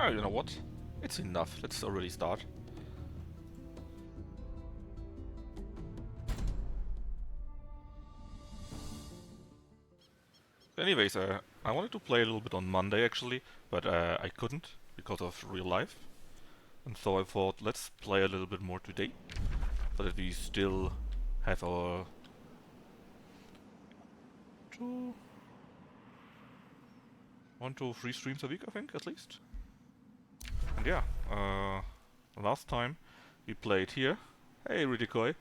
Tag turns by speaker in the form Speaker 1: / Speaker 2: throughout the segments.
Speaker 1: Oh, you know what? It's enough. Let's already start. Anyways, I wanted to play a little bit on Monday actually, but I couldn't because of real life. And so I thought, let's play a little bit more today, so that we still have our two, 1 to 3 streams a week, I think, at least. And yeah, last time we played here. Hey, real decoy.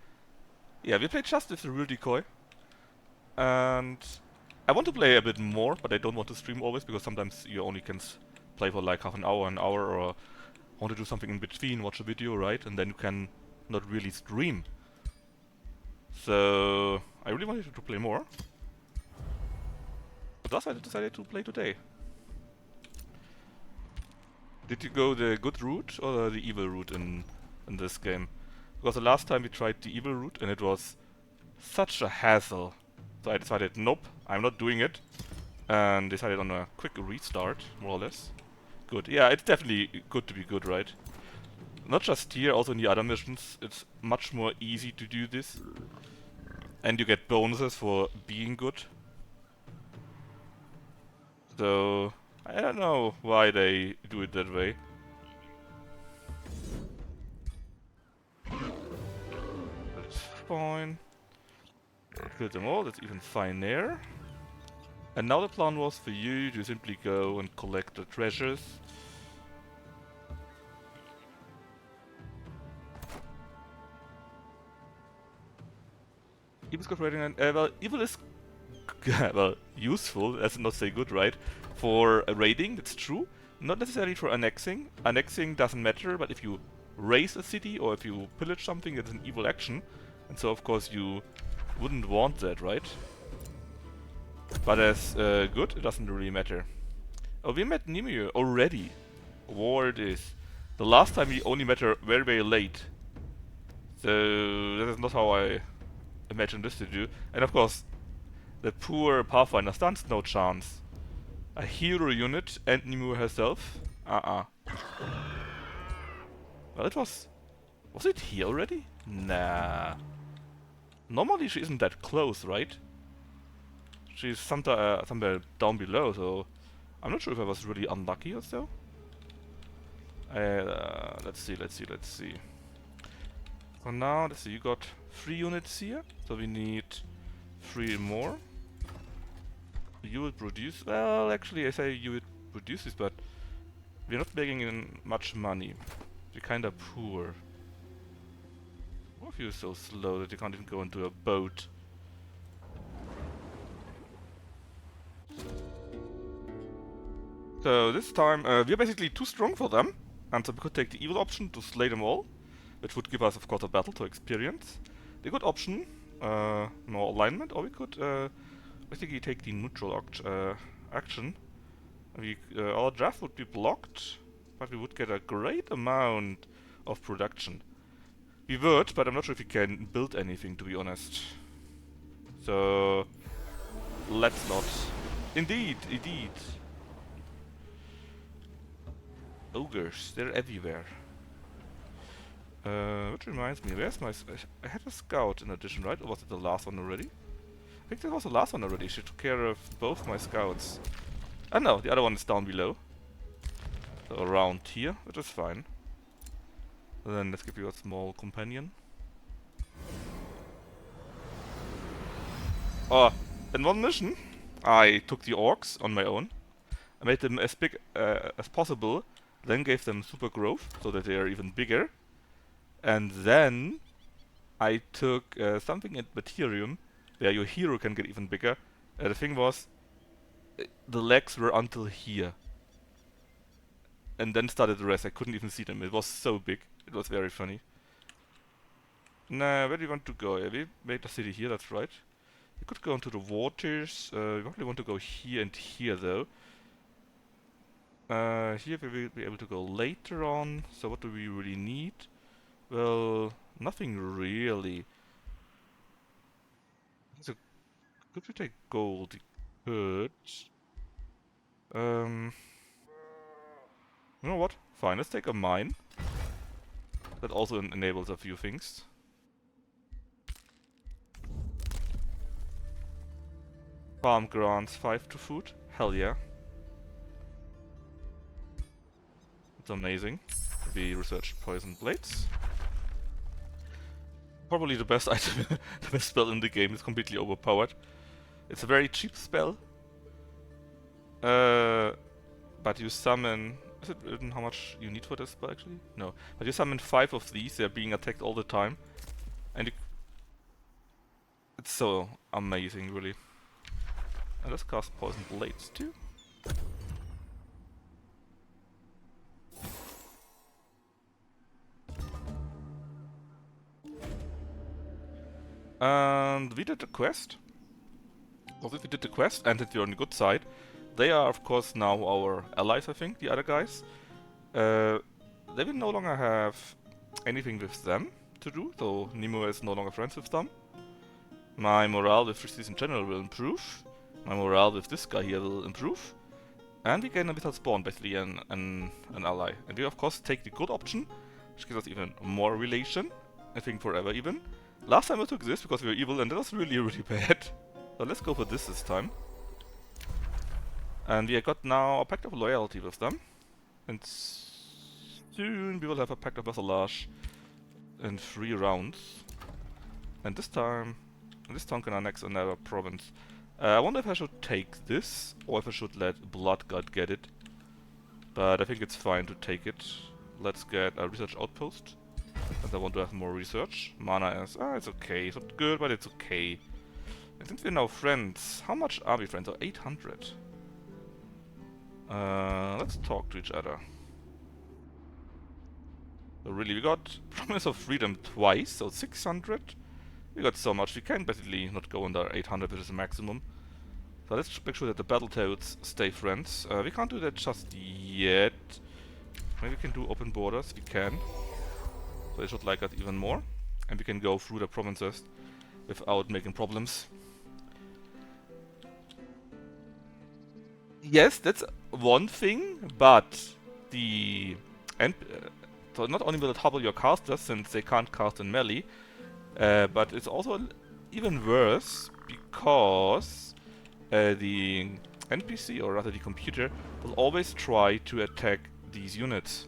Speaker 1: Yeah, we played just with the real decoy. And I want to play a bit more, but I don't want to stream always, because sometimes you only can play for like half an hour, or want to do something in between, watch a video, right? And then you can not really stream. So I really wanted to play more. But thus I decided to play today. Did you go the good route or the evil route in this game? Because the last time we tried the evil route and it was such a hassle. So I decided, nope, I'm not doing it. And decided on a quick restart, more or less. Good. Yeah, it's definitely good to be good, right? Not just here, also in the other missions, it's much more easy to do this. And you get bonuses for being good. So, I don't know why they do it that way. That's fine. Kill them all, that's even fine there. And now the plan was for you to simply go and collect the treasures. Evil's good rating, and well, evil is well, useful, let's not say good, right? For raiding, that's true. Not necessarily for annexing. Annexing doesn't matter, but if you raise a city or if you pillage something, it's an evil action. And so, of course, you wouldn't want that, right? But as good, it doesn't really matter. Oh, we met Nimue already. War it is. The last time we only met her very, very late. So, that is not how I imagined this to do. And of course, the poor Pathfinder stands no chance. A hero unit and Nimue herself? Well, it was... Was it here already? Nah. Normally she isn't that close, right? She's somewhere down below, so... I'm not sure if I was really unlucky or so. Let's see. For now, let's see, you got 3 units here, so we need 3 more. You will produce... Well, actually I say you will produce this, but... We're not making in much money. We're kinda poor. Why are you so slow that you can't even go into a boat? So this time we're basically too strong for them, and so we could take the evil option to slay them all, which would give us of course a battle to experience. The good option, more alignment, or we could basically take the neutral action. Our draft would be blocked, but we would get a great amount of production. We would, but I'm not sure if we can build anything, to be honest. So let's not. Indeed. Ogres, they're everywhere. Which reminds me, where's my... I had a scout in addition, right? Or was it the last one already? I think that was the last one already. She took care of both my scouts. Oh no, the other one is down below. So around here, which is fine. Then let's give you a small companion. Oh, in one mission, I took the orcs on my own. I made them as big as possible, then gave them super growth, so that they are even bigger. And then I took something in Materium, where your hero can get even bigger. The thing was, the legs were until here. And then started the rest. I couldn't even see them. It was so big. It was very funny. Nah, where do you want to go? Yeah, we made a city here, that's right. You could go into the waters. We probably want to go here and here, though. Here we will be able to go later on. So what do we really need? Well, nothing really. So, could we take gold? We could. Um, You know what? Fine, let's take a mine. That also enables a few things. Farm grants 5 to food. Hell yeah. It's amazing. We researched poison blades. Probably the best item, the best spell in the game. Is completely overpowered. It's a very cheap spell. But you summon... Is it written how much you need for this spell actually? No. But you summon 5 of these, they're being attacked all the time. And it's so amazing, really. And let's cast Poison Blades too. And we did the quest. Also, if we did the quest and if you're on the good side, they are of course now our allies, I think, the other guys. They will no longer have anything with them to do, so Nemo is no longer friends with them. My morale with Frisbees in general will improve. My morale with this guy here will improve. And we gain a without spawn, basically an ally. And we of course take the good option, which gives us even more relation. I think forever even. Last time I took this because we were evil and that was really, really bad. So let's go for this time. And we got now a pact of loyalty with them. And soon we will have a pact of vassalage in 3 rounds. And this time can annex another province. I wonder if I should take this, or if I should let Bloodgut get it. But I think it's fine to take it. Let's get a research outpost. As I want to have more research. Mana is... it's okay. It's not good, but it's okay. And since we're now friends, how much are we friends? Oh, 800. Let's talk to each other. So really, we got Promise of Freedom twice, so 600. We got so much, we can basically not go under 800, which is the maximum. So let's make sure that the Battletoads stay friends. We can't do that just yet. Maybe we can do open borders, we can. So they should like us even more. And we can go through the provinces without making problems. Yes, that's one thing, but the... so not only will it hobble your casters, since they can't cast in melee, but it's also even worse because the NPC, or rather the computer, will always try to attack these units.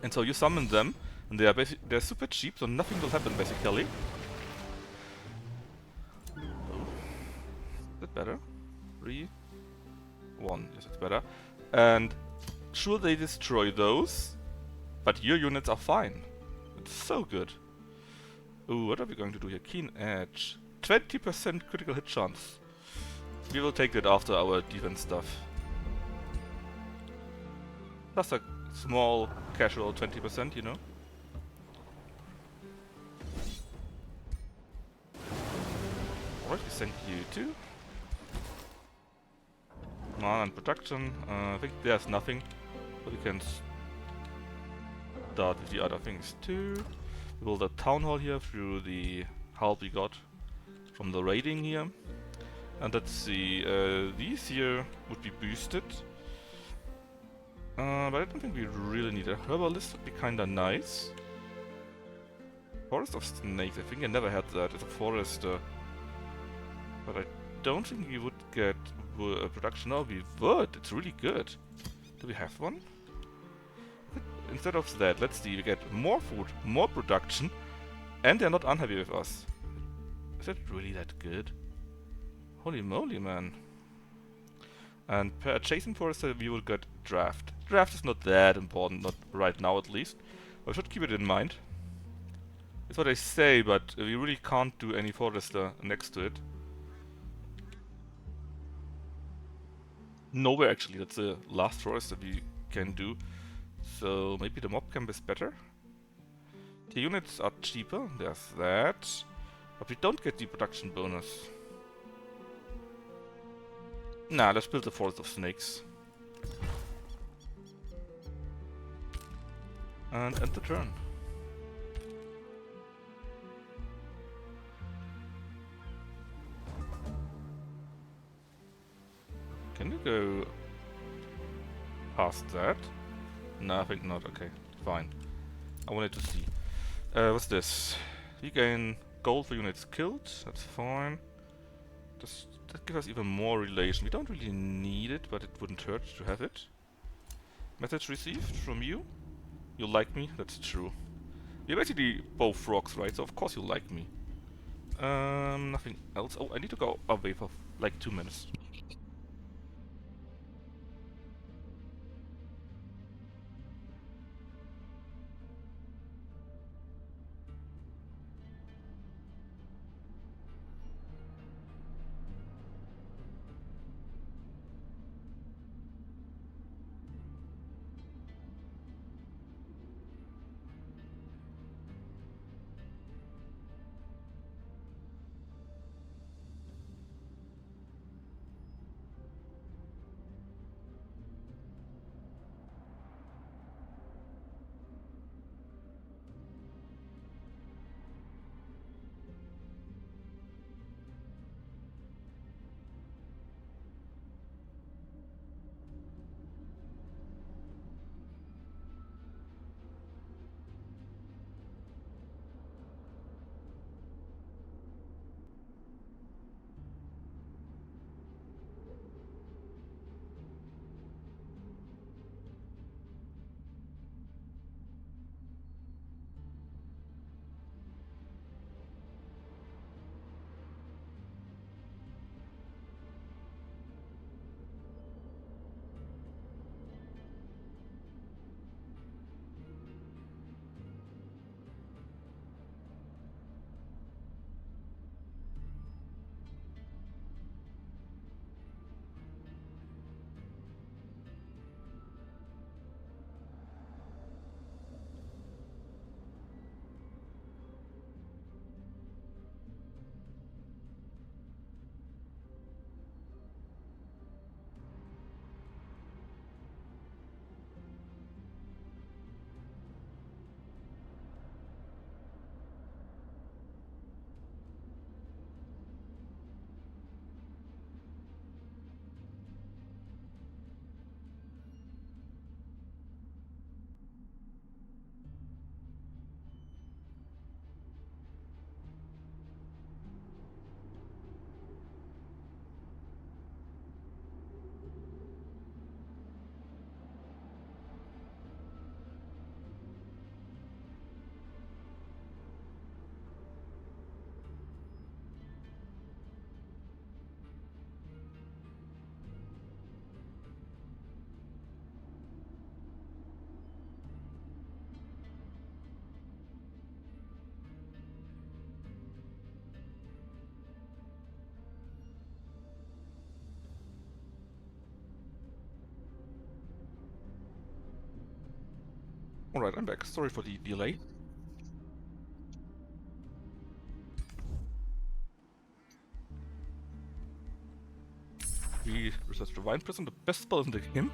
Speaker 1: And so you summon them, and they're super cheap, so nothing will happen basically. Oh. Is that better? 3, 1. Yes, it's better. And sure, they destroy those, but your units are fine. It's so good. Ooh, what are we going to do here? Keen Edge. 20% critical hit chance. We will take that after our defense stuff. Just a small, casual 20%, you know? Alright, we send you too. Mana and production. I think there's nothing, but we can start with the other things too. We build a town hall here through the help we got from the raiding here. And let's see, these here would be boosted. But I don't think we really need a herbalist, would be kinda nice. Forest of Snakes, I think I never had that as a forester. But I don't think we would get production. No, we would, it's really good. Do we have one? Instead of that, let's see, we get more food, more production, and they're not unhappy with us. Is that really that good? Holy moly, man. And per adjacent forester we will get draft. Draft is not that important, not right now at least. I should keep it in mind. It's what I say, but we really can't do any forester next to it. Nowhere actually, that's the last forester we can do. So maybe the mob camp is better. The units are cheaper, there's that. But we don't get the production bonus. Nah, let's build the Forest of Snakes. And end the turn. Can you go past that? No, I think not. Okay, fine. I wanted to see. What's this? You gain gold for units killed. That's fine. That gives us even more relation. We don't really need it, but it wouldn't hurt to have it. Message received from you. You like me? That's true. We're basically both frogs, right? So of course you like me. Nothing else. Oh, I need to go away for like 2 minutes. Alright, I'm back. Sorry for the delay. We researched the Wine Prison, the best spell in the game.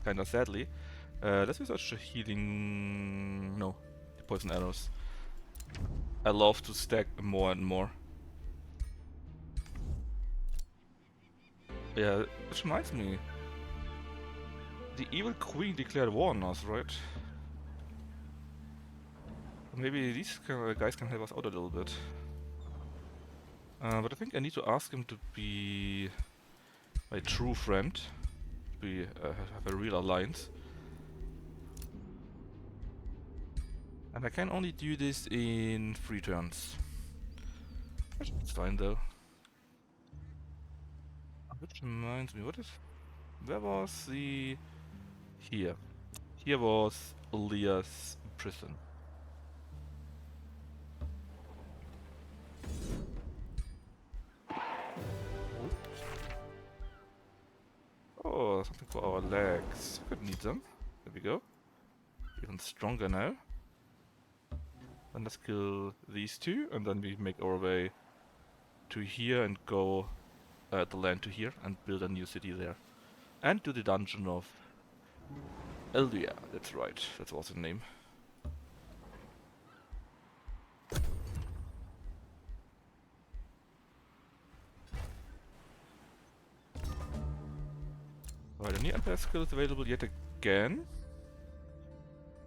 Speaker 1: Kinda sadly. Let's research the healing... No, the poison arrows. I love to stack more and more. Yeah, which reminds me. The evil queen declared war on us, right? Maybe these guys can help us out a little bit. But I think I need to ask him to be my true friend. To be, have a real alliance. And I can only do this in 3 turns. It's fine though. Which reminds me, where was the... Here. Here was Leah's prison. Oh, something for our legs. Could need them. There we go. Even stronger now. And let's kill these 2, and then we make our way to here and go the land to here and build a new city there. And do the dungeon of Eldia. That's right. That's also the name. Alright, a new Empire skill is available, yet again.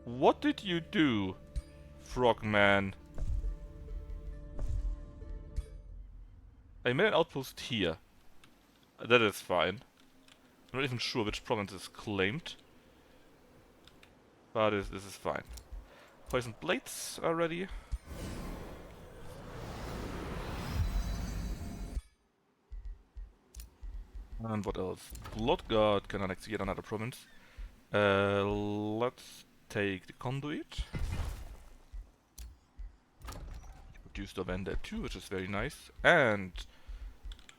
Speaker 1: What did you do, Frogman? I made an outpost here. That is fine. I'm not even sure which province is claimed. But this is fine. Poison blades are ready. And what else? Blood God can annex yet another province. Let's take the conduit. Produce the vendor too, which is very nice. And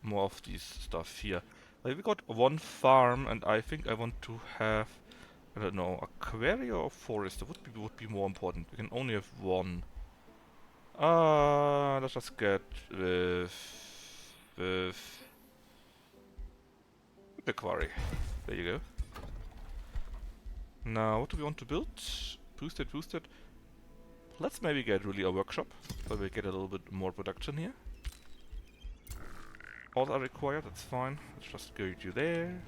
Speaker 1: more of these stuff here. Like we got one farm, and I think I want to have, I don't know, aquaria or forest. That would be more important. We can only have one. Let's just get with the quarry. There you go. Now, what do we want to build? Boosted, boosted. Let's maybe get really a workshop, so we get a little bit more production here. All are required, that's fine. Let's just go to there.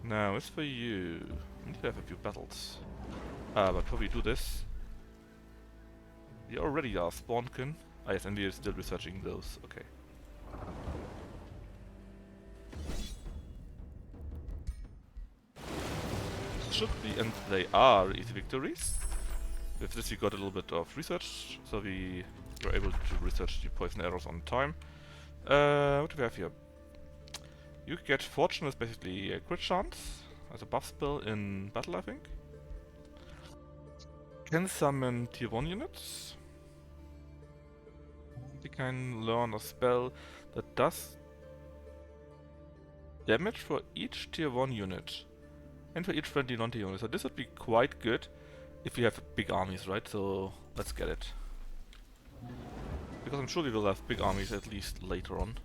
Speaker 1: Now, as for you, we need to have a few battles. But before we do this, we already are spawnkin. Ah yes, and we are still researching those, okay. Should be, and they are, easy victories. With this we got a little bit of research, so we were able to research the poison arrows on time. What do we have here? You get fortune is basically a crit chance as a buff spell in battle, I think. Can summon tier 1 units. We can learn a spell that does damage for each tier 1 unit and for each friendly non-tier unit. So this would be quite good if we have big armies, right? So let's get it. Because I'm sure we will have big armies at least later on.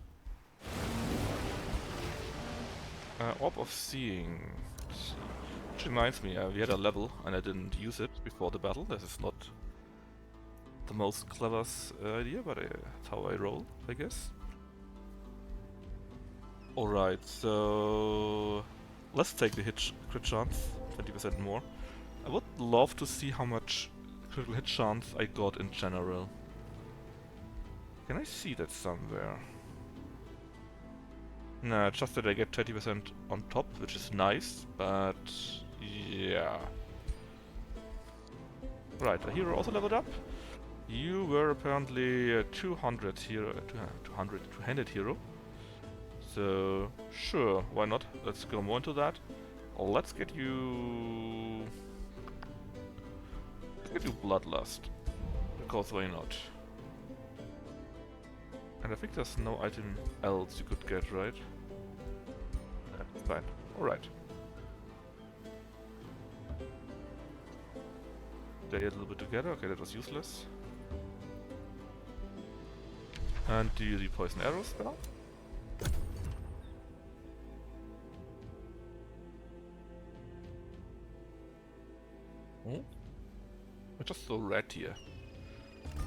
Speaker 1: Orb of Seeing. Which reminds me, we had a level and I didn't use it before the battle. This is not the most clever idea, but that's how I roll, I guess. Alright, so let's take the crit chance, 20% more. I would love to see how much critical hit chance I got in general. Can I see that somewhere? Nah, just that I get 20% on top, which is nice, but yeah. Right, a hero also leveled up. You were apparently a 200 hero, 200 hero. So, sure, why not? Let's go more into that. Let's get you... Let's get you Bloodlust. Because why not? And I think there's no item else you could get, right? That's fine. Alright. They a little bit together. Okay, that was useless. And do the poison arrow spell. Oh? I just saw red here.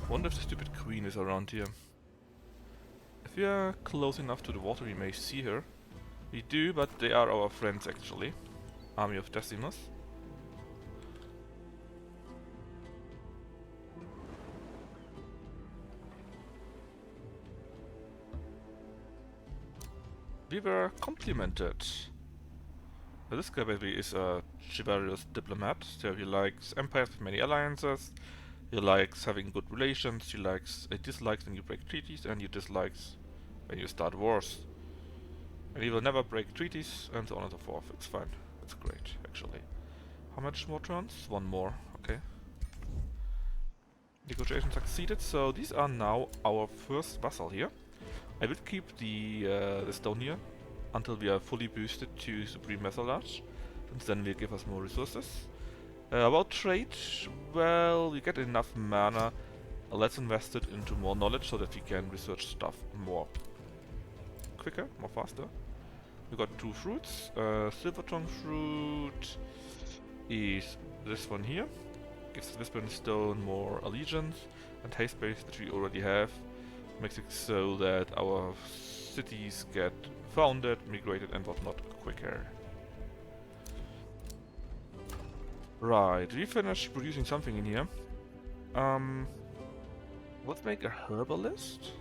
Speaker 1: Wonder if the stupid queen is around here. If we are close enough to the water, we may see her. We do, but they are our friends actually. Army of Decimus. We were complimented. Now this guy basically is a chivalrous diplomat, so he likes empires with many alliances, he likes having good relations, he dislikes when you break treaties, and he dislikes when you start wars. And he will never break treaties, and so on and so forth. It's fine. It's great, actually. How much more turns? One more. Okay. Negotiation succeeded, so these are now our first vassal here. I will keep the stone here until we are fully boosted to Supreme Vassalage, and then will give us more resources. About trade, well, we get enough mana. Let's invest it into more knowledge so that we can research stuff more quicker, more faster. We got 2 fruits. Silver tongue fruit is this one here. Gives Whispering Stone more allegiance, and haste base, which we already have, makes it so that our cities get founded, migrated, and whatnot quicker. Right, we finished producing something in here. Let's make a herbalist.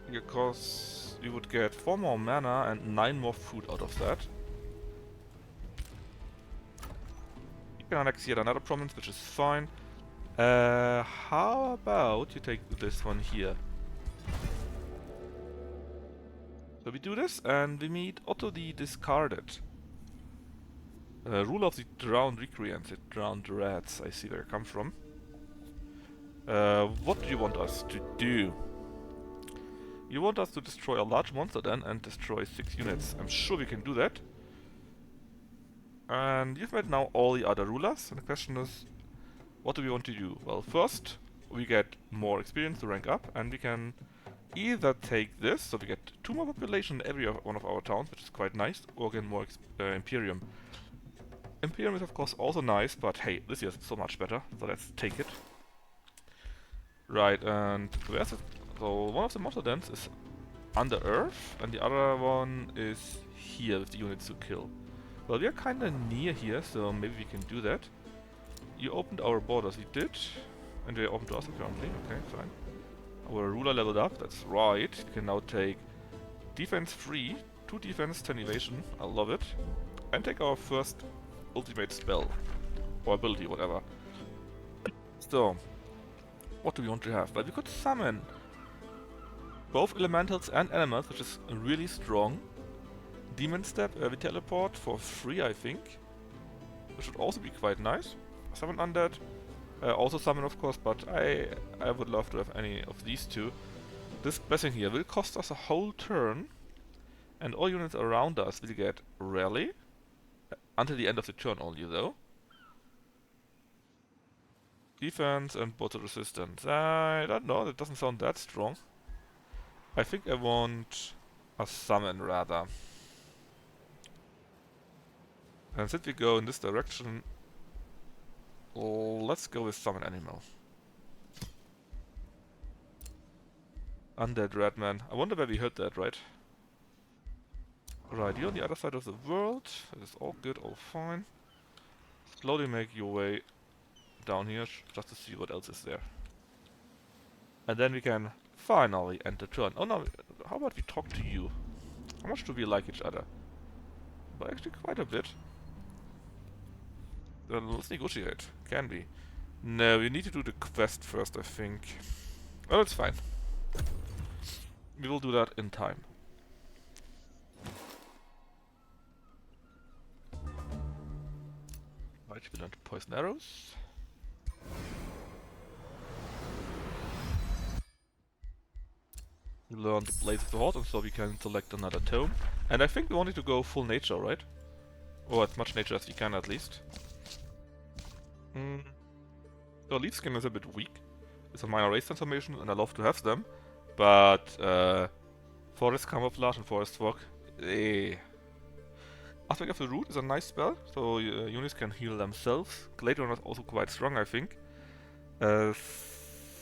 Speaker 1: Because we would get 4 more mana and 9 more food out of that. You can annex yet another province, which is fine. How about you take this one here? So we do this, and we meet Otto the Discarded. Ruler of the Drowned Recreants, the Drowned Rats, I see where it comes from. What do you want us to do? You want us to destroy a large monster then, and destroy 6 units. I'm sure we can do that. And you've met now all the other rulers, and the question is, what do we want to do? Well, first, we get more experience to rank up, and we can either take this, so we get 2 more population in every one of our towns, which is quite nice, or get more Imperium. Imperium is of course also nice, but hey, this is so much better, so let's take it. Right, and where's it? So one of the monster dens is under Earth, and the other one is here with the units to kill. Well, we are kinda near here, so maybe we can do that. You opened our borders, we did, and they are open to us apparently, okay, fine. Our ruler leveled up, that's right. We can now take defense 3, 2 defense, 10 evasion, I love it. And take our first ultimate spell, or ability, whatever. So, what do we want to have? Well, we could summon both elementals and animals, which is really strong. Demon Step, we teleport for free, I think. Which should also be quite nice. Summon Undead. Also summon, of course, but I would love to have any of these two. This blessing here will cost us a whole turn, and all units around us will get rally. Until the end of the turn only, though. Defense and water resistance. I don't know, that doesn't sound that strong. I think I want a summon, rather. And since we go in this direction, let's go with summon animal. Undead Redman. I wonder where we heard that, right? Right, you're on the other side of the world. It is all good, all fine. Slowly make your way down here, just to see what else is there. And then we can finally end the turn. Oh no, how about we talk to you? How much do we like each other? Well, actually quite a bit. Let's negotiate. Can we? No, we need to do the quest first, I think. Oh, it's fine. We will do that in time. Right, we learned poison arrows. We learned the Blaze of the Horde, and so we can select another tome. And I think we wanted to go full nature, right? Or as much nature as we can, at least. So leaf skin is a bit weak. It's a minor race transformation, and I love to have them. But forest camouflage and forest fog, Aspect of the Root is a nice spell, so units can heal themselves. Gladiator is also quite strong, I think.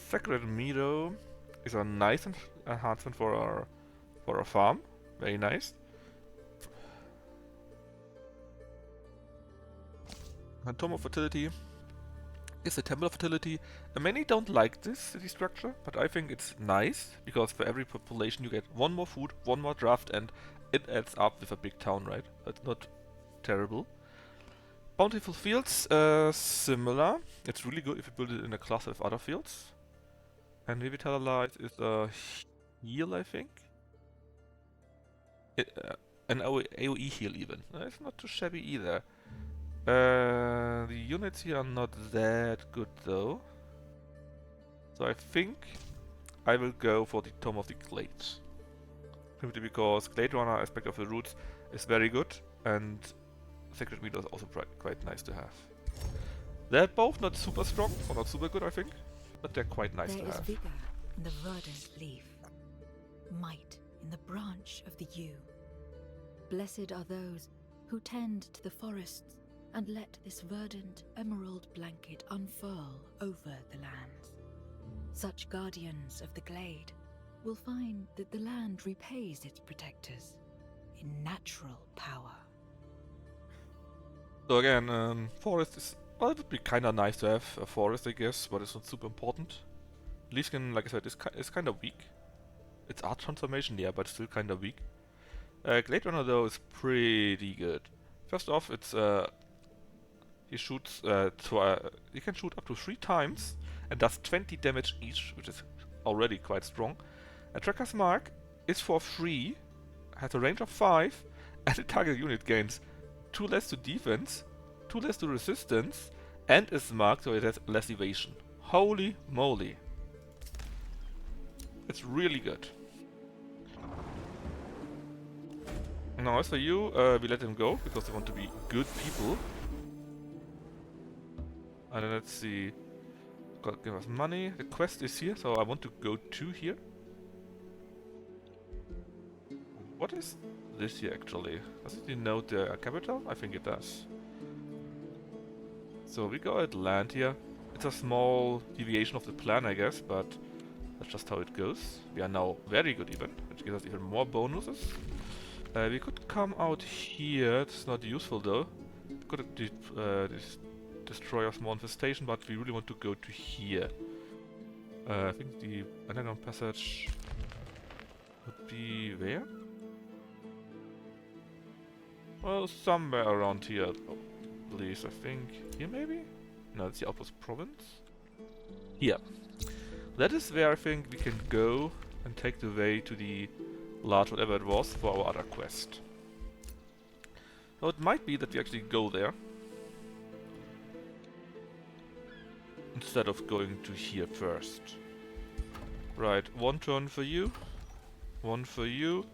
Speaker 1: Sacred Meadow is a nice enhancement for our farm. Very nice. And Tome of Fertility is a Temple of Fertility. Many don't like this city structure, but I think it's nice, because for every population you get 1 more food, 1 more draft, and it adds up with a big town, right? That's not terrible. Bountiful Fields, similar. It's really good if you build it in a cluster of other fields. And Revitalize is a heal, I think. An AoE heal even. It's not too shabby either. The units here are not that good though. So I think I will go for the Tome of the Glades. Simply because Glade Runner Aspect of the Roots is very good, and Sacred Meadow is also quite nice to have. They're both not super strong, or not super good I think, but they're quite nice to have.
Speaker 2: There is vigor in the verdant leaf, might in the branch of the yew. Blessed are those who tend to the forests and let this verdant emerald blanket unfurl over the lands. Such guardians of the glade will find that the land repays its protectors in natural power.
Speaker 1: So again, forest is... Well, it would be kinda nice to have a forest, I guess, but it's not super important. Leaf skin, like I said, is kinda weak. It's art transformation, yeah, but still kinda weak. Glade Runner though is pretty good. First off, it's he shoots he can shoot up to 3 times and does 20 damage each, which is already quite strong. A Tracker's Mark is for free, has a range of 5, and the target unit gains 2 less to defense, 2 less to resistance, and is marked so it has less evasion. Holy moly! It's really good. Now, as for you, we let him go because they want to be good people. And then let's see. Gotta give us money. The quest is here, so I want to go to here. What is this here actually? Does it denote the capital? I think it does. So we go at land here. It's a small deviation of the plan, I guess, but that's just how it goes. We are now very good even, which gives us even more bonuses. We could come out here. It's not useful though. We could destroy a small infestation, but we really want to go to here. I think the underground passage would be where? Well, somewhere around here, at least, I think. Here maybe? No, it's the Outpost Province. Here. That is where I think we can go and take the way to the large whatever it was for our other quest. Now it might be that we actually go there instead of going to here first. Right, 1 turn for you, 1 for you.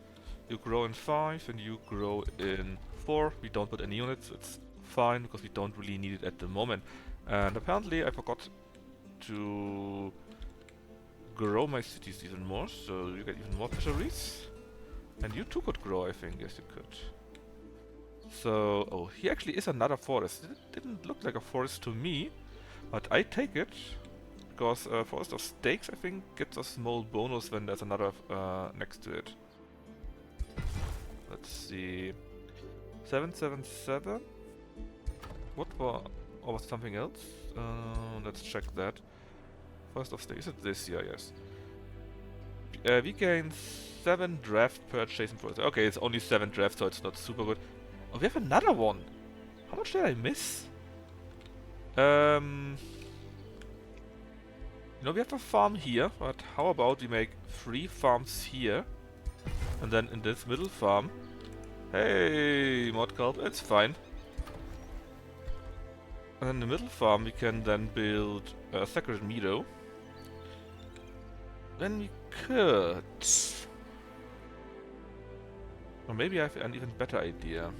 Speaker 1: You grow in 5 and you grow in 4. We don't put any units, it's fine because we don't really need it at the moment. And apparently I forgot to grow my cities even more, so you get even more fisheries. And you too could grow, I think. Yes, you could. So, oh, here actually is another forest. It didn't look like a forest to me, but I take it because Forest of Stakes, I think, gets a small bonus when there's another next to it. Let's see. 777. What was? Or was it something else? Let's check that. Forest of Stakes. Is it this? Yeah, yes. We gain 7 draft per adjacent forest. Okay, it's only 7 drafts, so it's not super good. Oh, we have another one! How much did I miss? You know, we have a farm here, but how about we make 3 farms here? And then in this middle farm... Hey, Modculp, it's fine. And in the middle farm we can then build a Sacred Meadow. Then we could... Or maybe I have an even better idea.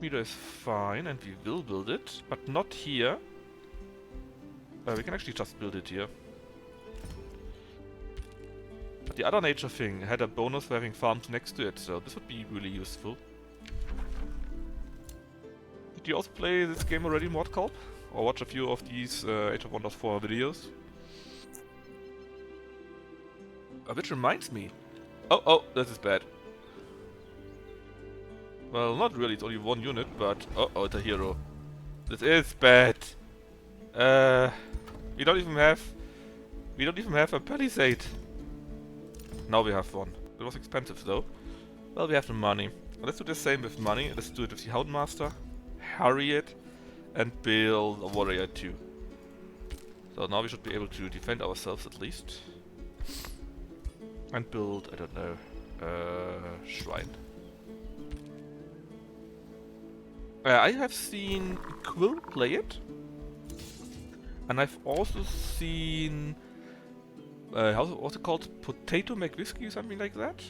Speaker 1: Meadow is fine, and we will build it, but not here. We can actually just build it here. But the other nature thing had a bonus for having farms next to it, so this would be really useful. Did you also play this game already, Modculp? Or watch a few of these Age of Wonders 4 videos? Which reminds me. Oh, this is bad. Well, not really, it's only 1 unit, but... Oh, it's a hero. This is bad. We don't even have a palisade. Now we have one. It was expensive though. Well, we have the money. Let's do the same with money. Let's do it with the Houndmaster, hurry it, and build a warrior too. So now we should be able to defend ourselves at least. And build, I don't know, shrine. I have seen Quill play it. And I've also seen... what's it called? Potato McWhiskey or something like that?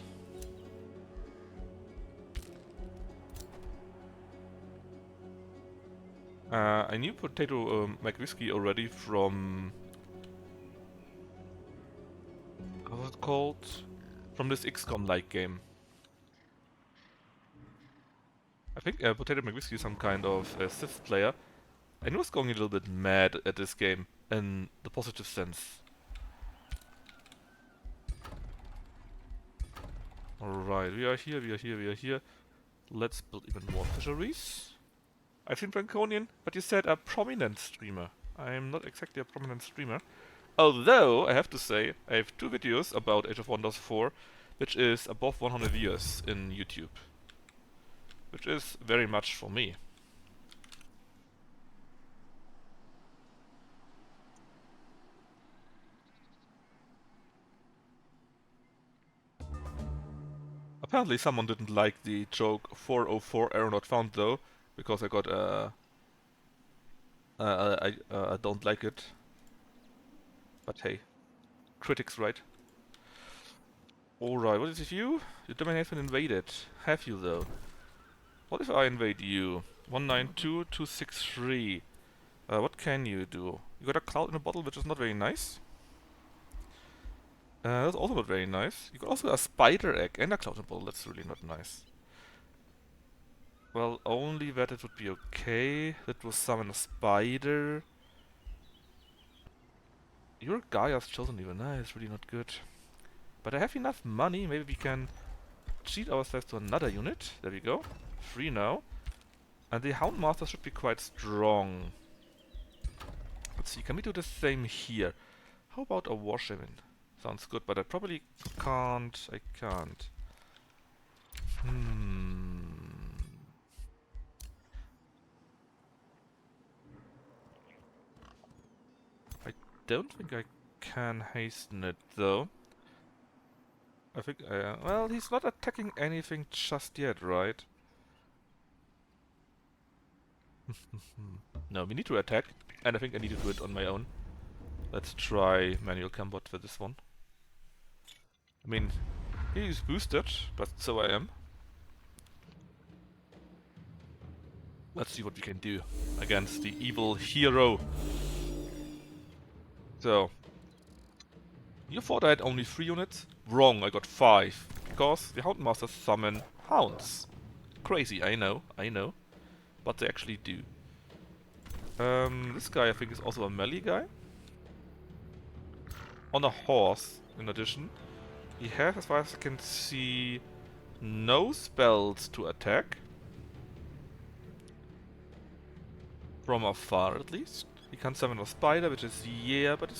Speaker 1: I knew Potato McWhiskey already from... What was it called? From this XCOM-like game. I think Potato McWhiskey is some kind of Sith player. And he was going a little bit mad at this game, in the positive sense. Alright, we are here, we are here, we are here. Let's build even more fisheries. I've seen Branconian, but you said a prominent streamer. I'm not exactly a prominent streamer. Although, I have to say, I have 2 videos about Age of Wonders 4, which is above 100 views in YouTube. Which is very much for me. Apparently someone didn't like the joke 404 error not found though, because I got I don't like it. But hey, critics, right? Alright, what is it you? Your domain has been invaded. Have you though? What if I invade you? 192.263. What can you do? You got a cloud in a bottle, which is not very nice. That's also not very nice. You got also a spider egg and a cloud in a bottle. That's really not nice. Well, only that it would be okay. That was summon a spider. Your Gaia's chosen even. It's really not good. But I have enough money. Maybe we can cheat ourselves to another unit. There we go. 3 now. And the Houndmaster should be quite strong. Let's see, can we do the same here? How about a Warshaman? Sounds good, but I probably can't. I can't. I don't think I can hasten it, though. I think, well, he's not attacking anything just yet, right? No, we need to attack, and I think I need to do it on my own. Let's try manual combat for this one. I mean, he's boosted, but so I am. Let's see what we can do against the evil hero. So, you thought I had only 3 units? Wrong, I got 5. Because the Houndmasters summon hounds. Crazy, I know. But they actually do. This guy I think is also a melee guy. On a horse, in addition. He has, as far as I can see, no spells to attack. From afar, at least. He can summon a spider, which is yeah, but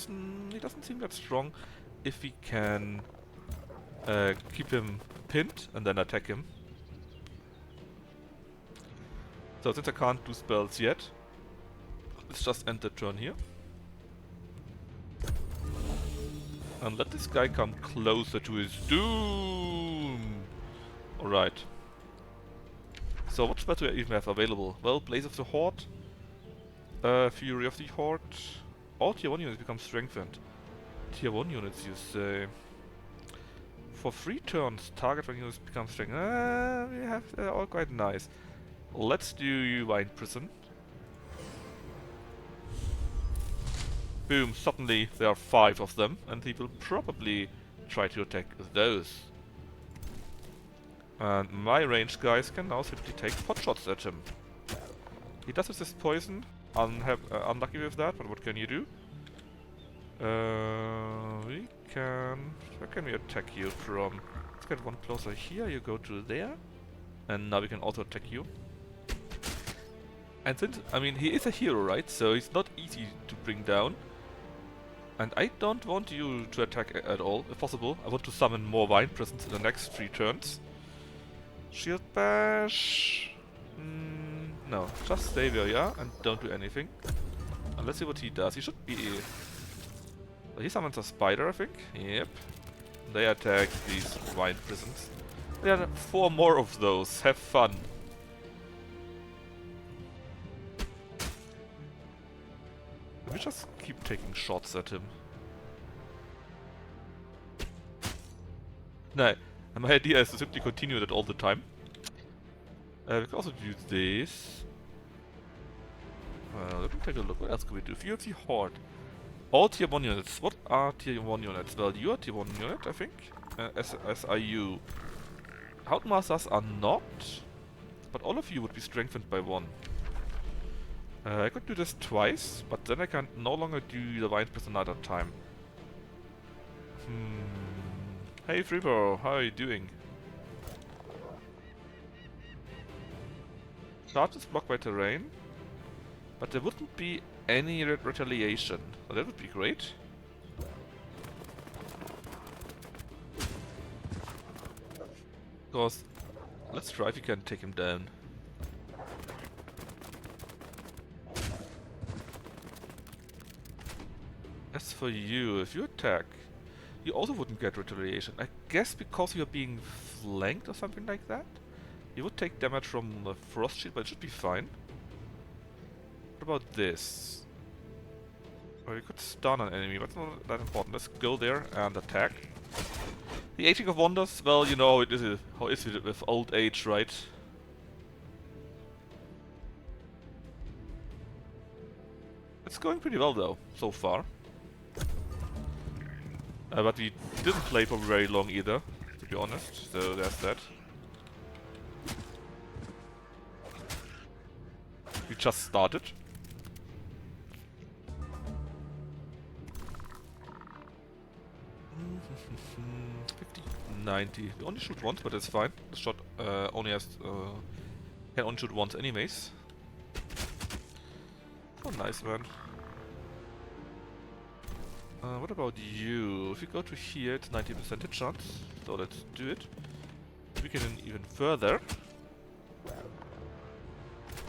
Speaker 1: he doesn't seem that strong. If we can keep him pinned and then attack him. So since I can't do spells yet, let's just end the turn here. And let this guy come closer to his doom! Alright. So what spells do I even have available? Well, Blaze of the Horde, Fury of the Horde. All tier 1 units become strengthened. Tier 1 units, you say. For 3 turns, target 1 units become strengthened. We have all quite nice. Let's do Vine Prison. Boom, suddenly there are 5 of them, and he will probably try to attack those. And my ranged guys can now simply take pot shots at him. He does resist poison. Unlucky with that, but what can you do? We can... Where can we attack you from? Let's get one closer here, you go to there. And now we can also attack you. And since, I mean, he is a hero, right? So he's not easy to bring down. And I don't want you to attack at all, if possible. I want to summon more Vine Prisons in the next 3 turns. Shield Bash... no, just stay where you are and don't do anything. And let's see what he does. He should be... Well, he summons a spider, I think. Yep. They attack these Vine Prisons. There are 4 more of those. Have fun. Let me just keep taking shots at him. No, and my idea is to simply continue that all the time. We can also do this. Let me take a look. What else can we do? Fury of the Horde. All tier 1 units. What are tier 1 units? Well, you are tier 1 unit, I think. As are you. Houndmasters are not. But all of you would be strengthened by 1. I could do this twice, but then I can no longer do the Vine Prison another time. Hey Freebo, how are you doing? Charge is blocked by terrain, but there wouldn't be any retaliation. Oh, that would be great. Because let's try if we can take him down. As for you, if you attack, you also wouldn't get retaliation. I guess because you're being flanked or something like that? You would take damage from the frost shield, but it should be fine. What about this? Oh, you could stun an enemy, but it's not that important. Let's go there and attack. The Aging of Wonders, well, you know how is it with old age, right? It's going pretty well though, so far. But we didn't play for very long either, to be honest, so there's that. We just started. $50, $90. We only shoot once, but that's fine. The shot only has can only shoot once anyways. Oh, nice, man. What about you? If we go to here, it's 90% hit chance. So let's do it. We can even further.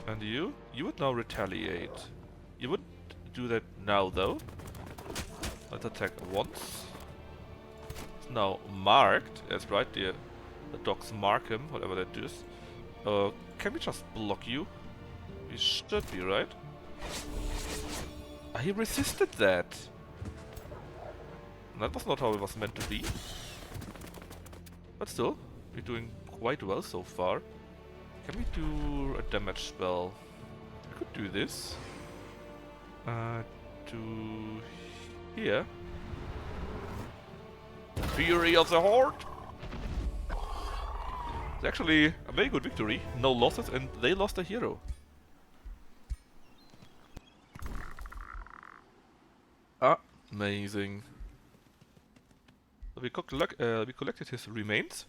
Speaker 1: And you? You would now retaliate. You wouldn't do that now, though. Let's attack once. It's now marked. That's right, the dogs mark him, whatever that is. Can we just block you? We should be, right? He resisted that. That was not how it was meant to be. But still, we're doing quite well so far. Can we do a damage spell? We could do this. To here. Fury of the Horde! It's actually a very good victory. No losses, and they lost a hero. Amazing. So we collected his remains,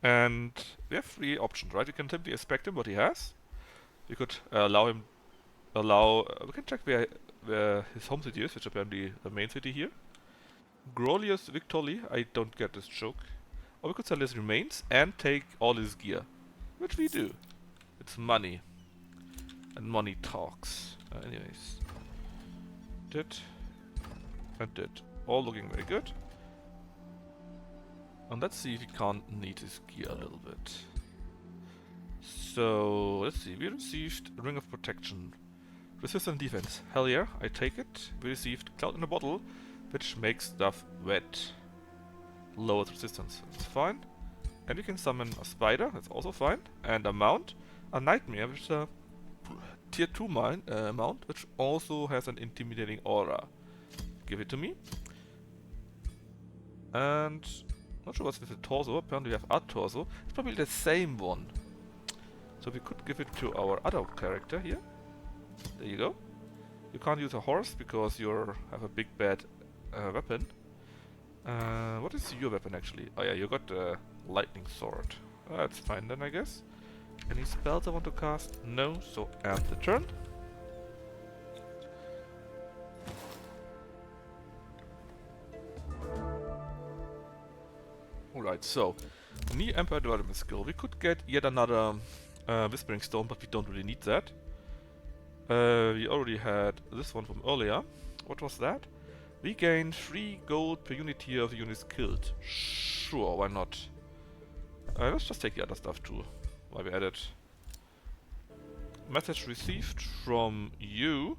Speaker 1: and we have three options, right? We can simply inspect him, what he has. We could we can check where his home city is, which is apparently the main city here. Grolius Victoli, I don't get this joke. Or we could sell his remains and take all his gear, which we do. It's money, and money talks. Anyways, did and did, all looking very good. And let's see if we can't need his gear a little bit. So, let's see, we received Ring of Protection. Resistant defense, hell yeah, I take it. We received Cloud in a Bottle, which makes stuff wet. Lowers resistance, that's fine. And we can summon a spider, that's also fine. And a mount, a nightmare, which is a tier 2 mount, which also has an intimidating aura. Give it to me. And not sure what's with the torso. Apparently we have a torso. It's probably the same one. So we could give it to our other character here. There you go. You can't use a horse because you have a big bad weapon. What is your weapon actually? Oh yeah, you got the lightning sword. That's fine then, I guess. Any spells I want to cast? No, so end the turn. Alright, so new Empire Development Skill. We could get yet another Whispering Stone, but we don't really need that. We already had this one from earlier. What was that? We gain 3 gold per unity of the units killed. Sure, why not? Let's just take the other stuff too, while we at it. Message received from you.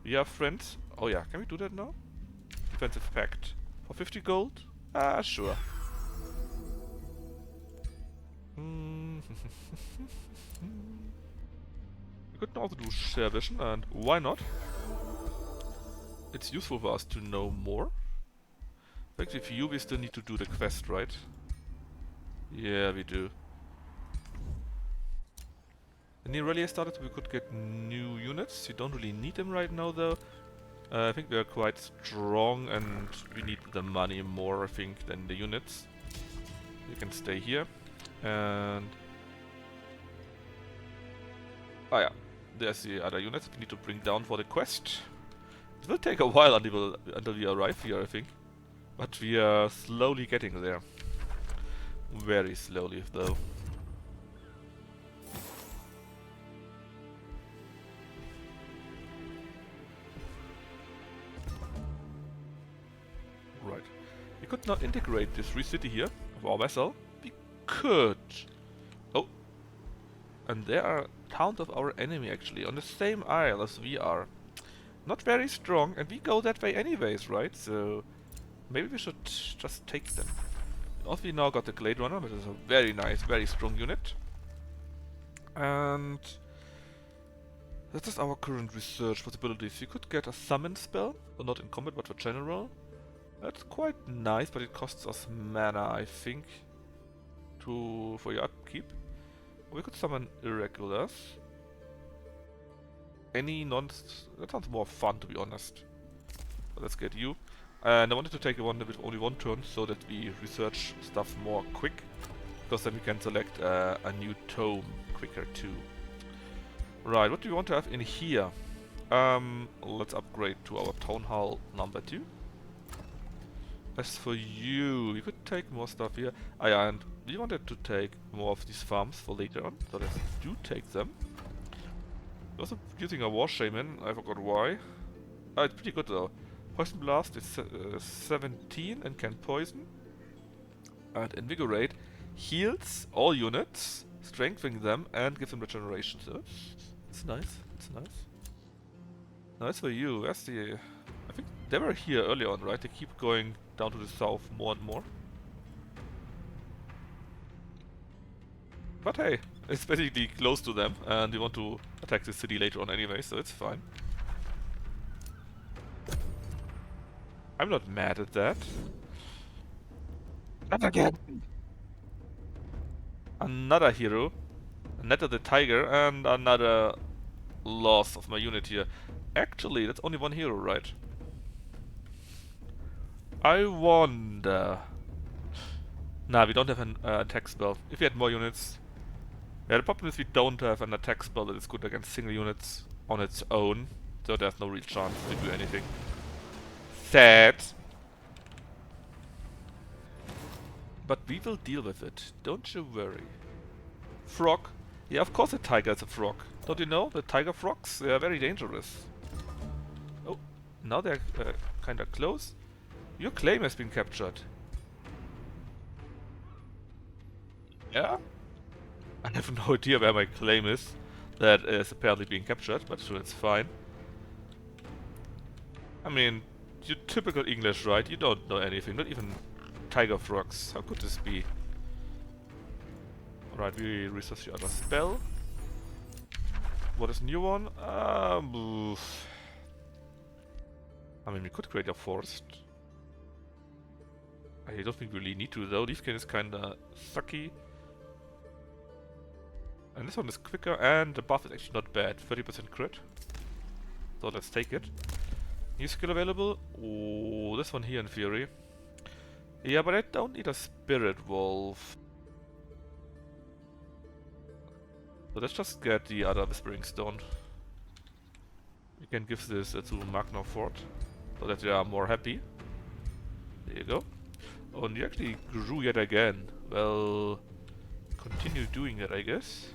Speaker 1: We are friends. Oh yeah, can we do that now? Defensive pact. For 50 gold? Sure. We could also do share vision, and why not? It's useful for us to know more. Actually, for you we still need to do the quest, right? Yeah, we do. The new rally started, so we could get new units. We don't really need them right now though. I think we are quite strong and we need the money more, I think, than the units. You can stay here. And Ah yeah, there's the other units we need to bring down for the quest. It will take a while until we arrive here, I think. But we are slowly getting there. Very slowly, though. Right. We could not integrate this free city here of our vessel. We could. Oh. And there are towns of our enemy, actually, on the same isle as we are. Not very strong, and we go that way anyways, right? So maybe we should just take them. Also, we now got the Glade Runner, which is a very nice, very strong unit. And that is our current research possibilities. We could get a summon spell, but not in combat, but for general. That's quite nice, but it costs us mana, I think, for your upkeep. We could summon irregulars. That sounds more fun, to be honest. But let's get you. And I wanted to take one with only one turn, so that we research stuff more quick. Because then we can select a new tome quicker too. Right, what do we want to have in here? Let's upgrade to our Town Hall number 2. As for you, we could take more stuff here. Ah yeah, and we wanted to take more of these farms for later on, so let's do take them. Also using a War Shaman, I forgot why. Ah, it's pretty good though. Poison Blast is 17 and can poison. And Invigorate heals all units, strengthening them, and gives them regeneration. So it's nice. It's nice. Nice for you. Where's the... I think they were here earlier on, right? They keep going down to the south more and more. But hey, it's basically close to them, and we want to attack the city later on anyway, so it's fine. I'm not mad at that. Not again! Another hero, another the tiger, and another loss of my unit here. Actually, that's only one hero, right? I wonder... Nah, we don't have an attack spell. If we had more units... Yeah, the problem is we don't have an attack spell that is good against single units on its own. So there's no real chance to do anything. Sad! But we will deal with it, don't you worry. Frog? Yeah, of course a tiger is a frog. Don't you know? The tiger frogs, they are very dangerous. Oh, now they're kinda close. Your claim has been captured. Yeah? I have no idea where my claim is. That is apparently being captured, but sure, it's fine. I mean, you typical English, right? You don't know anything, not even tiger frogs. How could this be? Alright, we research the other spell. What is new one? Oof. I mean, we could create a forest. I don't think we really need to though. Leafkin is kinda sucky. And this one is quicker, and the buff is actually not bad. 30% crit. So let's take it. New skill available? Oh, this one here in theory. Yeah, but I don't need a spirit wolf. So let's just get the other Whispering Stone. We can give this to Magna Fort, so that they are more happy. There you go. Oh, and you actually grew yet again. Well, continue doing it, I guess.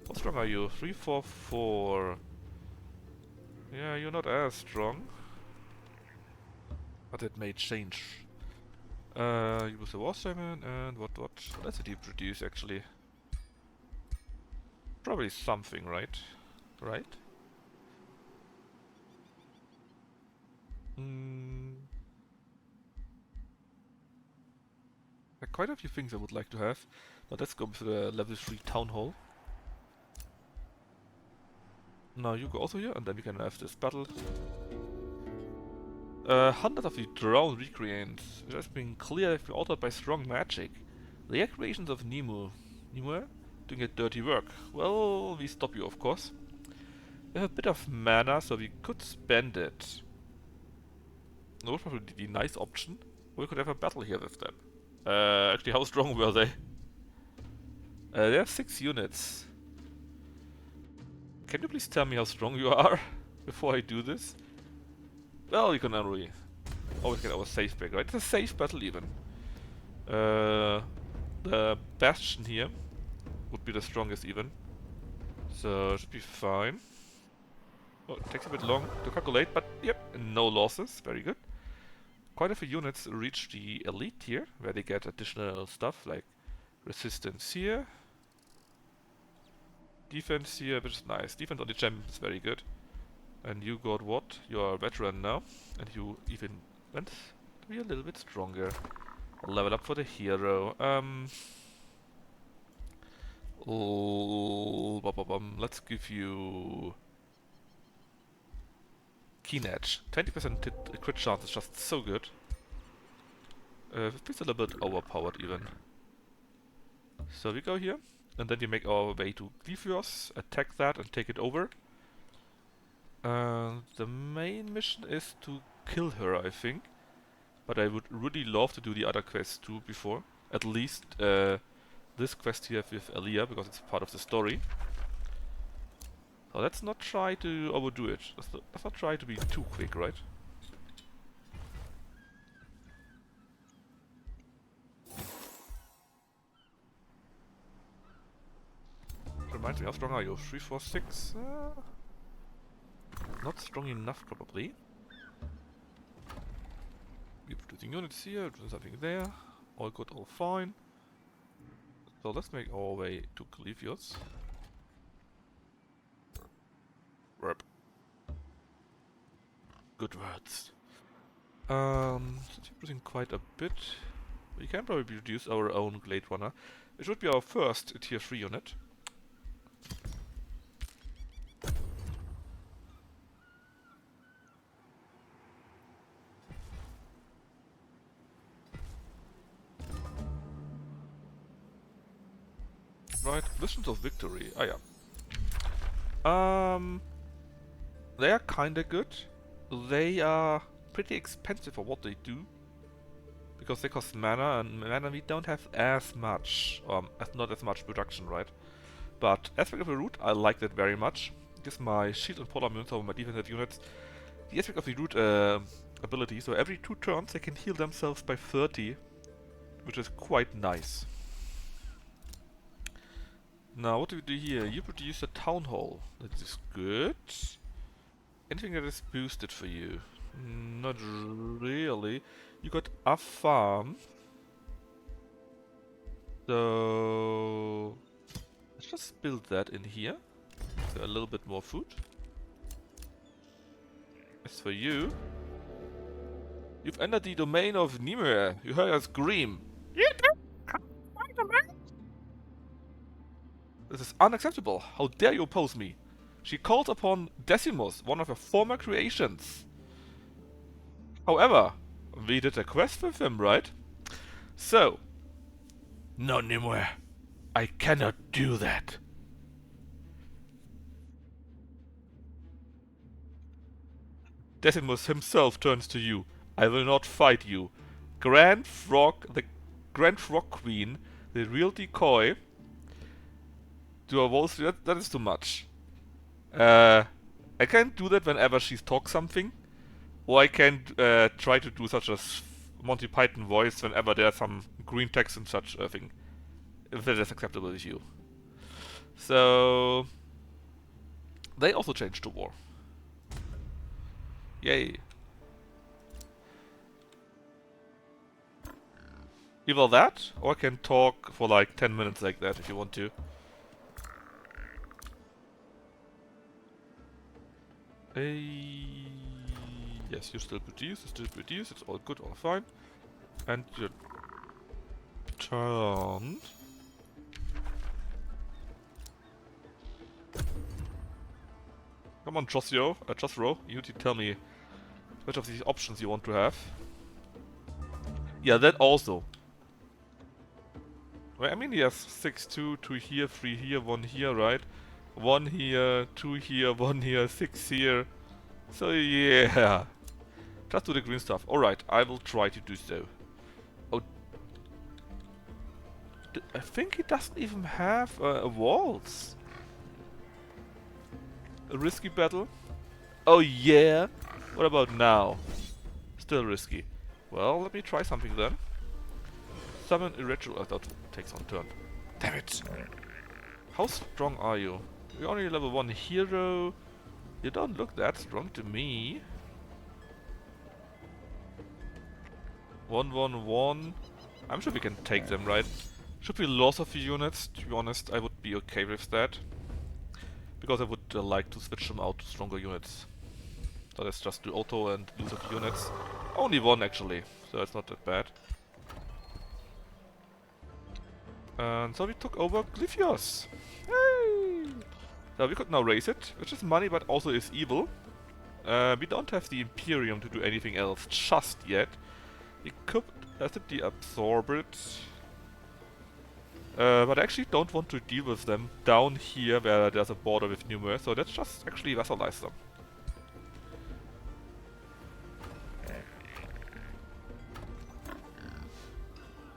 Speaker 1: How strong are you? 3, 4, 4. Yeah, you're not as strong. But it may change. Use the War Shaman and what? Let's see, produce actually. Probably something, right? Right? There are quite a few things I would like to have. But let's go to the level 3 Town Hall. Now you go also here, and then we can have this battle. Hundreds of the drone recreants. It has been clear if altered by strong magic. The creations of Nimue doing a dirty work. Well, we stop you, of course. We have a bit of mana, so we could spend it. That would probably be the nice option. Or we could have a battle here with them. Actually, how strong were they? They have 6 units. Can you please tell me how strong you are before I do this? Well, you can always get our safe back, right? It's a safe battle even. The Bastion here would be the strongest even. So, should be fine. Oh, it takes a bit long to calculate, but yep, no losses. Very good. Quite a few units reach the elite here, where they get additional stuff like resistance here, defense here, which is nice. Defense on the champion is very good. And you got what? You're a veteran now, and you even went to be a little bit stronger. Level up for the hero. Let's give you Keen Edge. 20% crit chance is just so good. It's a little bit overpowered even. So we go here, and then we make our way to Glyphios, attack that and take it over. The main mission is to kill her, I think. But I would really love to do the other quests too before. At least this quest here with Elia, because it's part of the story. So let's not try to overdo it. Let's not try to be too quick, right? Reminds me, how strong are you? 3, 4, 6? Not strong enough, probably. We're producing units here, doing something there. All good, all fine. So let's make our way to Glyphios. Verb. Good words. Since we're producing quite a bit, we can probably produce our own Glade Runner. It should be our first tier 3 unit. Right, Visions of Victory. Ah, yeah. They are kinda good. They are pretty expensive for what they do. Because they cost mana, and mana we don't have as much. Not as much production, right? But Aspect of the Root, I like that very much. It gives my shield and polar units over my defensive units the Aspect of the Root ability, so every 2 turns they can heal themselves by 30, which is quite nice. Now, what do we do here? You produce a Town Hall. That is good. Anything that is boosted for you? Not really. You got a farm. So let's just build that in here. So a little bit more food. As for you, you've entered the domain of Nimue. You heard her scream. This is unacceptable. How dare you oppose me? She calls upon Decimus, one of her former creations. However, we did a quest with him, right? So, no, Nimue. I cannot do that. Decimus himself turns to you. I will not fight you. Grand Frog, the Grand Frog Queen, the real decoy. That is too much. I can't do that whenever she talks something. Or I can try to do such a Monty Python voice whenever there's some green text and such a thing. If that is acceptable with you. So they also changed to war. Yay. Either that, or I can talk for like 10 minutes like that if you want to. Yes, you still produce, it's all good, all fine. And you turn. Come on, Josro, you need to tell me which of these options you want to have. Yeah, that also. Well, I mean, he has 6, 2, 2 here, 3 here, 1 here, right? 1 here, 2 here, 1 here, 6 here. So yeah. Just do the green stuff. Alright, I will try to do so. Oh. I think he doesn't even have walls. A risky battle. Oh yeah? What about now? Still risky. Well, let me try something then. Summon Irregular. I thought it takes one turn. Damn it! How strong are you? You're only level 1 hero. You don't look that strong to me. 1-1-1. I'm sure we can take them, right? Should we lose a few units? To be honest, I would be okay with that. Because I would like to switch them out to stronger units. So let's just do auto and lose a few units. Only one actually, so it's not that bad. And so we took over Glyphios. Hey! So we could now raise it, which is money but also is evil. We don't have the Imperium to do anything else just yet. We could definitely absorb it. But I actually don't want to deal with them down here where there's a border with Numer, so let's just actually vassalize them.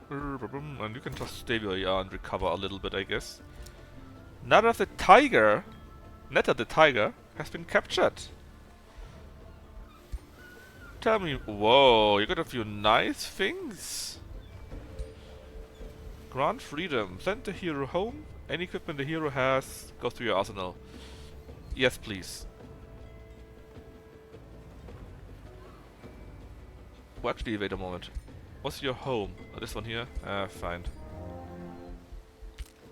Speaker 1: And you can just stay where you are and recover a little bit, I guess. Netta the Tiger has been captured. Tell me, whoa, you got a few nice things. Grant freedom. Send the hero home. Any equipment the hero has goes to your arsenal. Yes, please. Well, actually, wait a moment. What's your home? Oh, this one here? Fine.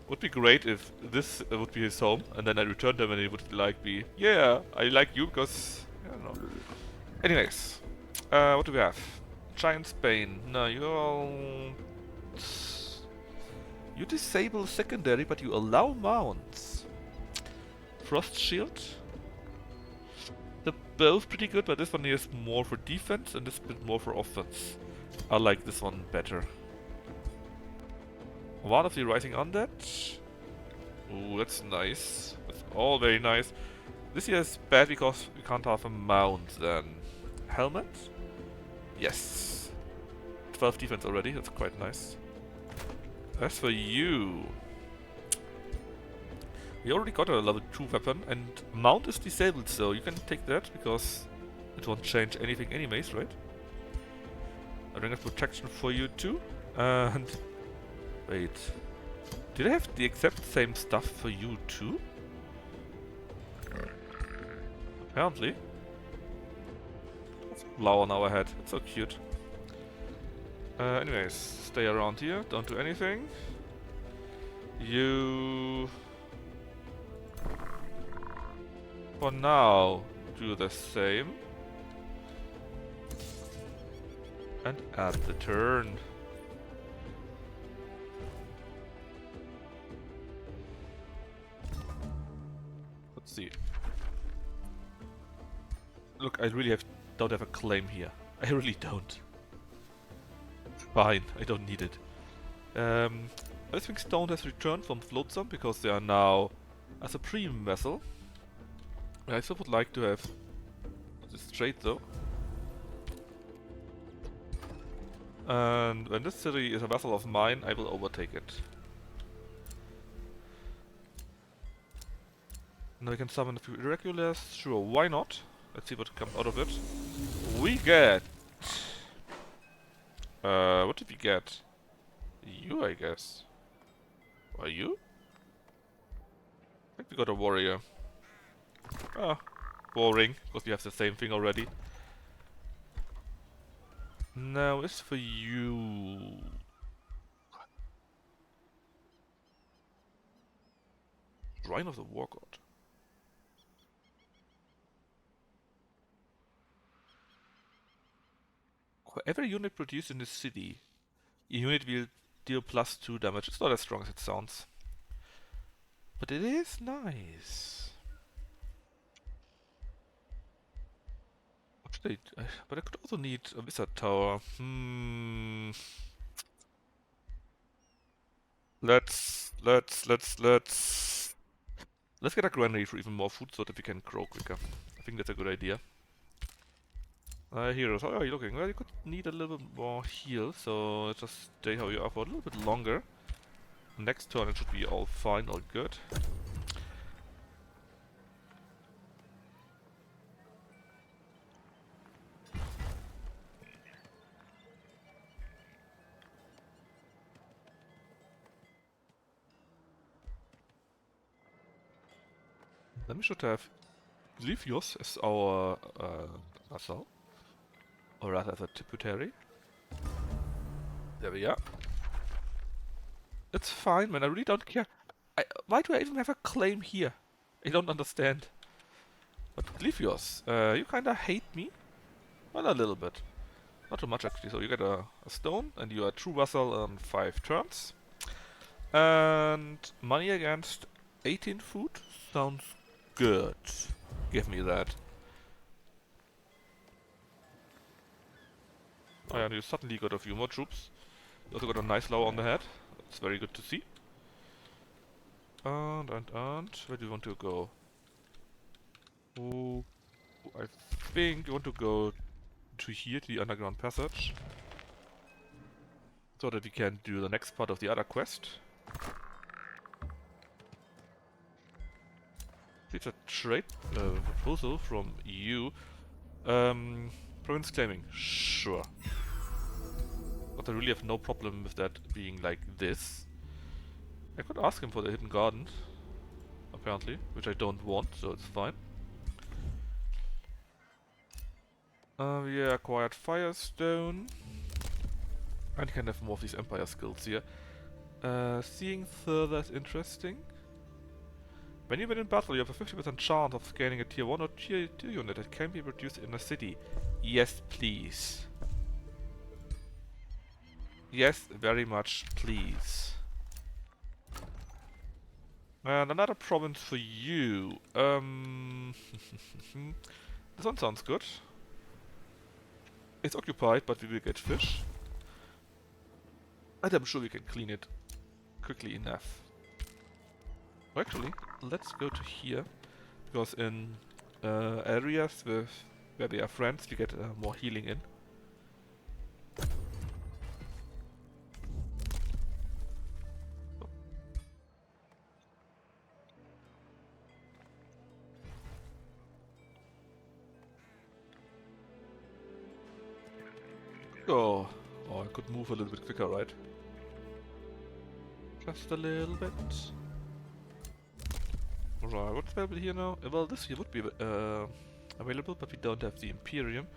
Speaker 1: Would be great if this would be his home, and then I returned him and he would like me. Yeah, I like you because... I don't know. Anyways. What do we have? Giant Spain. No, you're... You disable secondary, but you allow mounts. Frost Shield. They're both pretty good, but this one here is more for defense and this bit more for offense. I like this one better. One of the Rising Undead. Ooh, that's nice. That's all very nice. This here is bad because we can't have a mount then. Helmet? Yes. 12 defense already, that's quite nice. As for you... We already got a level 2 weapon and mount is disabled, so you can take that because it won't change anything anyways, right? I think that's protection for you too. And... Wait. Did I have the exact same stuff for you too? Apparently. That's a flower on our head. It's so cute. Anyways, stay around here. Don't do anything. You... For now, do the same. And add the turn. Let's see. Look, I really don't have a claim here. I really don't. Fine, I don't need it. I think Stone has returned from Flotsam because they are now a supreme vessel. I still would like to have this trade though. And when this city is a vessel of mine, I will overtake it. Now we can summon a few irregulars. Sure, why not? Let's see what comes out of it. We get... what did we get? You, I guess. Are you? I think we got a warrior. Ah, boring, because we have the same thing already. Now, it's for you. Shrine of the War God. For every unit produced in this city, a unit will deal +2 damage. It's not as strong as it sounds. But it is nice. Actually, but I could also need a wizard tower. Let's get a granary for even more food so that we can grow quicker. I think that's a good idea. Heroes, how are you looking? Well, you could need a little bit more heal, so just stay how you are for a little bit longer. Next turn it should be all fine, all good. Then we should have Glyphios as our vassal. Or rather as a tributary. There we are. It's fine, man. I really don't care. Why do I even have a claim here? I don't understand. But Glyphios, you kinda hate me? Well, a little bit. Not too much actually. So you get a stone, and you are a true vassal on 5 turns. And money against 18 food sounds good. Give me that. Oh yeah, and you suddenly got a few more troops. You also got a nice lower on the head. That's very good to see. And where do you want to go? Oh, I think you want to go to here, to the underground passage. So that we can do the next part of the other quest. It's a trade proposal from you. Province claiming. Sure. But I really have no problem with that being like this. I could ask him for the hidden garden, apparently, which I don't want, so it's fine. We acquired Firestone. And can have more of these Empire skills here. Seeing further is interesting. When you win in battle, you have a 50% chance of scaling a tier 1 or tier 2 unit that can be produced in a city. Yes, please. Yes, very much, please. And another province for you. This one sounds good. It's occupied, but we will get fish. And I'm sure we can clean it quickly enough. Well, actually, let's go to here. Because in areas where we are friends, we get more healing in. Oh, I could move a little bit quicker, right? Just a little bit. Right, what's available here now? Well, this here would be available, but we don't have the Imperium.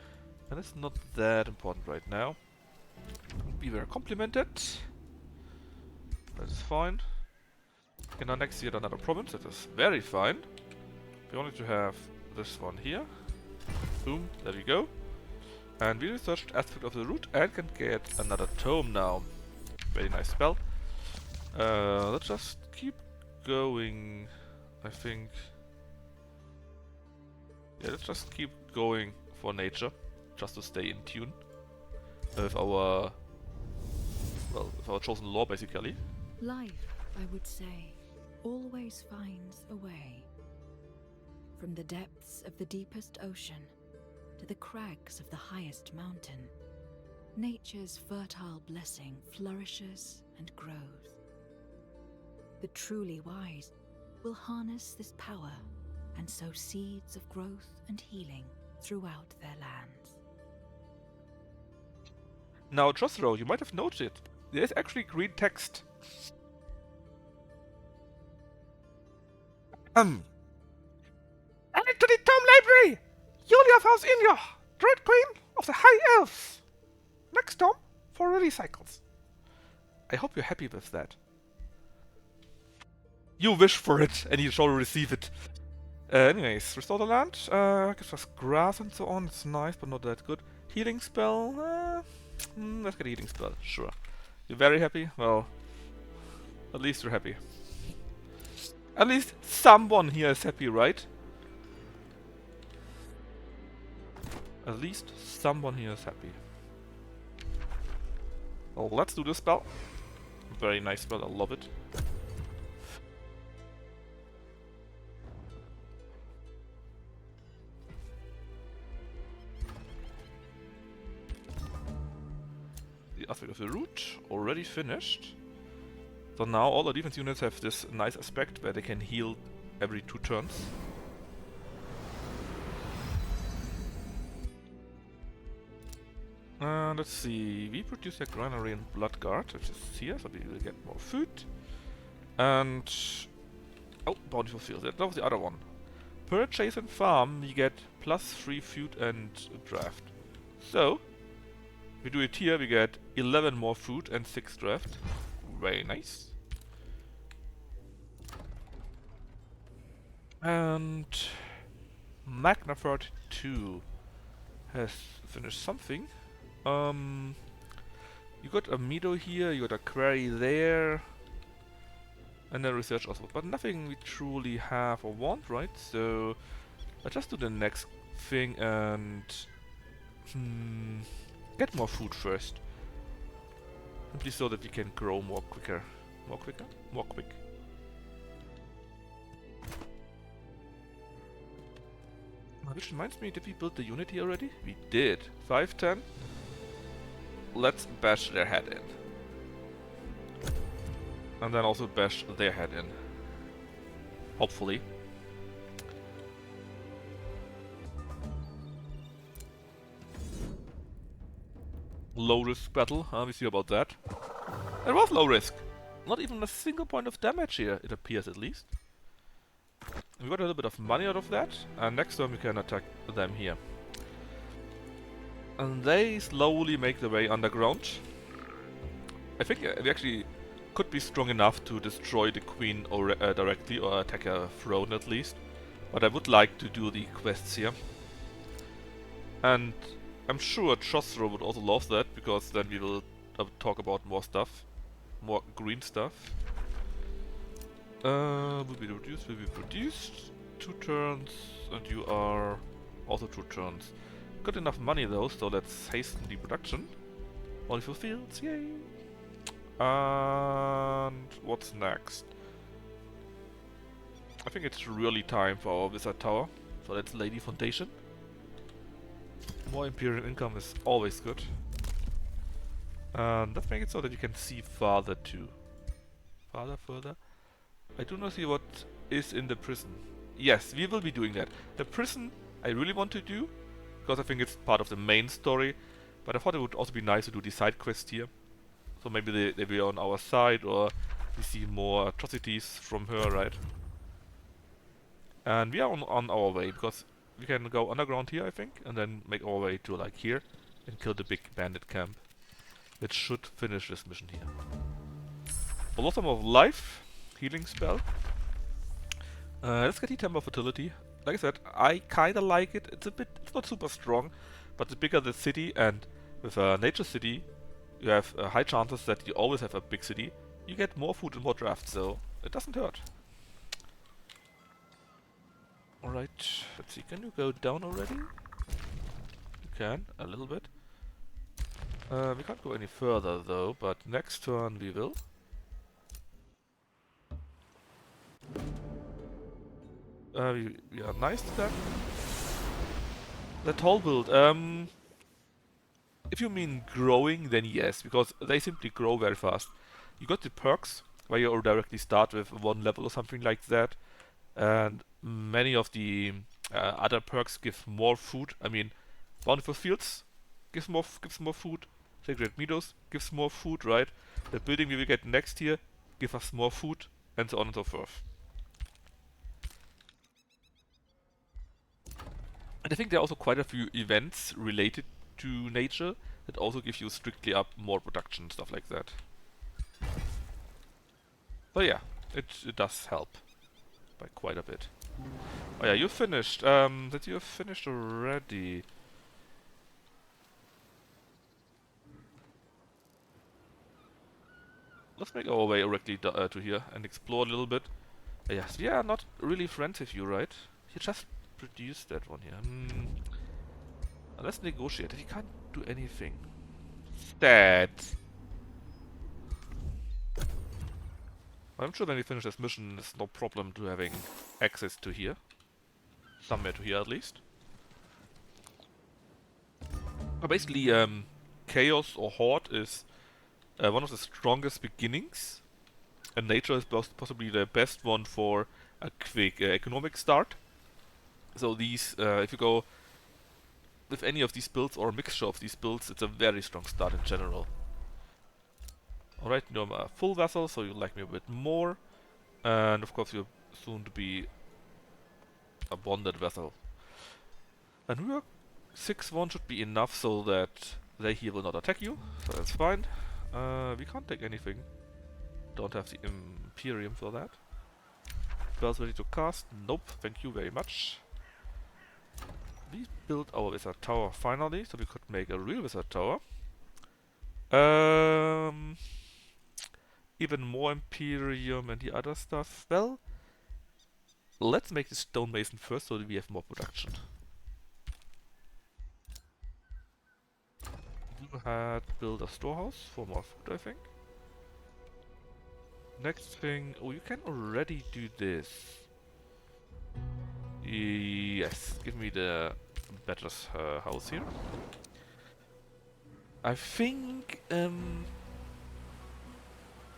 Speaker 1: And it's not that important right now. We were complimented. That is fine. And now next yet another province, that is very fine. We wanted to have this one here. Boom, there we go. And we researched aspect of the root and can get another tome now. Very nice spell. Let's just keep going, I think. Yeah, let's just keep going for nature, just to stay in tune with our, well, with our chosen law, basically.
Speaker 2: Life, I would say, always finds a way. From the depths of the deepest ocean to the crags of the highest mountain, nature's fertile blessing flourishes and grows. The truly wise will harness this power and sow seeds of growth and healing throughout their lands.
Speaker 1: Now, Josro, you might have noted, there's actually green text. Added to the Tome Library! Julia Faustinio, Druid Queen of the High Elves! Next tome for release cycles. I hope you're happy with that. You wish for it, and you shall receive it. Anyways, restore the land. Gives us grass and so on. It's nice, but not that good. Healing spell. Let's get a healing spell. Sure. You're very happy? Well, at least you're happy. At least someone here is happy, right? At least someone here is happy. Well, let's do this spell. Very nice spell, I love it. The aspect of the root, already finished. So now all the defense units have this nice aspect where they can heal every 2 turns. Let's see, we produce a granary and blood guard, which is here, so we will get more food. And... oh, bountiful field, that was the other one. per adjacent farm we get +3 food and draft. So, if we do it here, we get 11 more food and 6 draft. Very nice. And Magnafort 2 has finished something. You got a meadow here, you got a quarry there, and a research also, but nothing we truly have or want, right? So let's just do the next thing and get more food first. Simply so that we can grow more quicker. More quicker? More quick. Which reminds me, did we build the unit here already? We did. 510. Let's bash their head in. And then also bash their head in. Hopefully. Low risk battle, we see about that. It was low risk. Not even a single point of damage here, it appears at least. We got a little bit of money out of that, and next turn we can attack them here. And they slowly make their way underground. I think we actually could be strong enough to destroy the queen or directly, or attack her throne at least. But I would like to do the quests here. And I'm sure Chosro would also love that, because then we will talk about more stuff. More green stuff. Will be produced. 2 turns, and you are also 2 turns. Got enough money though, so let's hasten the production. Wonderful fields, yay! And what's next? I think it's really time for our wizard tower. So let's lay the foundation. More imperial income is always good. And let's make it so that you can see farther too. Further. I do not see what is in the prison. Yes, we will be doing that. The prison I really want to do, because I think it's part of the main story. But I thought it would also be nice to do the side quest here. So maybe they will be on our side, or we see more atrocities from her, right? And we are on our way, because we can go underground here, I think, and then make our way to like here, and kill the big bandit camp. Which should finish this mission here. Blossom of Life, healing spell. Let's get the Temple of Fertility. Like I said, I kinda like it. It's not super strong, but the bigger the city, and with a nature city, you have high chances that you always have a big city. You get more food and more draft, so it doesn't hurt. Alright, let's see, can you go down already? You can, a little bit. We can't go any further though, but next turn we will. We are nice to that. The tall build, if you mean growing, then yes, because they simply grow very fast. You got the perks, where you directly start with 1 level or something like that, and many of the other perks give more food. I mean, Bountiful Fields gives more food. Sacred Meadows gives more food, right? The building we will get next here gives us more food, and so on and so forth. And I think there are also quite a few events related to nature that also give you strictly up more production, stuff like that. So yeah, it does help by quite a bit. Oh yeah, you finished. That you have finished already. Let's make our way directly to here and explore a little bit. Yes, we are not really friends with you, right? You just produced that one here. Let's negotiate. We can't do anything. Stats. I'm sure when we finish this mission, it's no problem to having access to here. Somewhere to here at least. But basically, Chaos or Horde is one of the strongest beginnings. And Nature is possibly the best one for a quick economic start. So these, if you go with any of these builds or a mixture of these builds, it's a very strong start in general. Alright, now I'm a full vessel, so you like me a bit more. And of course you're soon to be a bonded vessel. And we are 6-1 should be enough so that they here will not attack you, so that's fine. We can't take anything. Don't have the Imperium for that. Spells ready to cast? Nope, thank you very much. We built our wizard tower finally, so we could make a real wizard tower. Even more Imperium and the other stuff. Well, let's make the stonemason first so that we have more production. You had built a storehouse for more food, I think. Next thing, oh, you can already do this. Yes, give me the better house here. I think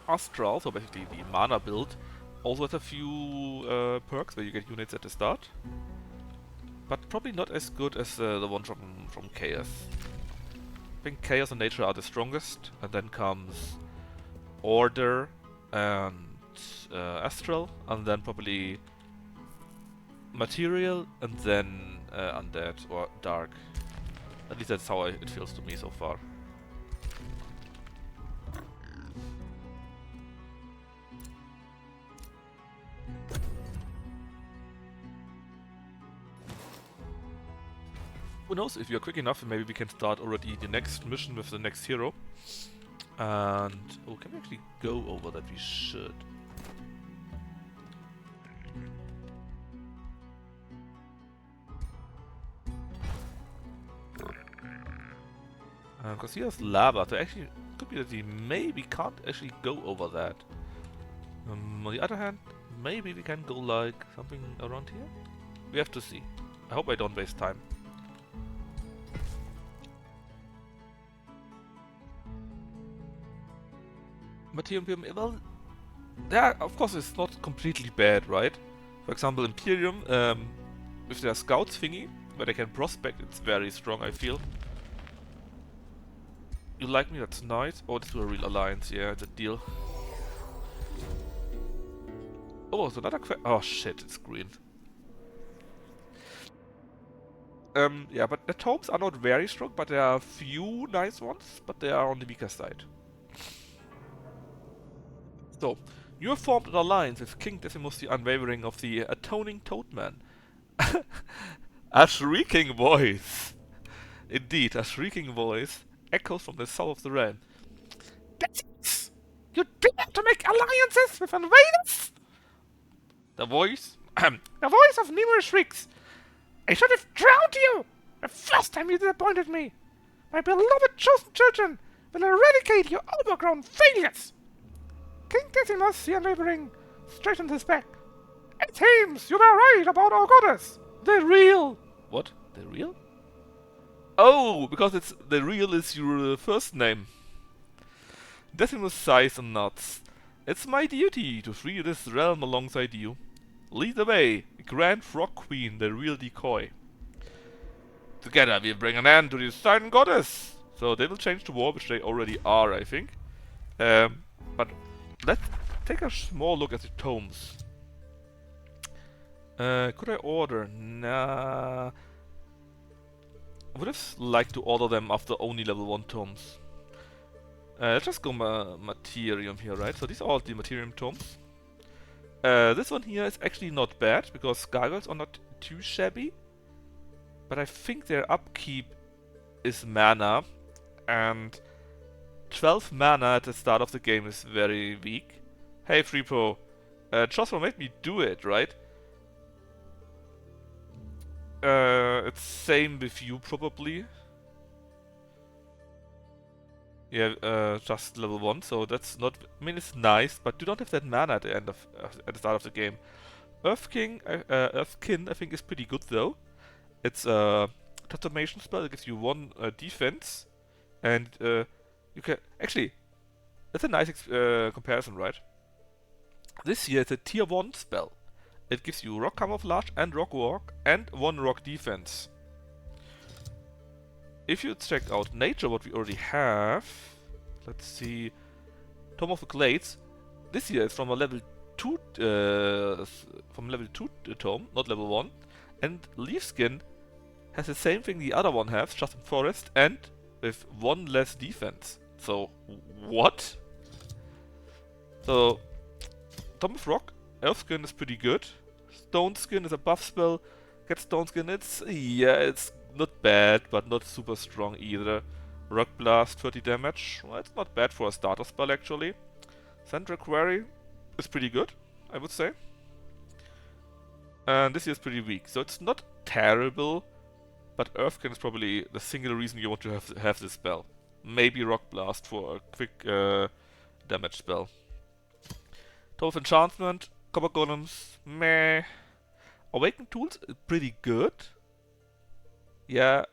Speaker 1: Astral, so basically the mana build, also has a few perks where you get units at the start. But probably not as good as the one from Chaos. I think Chaos and Nature are the strongest, and then comes Order and Astral, and then probably Material, and then Undead or Dark. At least that's how it feels to me so far. Who knows, if you're quick enough, maybe we can start already the next mission with the next hero. And... oh, can we actually go over that? We should. Because he has lava, so actually could be that we maybe can't actually go over that. On the other hand, maybe we can go like something around here? We have to see. I hope I don't waste time. Imperium, well, yeah, of course it's not completely bad, right? For example, Imperium, with their scouts thingy, where they can prospect, it's very strong, I feel. You like me? That's nice. Oh, this is a real alliance, yeah, it's a deal. Oh, it's another oh shit, it's green. Yeah, but the tomes are not very strong, but there are a few nice ones, but they are on the weaker side. So, you have formed an alliance with King Decimus the Unwavering of the Atoning Toadman. A shrieking voice! Indeed, a shrieking voice echoes from the south of the realm. Decimus! You dare to make alliances with invaders? The voice? The voice of numerous shrieks. I should have drowned you! The first time you disappointed me! My beloved chosen children will eradicate your overgrown failures! King Decimus the Unwavering straightened his back. It seems you were right about our goddess! The real... What? The real? Oh, because it's the real is your first name. Decimus sighs and nods. It's my duty to free this realm alongside you. Lead the way, Grand Frog Queen, the real decoy. Together we bring an end to the silent goddess! So they will change to war, which they already are, I think. But let's take a small look at the tomes. Could I order? Nah. I would have liked to order them after only level 1 tomes. Let's just go Materium here, right? So these are all the Materium tomes. This one here is actually not bad, because gargoyles are not too shabby. But I think their upkeep is mana, and 12 mana at the start of the game is very weak. Hey Freepo, Joshua made me do it, right? It's same with you probably. Yeah, just level 1, so that's not... I mean, it's nice, but you don't have that mana at the end of... at the start of the game. Earthkin, I think is pretty good though. It's a transformation spell that gives you 1 defense, and you can... Actually, that's a nice comparison, right? This here is a tier 1 spell. It gives you rock camouflage and rock walk and 1 rock defense. If you check out nature, what we already have, let's see, Tome of the Glades. This here is from a level 2, tome, not level 1. And Leaf Skin has the same thing the other one has, just in Forest, and with one less defense. So, what? So, Tome of Rock, Earth Skin is pretty good. Stone Skin is a buff spell. Get Stone Skin, it's not bad, but not super strong either. Rock Blast, 30 damage. Well, it's not bad for a starter spell actually. Central Quarry is pretty good, I would say. And this here is pretty weak, so it's not terrible, but Earthkin is probably the single reason you want to have this spell. Maybe Rock Blast for a quick damage spell. Top of Enchantment, Copper Golems, meh. Awaken Tools, pretty good. Yeah,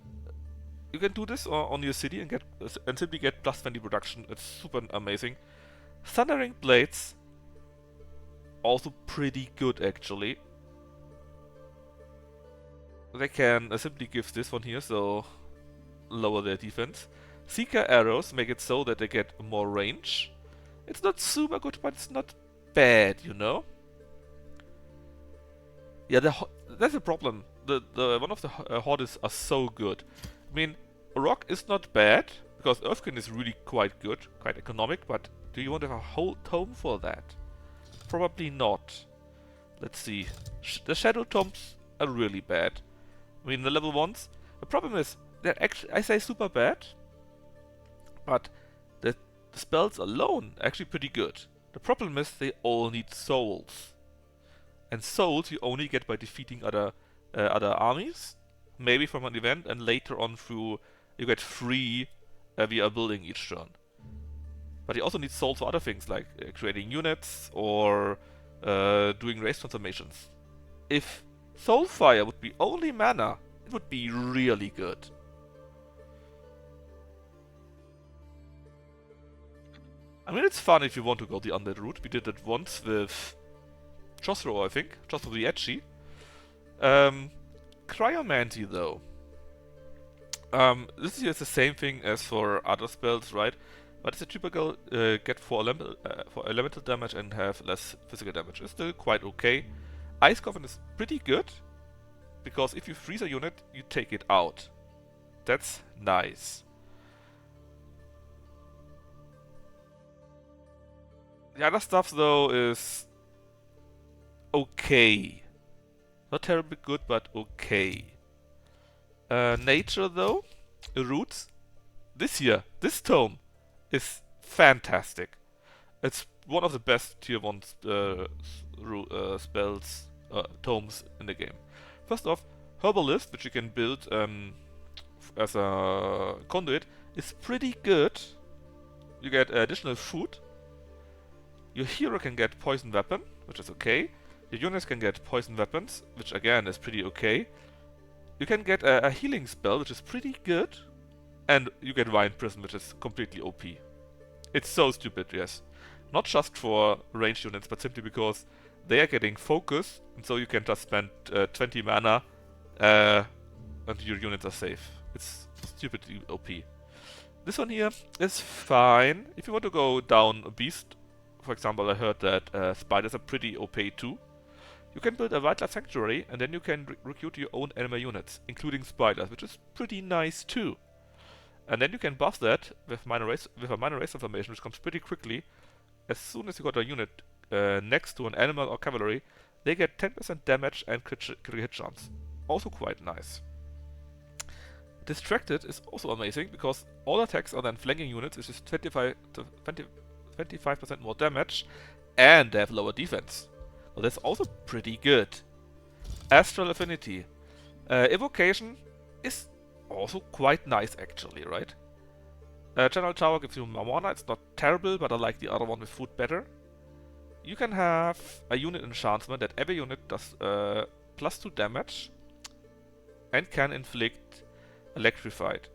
Speaker 1: you can do this on your city and simply get plus 20 production. It's super amazing. Thundering Blades, also pretty good actually. They can simply give this one here, so lower their defense. Seeker Arrows make it so that they get more range. It's not super good, but it's not bad, you know? Yeah, that's a problem. The one of the Hordes are so good. I mean, Rock is not bad, because Earthkin is really quite good, quite economic, but do you want to have a whole tome for that? Probably not. Let's see. The Shadow Tomes are really bad. I mean, the level 1s. The problem is, they're actually, I say super bad, but the spells alone are actually pretty good. The problem is, they all need souls. And souls you only get by defeating other armies, maybe from an event, and later on through, you get free via building each turn. But you also need souls for other things, like creating units, or doing race transformations. If Soulfire would be only mana, it would be really good. I mean, it's fun if you want to go the undead route. We did it once with Josro, I think. Josro the Edgy. Cryomancy, though. This is the same thing as for other spells, right? But it's a typical get for elemental damage and have less physical damage. It's still quite okay. Ice Coffin is pretty good, because if you freeze a unit, you take it out. That's nice. The other stuff, though, is okay. Not terribly good, but okay. Nature, though, Roots, this tome, is fantastic. It's one of the best tier 1 spells, tomes in the game. First off, Herbalist, which you can build as a conduit, is pretty good. You get additional food. Your hero can get poison weapon, which is okay. Your units can get poison weapons, which again is pretty okay. You can get a healing spell, which is pretty good. And you get Vine Prison, which is completely OP. It's so stupid, yes. Not just for ranged units, but simply because they are getting focus, and so you can just spend 20 mana and your units are safe. It's stupidly OP. This one here is fine. If you want to go down a beast, for example, I heard that spiders are pretty OP too. You can build a Wildlife Sanctuary, and then you can recruit your own animal units, including spiders, which is pretty nice too. And then you can buff that with a minor race transformation, which comes pretty quickly. As soon as you got a unit next to an animal or cavalry, they get 10% damage and critical hit chance. Also quite nice. Distracted is also amazing, because all attacks are then flanking units, which is 25% more damage, and they have lower defense. So that's also pretty good. Astral Affinity. Evocation is also quite nice actually, right? General Tower gives you more mana. It's not terrible, but I like the other one with food better. You can have a unit enchantment that every unit does plus 2 damage and can inflict electrified.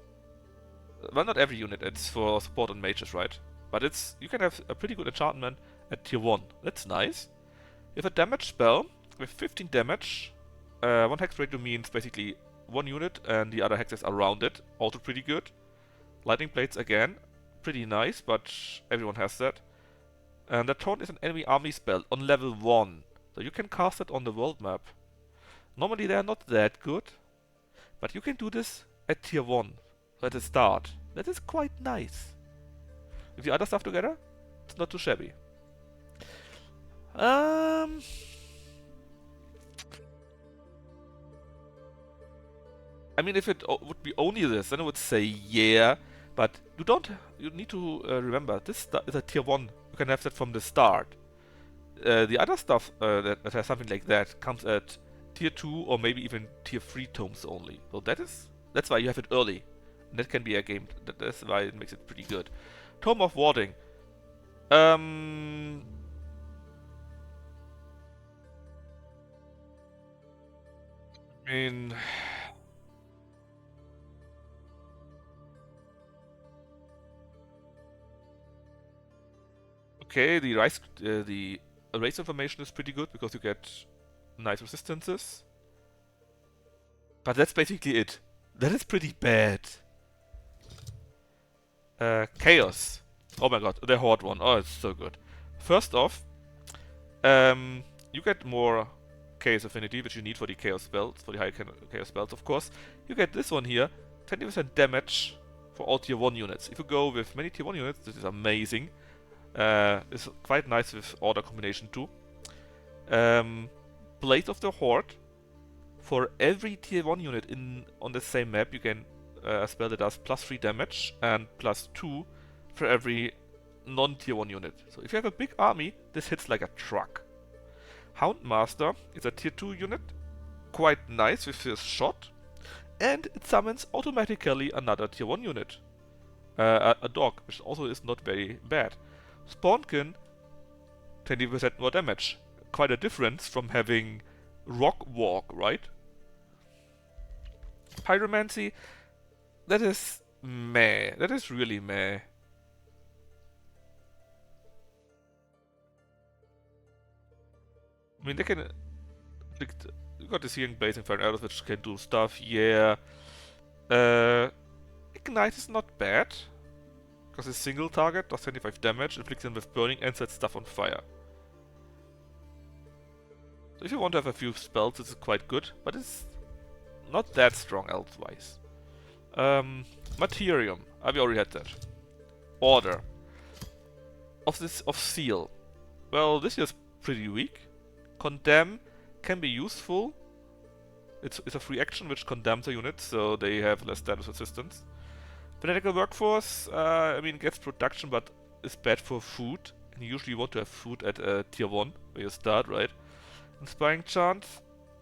Speaker 1: Well, not every unit, it's for support and mages, right? But you can have a pretty good enchantment at tier 1. That's nice. You have a damage spell with 15 damage. 1 hex ratio means basically 1 unit and the other hexes around it. Also pretty good. Lightning Blades again. Pretty nice, but everyone has that. And that taunt is an enemy army spell on level 1. So you can cast it on the world map. Normally they are not that good, but you can do this at tier 1, at the start. That is quite nice. With the other stuff together, it's not too shabby. I mean, if it would be only this, then I would say yeah, but you need to remember, this is a tier 1. You can have that from the start. The other stuff that has something like that comes at tier 2 or maybe even tier 3 tomes only. So that's why you have it early. And that can be a game, that's why it makes it pretty good. Tome of Warding. I mean... Okay, the race information is pretty good because you get nice resistances. But that's basically it. That is pretty bad. Chaos. Oh my god, the Horde one. Oh, it's so good. First off, you get more Chaos Affinity, which you need for the Chaos spells, for the high Chaos spells, of course. You get this one here, 20% damage for all tier 1 units. If you go with many tier 1 units, this is amazing. It's quite nice with order combination too. Blade of the Horde. For every tier 1 unit on the same map, you can a spell that does +3 damage and +2 for every non-tier 1 unit. So if you have a big army, this hits like a truck. Houndmaster is a tier 2 unit, quite nice with this shot, and it summons automatically another tier 1 unit. A dog, which also is not very bad. Spawnkin, 20% more damage. Quite a difference from having Rock Walk, right? Pyromancy, that is meh. That is really meh. I mean, they can... You got the Searing Blazing Fire Arrows, which can do stuff, yeah. Ignite is not bad. Because it's single target, does 25 damage, inflicts them with burning and sets stuff on fire. So if you want to have a few spells, this is quite good, but it's not that strong elsewise. Materium. We already had that. Order. Of Seal. Well, this is pretty weak. Condemn can be useful. It's a free action which condemns a unit, so they have less status resistance. Fanatical Workforce, I mean, gets production, but is bad for food. And you usually want to have food at tier 1, where you start, right? Inspiring Chant,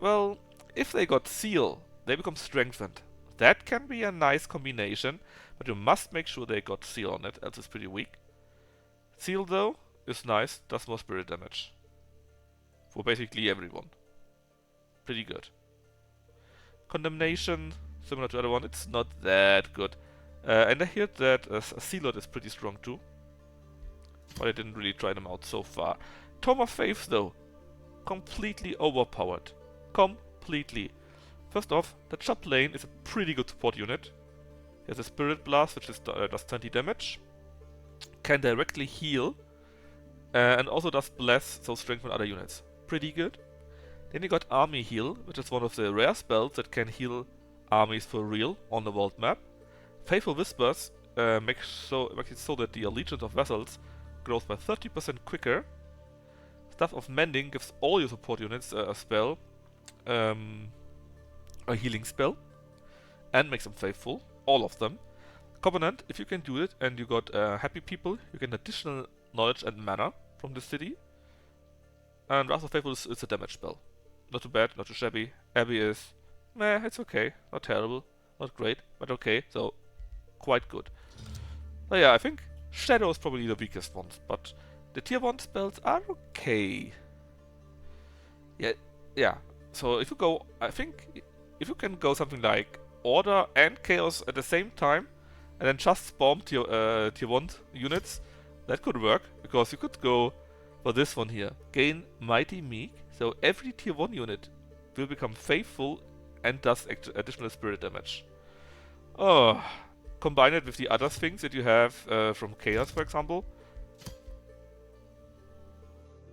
Speaker 1: well, if they got Seal, they become strengthened. That can be a nice combination, but you must make sure they got Seal on it, else it's pretty weak. Seal, though, is nice, does more spirit damage. For basically everyone. Pretty good. Condemnation, similar to the other one, it's not that good. And I hear that a Sealot is pretty strong too. But I didn't really try them out so far. Tome of Faith, though. Completely overpowered. Completely. First off, the Chaplain is a pretty good support unit. He has a Spirit Blast, which does 20 damage. Can directly heal. And also does Bless, so strengthen other units. Pretty good. Then you got Army Heal, which is one of the rare spells that can heal armies for real on the world map. Faithful Whispers makes it so that the Allegiance of Vessels grows by 30% quicker. Staff of Mending gives all your support units a spell, a healing spell, and makes them faithful, all of them. Covenant, if you can do it and you got happy people, you get additional knowledge and mana from the city. And Wrath of Faithful is a damage spell. Not too bad, not too shabby. Abbey is meh, it's okay, not terrible, not great, but okay, so quite good. But yeah, I think Shadow is probably the weakest one, but the tier 1 spells are okay. Yeah. So if you go, I think if you can go something like Order and Chaos at the same time, and then just spawn tier 1 units, that could work, because you could go for this one here. Gain Mighty Meek, so every tier 1 unit will become faithful and does additional spirit damage. Oh, combine it with the other things that you have from Chaos, for example.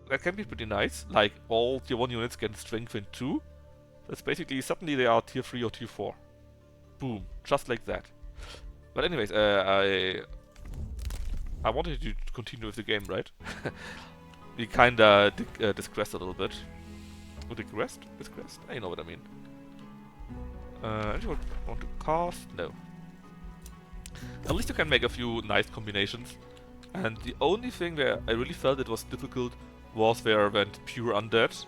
Speaker 1: That can be pretty nice, like all tier 1 units can strengthen 2. That's basically suddenly they are tier 3 or tier 4. Boom. Just like that. But anyways, I wanted you to continue with the game, right? We kinda digressed a little bit. Oh, digressed? Digressed? You know what I mean. Anyone want to cast? No. At least you can make a few nice combinations. And the only thing where I really felt it was difficult was where I went pure undead.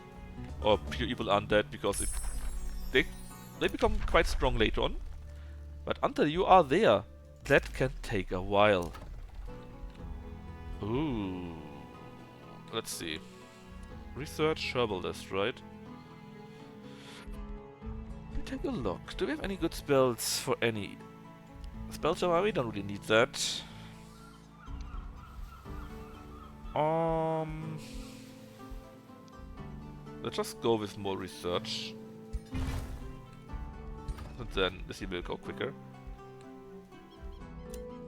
Speaker 1: Or pure evil undead, because they become quite strong later on. But until you are there, that can take a while. Ooh. Let's see. Research herbalist, right? Take a look. Do we have any good spells for any? Spell charm, we don't really need that. Let's just go with more research. And then this will go quicker.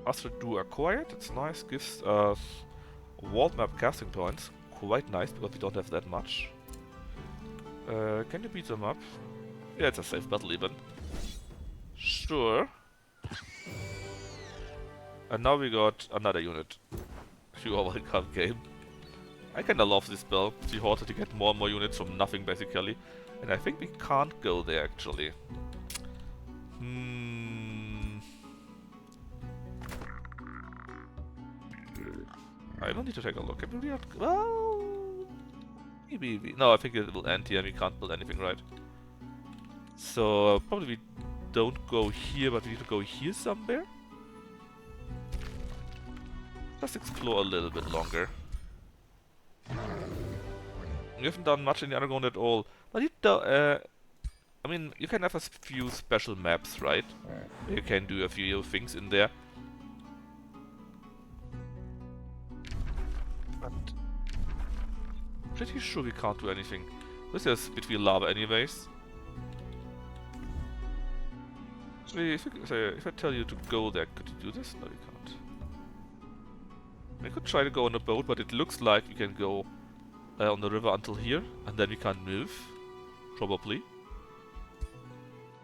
Speaker 1: Astral Do acquired, it's nice, gives us world map casting points. Quite nice, because we don't have that much. Can you beat them up? Yeah, it's a safe battle even. Sure. And now we got another unit. You are welcome, game. I kinda love this spell. It's harder to get more and more units from nothing, basically. And I think we can't go there, actually. I don't need to take a look. Maybe well, maybe. No, I think it will end here and we can't build anything, right? So, probably we don't go here, but we need to go here somewhere. Let's explore a little bit longer. We haven't done much in the underground at all. But you I mean, you can have a few special maps, right? You can do a few things in there. But pretty sure we can't do anything. This is between lava anyways. Actually, if I tell you to go there, could you do this? No, you can't. We could try to go on a boat, but it looks like we can go on the river until here, and then we can't move. Probably.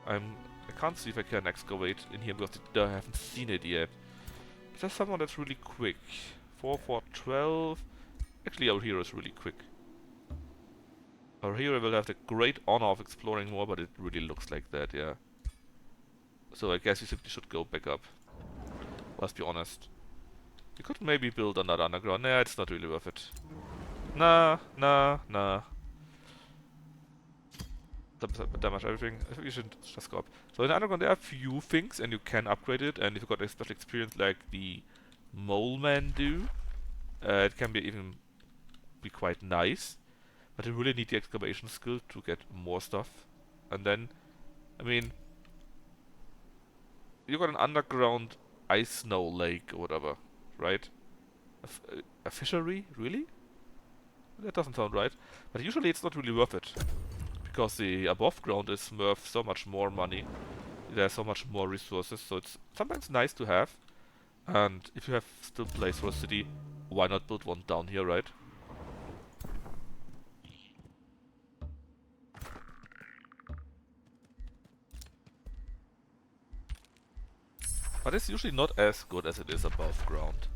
Speaker 1: I can't see if I can excavate in here because I haven't seen it yet. Is there someone that's really quick? 4, 4, 12. Actually, our hero is really quick. Our hero will have the great honor of exploring more, but it really looks like that, yeah. So I guess we simply should go back up. Let's be honest. We could maybe build another underground. Nah, it's not really worth it. Nah. Damage everything. I think we should just go up. So in the underground there are a few things and you can upgrade it, and if you got a special experience like the mole men do, it can even be quite nice. But you really need the excavation skill to get more stuff. And then, I mean, you got an underground ice snow lake or whatever, right? A fishery? Really? That doesn't sound right. But usually it's not really worth it. Because the above ground is worth so much more money. There's so much more resources, so it's sometimes nice to have. And if you have still place for a city, why not build one down here, right? But it's usually not as good as it is above ground.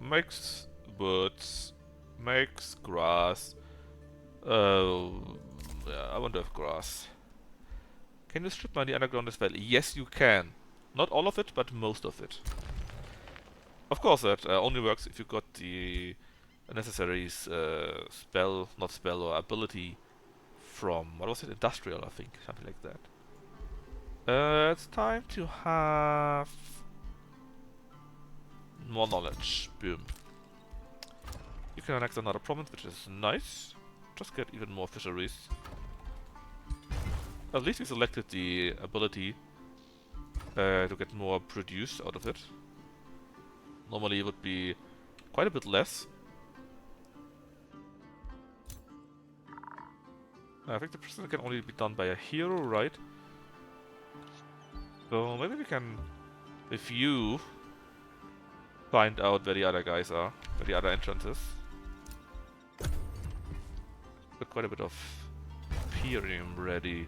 Speaker 1: Makes woods, makes grass. Yeah, I want to have grass. Can you strip mine the underground as well? Yes, you can. Not all of it, but most of it. Of course, that only works if you got the necessary spell, not spell, or ability from, what was it? Industrial, I think. Something like that. It's time to have more knowledge. Boom. You can annex another province, which is nice. Just get even more fisheries. At least we selected the ability to get more produce out of it. Normally it would be quite a bit less. I think the prison can only be done by a hero, right? So maybe we can, with you, find out where the other guys are, where the other entrance is. got quite a bit of Imperium ready.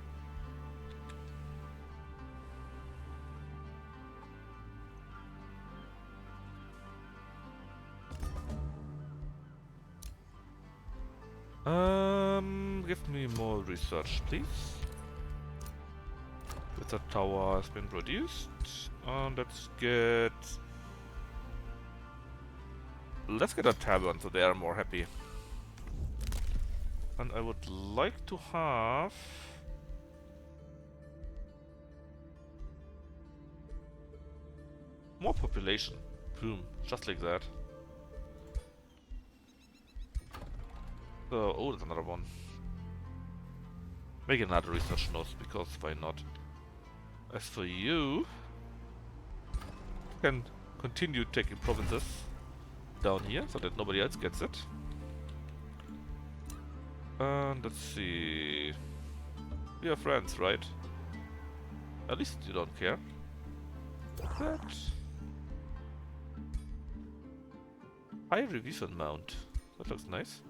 Speaker 1: Give me more research, please. Wizard Tower has been produced. Let's get a tavern so they are more happy. And I would like to have more population. Boom, just like that. So, oh, there's another one. Make another research node, because why not? As for you, you can continue taking provinces down here so that nobody else gets it. And let's see. We are friends, right? At least you don't care. That. High revision mount. That looks nice.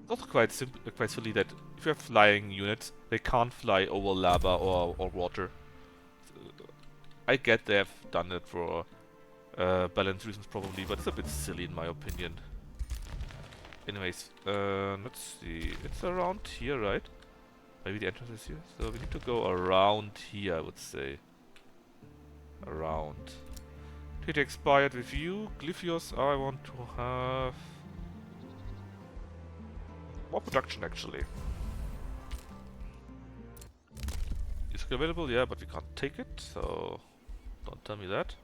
Speaker 1: It's also quite simple, quite silly that if you have flying units, they can't fly over lava or water. I get they have done it for balance reasons probably, but it's a bit silly in my opinion. Anyways, let's see. It's around here, right? Maybe the entrance is here. So we need to go around here, I would say. Around. Treaty expired with you. Glyphios, I want to have more production actually. Is it available? Yeah, but we can't take it, so don't tell me that.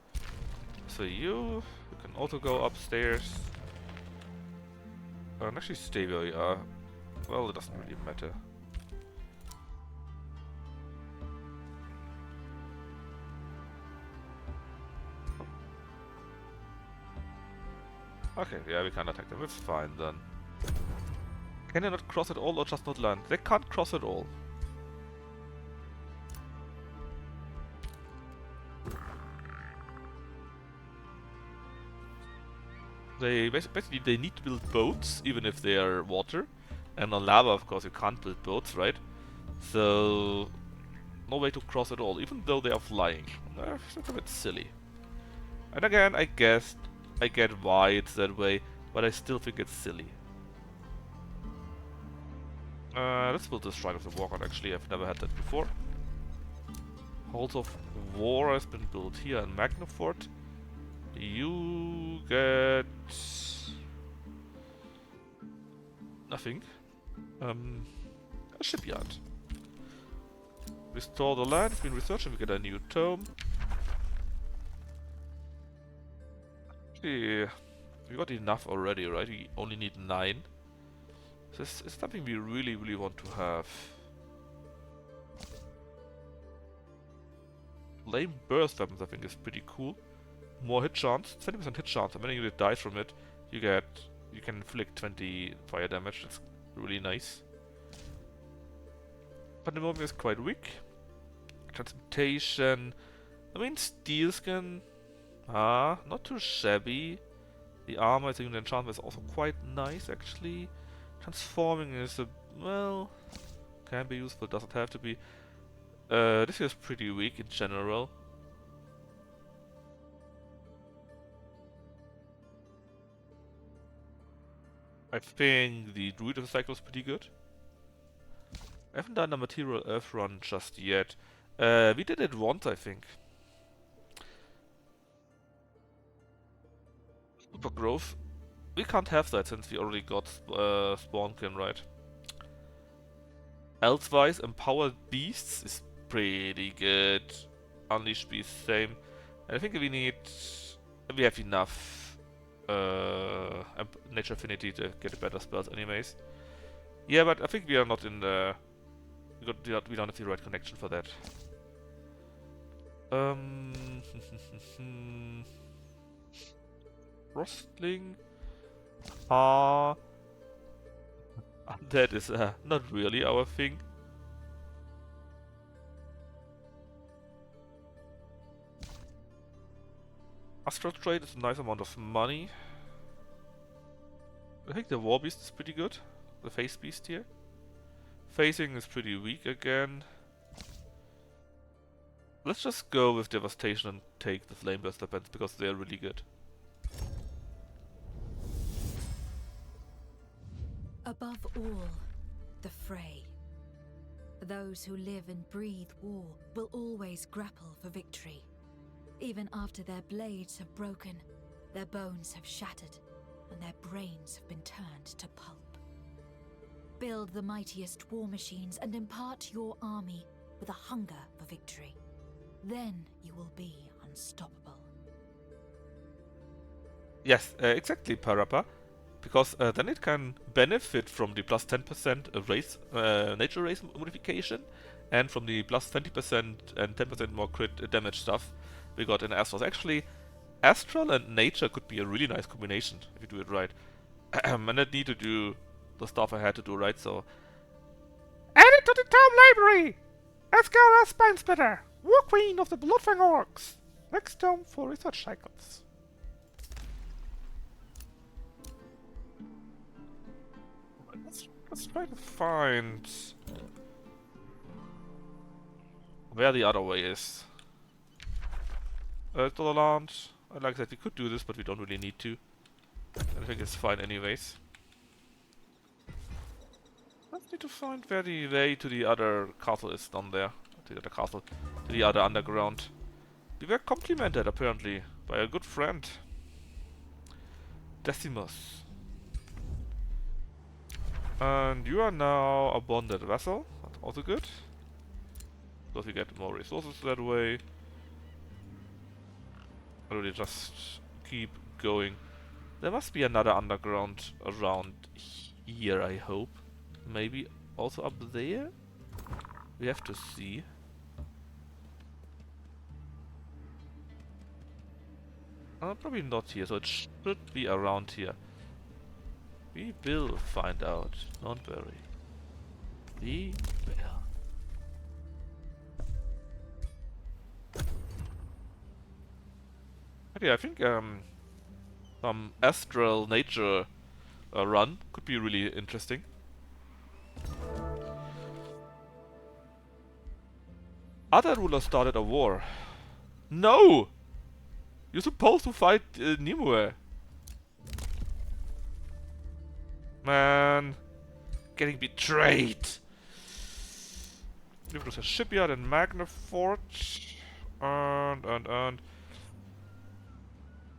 Speaker 1: So you can also go upstairs. And actually stay where you are. Well, it doesn't really matter. Okay, yeah, we can't attack them. It's fine then. Can they not cross at all or just not land? They can't cross at all. They basically they need to build boats, even if they are water. And on lava, of course, you can't build boats, right? So no way to cross at all, even though they are flying. That's a bit silly. And again, I guess I get why it's that way, but I still think it's silly. Let's build the Shrine of the War God, actually. I've never had that before. Halls of War has been built here in Magnafort. You get nothing. A shipyard. Restore the land, it's been researched, and we get a new tome. Actually, we got enough already, right? We only need 9. This is something we really, really want to have. Flame burst weapons, I think, is pretty cool. More hit chance, 20% hit chance. And when a unit dies from it, you can inflict 20 fire damage. That's really nice. Pandemonium is quite weak. Transmutation. I mean, steel skin. Not too shabby. The armor as a unit enchantment is also quite nice, actually. Transforming is well, can be useful, doesn't have to be. This is pretty weak in general. I think the Druid of the Cycle is pretty good. I haven't done a Material Earth run just yet. We did it once, I think. Super growth. We can't have that since we already got Spawnkin, right? Elsewise, Empowered Beasts is pretty good. Unleash Beasts, same. And I think we have enough Nature Affinity to get better spells anyways. Yeah, but I think we are not in the... We don't have the right connection for that. Frostling? That is not really our thing. Astral Trade is a nice amount of money. I think the War Beast is pretty good. The Face Beast here. Phasing is pretty weak again. Let's just go with Devastation and take the Flame Burst weapons because they're really good.
Speaker 2: Above all, the fray. Those who live and breathe war will always grapple for victory. Even after their blades have broken, their bones have shattered, and their brains have been turned to pulp. Build the mightiest war machines and impart your army with a hunger for victory. Then you will be unstoppable.
Speaker 1: Yes, exactly, Parappa. Because then it can benefit from the plus 10% race, nature race modification, and from the plus 20% and 10% more crit damage stuff we got in Astral. Actually, Astral and nature could be a really nice combination if you do it right. And I need to do the stuff I had to do right, so... Add it to the Tome Library! Ascara Spinesplitter, War Queen of the Bloodfang Orcs! Next tome for research cycles. Let's try to find where the other way is. To the land. Like I said, we could do this, but we don't really need to. I think it's fine anyways. Let's need to find where the way to the other castle is down there. To the other castle. To the other underground. We were complimented, apparently, by a good friend. Decimus. And you are now a bonded vessel. That's also good. Because we get more resources that way. Or do we just keep going? There must be another underground around here, I hope. Maybe also up there? We have to see. Probably not here, so it should be around here. We will find out, don't worry. We will. Okay, I think some astral nature run could be really interesting. Other rulers started a war. No! You're supposed to fight Nimue. Man, getting betrayed. We have a shipyard in Magnafort, and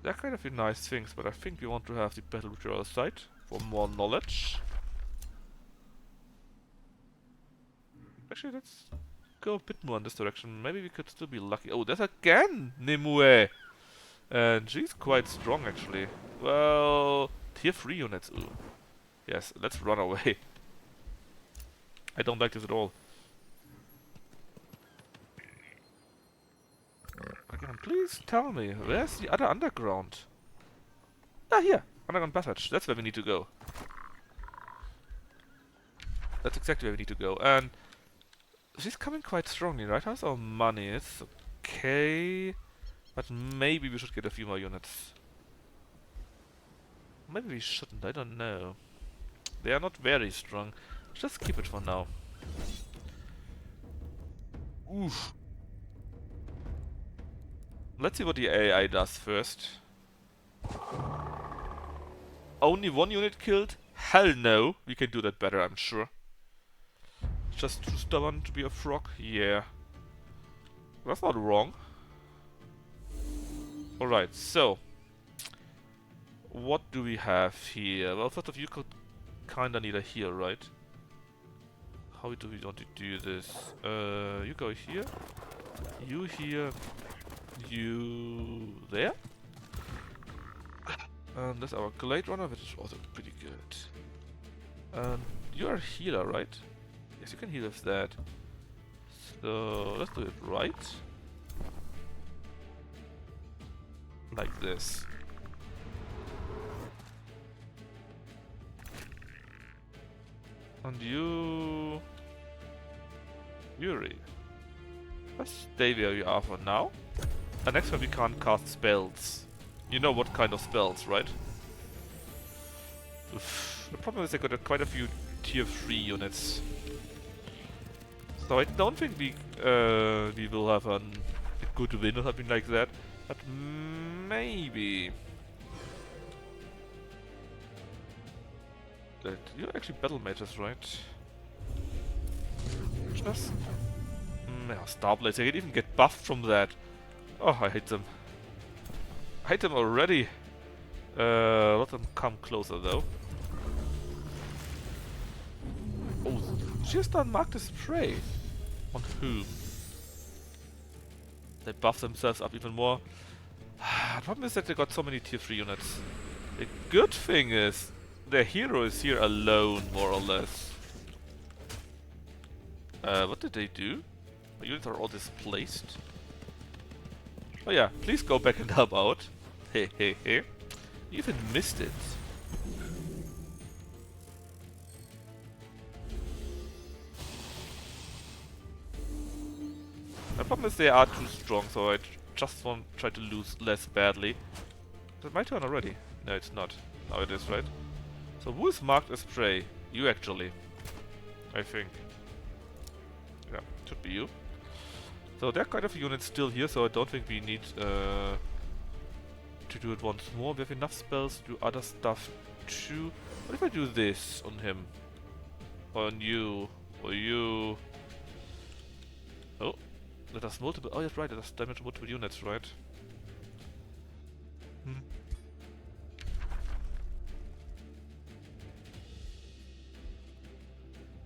Speaker 1: they're kind of nice things, but I think we want to have the battle material site for more knowledge. Actually, let's go a bit more in this direction. Maybe we could still be lucky. Oh, there's again Nimue, and she's quite strong actually. Well, tier 3 units. Ooh. Yes, let's run away. I don't like this at all. Again, please tell me, where's the other underground? Ah, here! Underground passage. That's where we need to go. That's exactly where we need to go. And she's coming quite strongly, right? How's our money? It's okay. But maybe we should get a few more units. Maybe we shouldn't, I don't know. They are not very strong. Just keep it for now. Oof. Let's see what the AI does first. Only one unit killed? Hell no! We can do that better, I'm sure. Just too stubborn to be a frog? Yeah. That's not wrong. Alright, so. What do we have here? Well, first of all, you could kinda need a heal, right? How do we want to do this? You go here. You here. You there. And that's our Glade Runner, which is also pretty good. And you're a healer, right? Yes, you can heal with that. So let's do it right. Like this. And you... Yuri. Let's stay where you are for now. And next time we can't cast spells. You know what kind of spells, right? Oof. The problem is they got quite a few tier 3 units. So I don't think we will have a good win or something like that. But maybe. You're actually battle mages, right? Just... yeah, Starblades, I can even get buffed from that. Oh, I hate them. I hate them already. Let them come closer though. Oh, she has done mark the spray. On whom? They buff themselves up even more. The problem is that they got so many tier 3 units. The good thing is, their hero is here alone, more or less. What did they do? My units are all displaced. Oh yeah, please go back and help out. Hey, hey, hey. You even missed it. The problem is they are too strong, so I just want to try to lose less badly. Is it my turn already? No, it's not. Now it is, right? So who is marked as prey? You actually. I think. Yeah, should be you. So there are kind of units still here, so I don't think we need to do it once more. We have enough spells to do other stuff too. What if I do this on him? Or on you? Or you? Oh, that does multiple. Oh, that's right, that does damage multiple units, right? Hmm.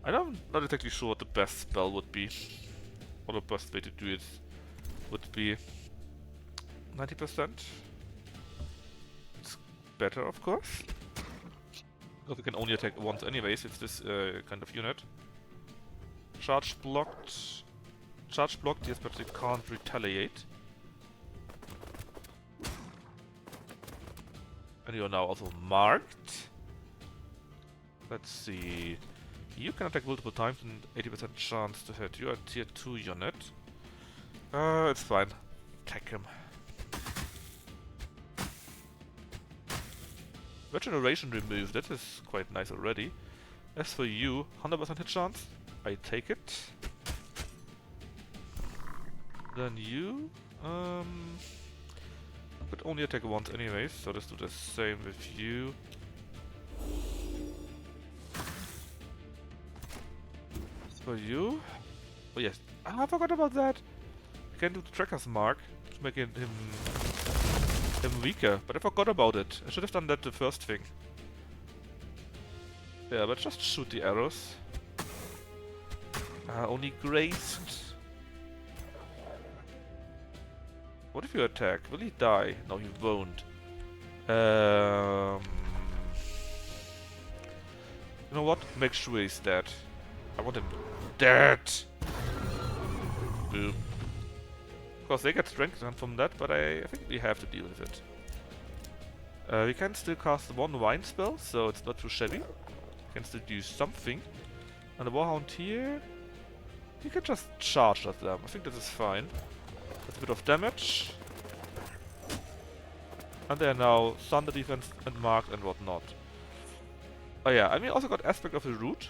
Speaker 1: I'm not exactly sure what the best spell would be. Or the best way to do it would be 90%. It's better, of course. Because we can only attack once anyways, it's this kind of unit. Charge blocked. Charge blocked, yes, but they can't retaliate. And you are now also marked. Let's see. You can attack multiple times and 80% chance to hit. You are a tier 2 unit. It's fine. Attack him. Regeneration removed. That is quite nice already. As for you, 100% hit chance. I take it. Then you... could only attack once anyways, so let's do the same with you. For you? Oh yes, I forgot about that. I can do the tracker's mark to make him weaker, but I forgot about it. I should have done that the first thing. Yeah, but just shoot the arrows. Only grazed. What if you attack? Will he die? No, he won't. You know what? Make sure he's dead. I want him dead. Boom. Of course, they get strengthened from that, but I think we have to deal with it. We can still cast one wine spell, so it's not too shabby. We can still do something. And the Warhound here, you can just charge at them. I think this is fine. That's a bit of damage. And they are now thunder defense and marked and whatnot. Oh yeah, and we also got aspect of the root.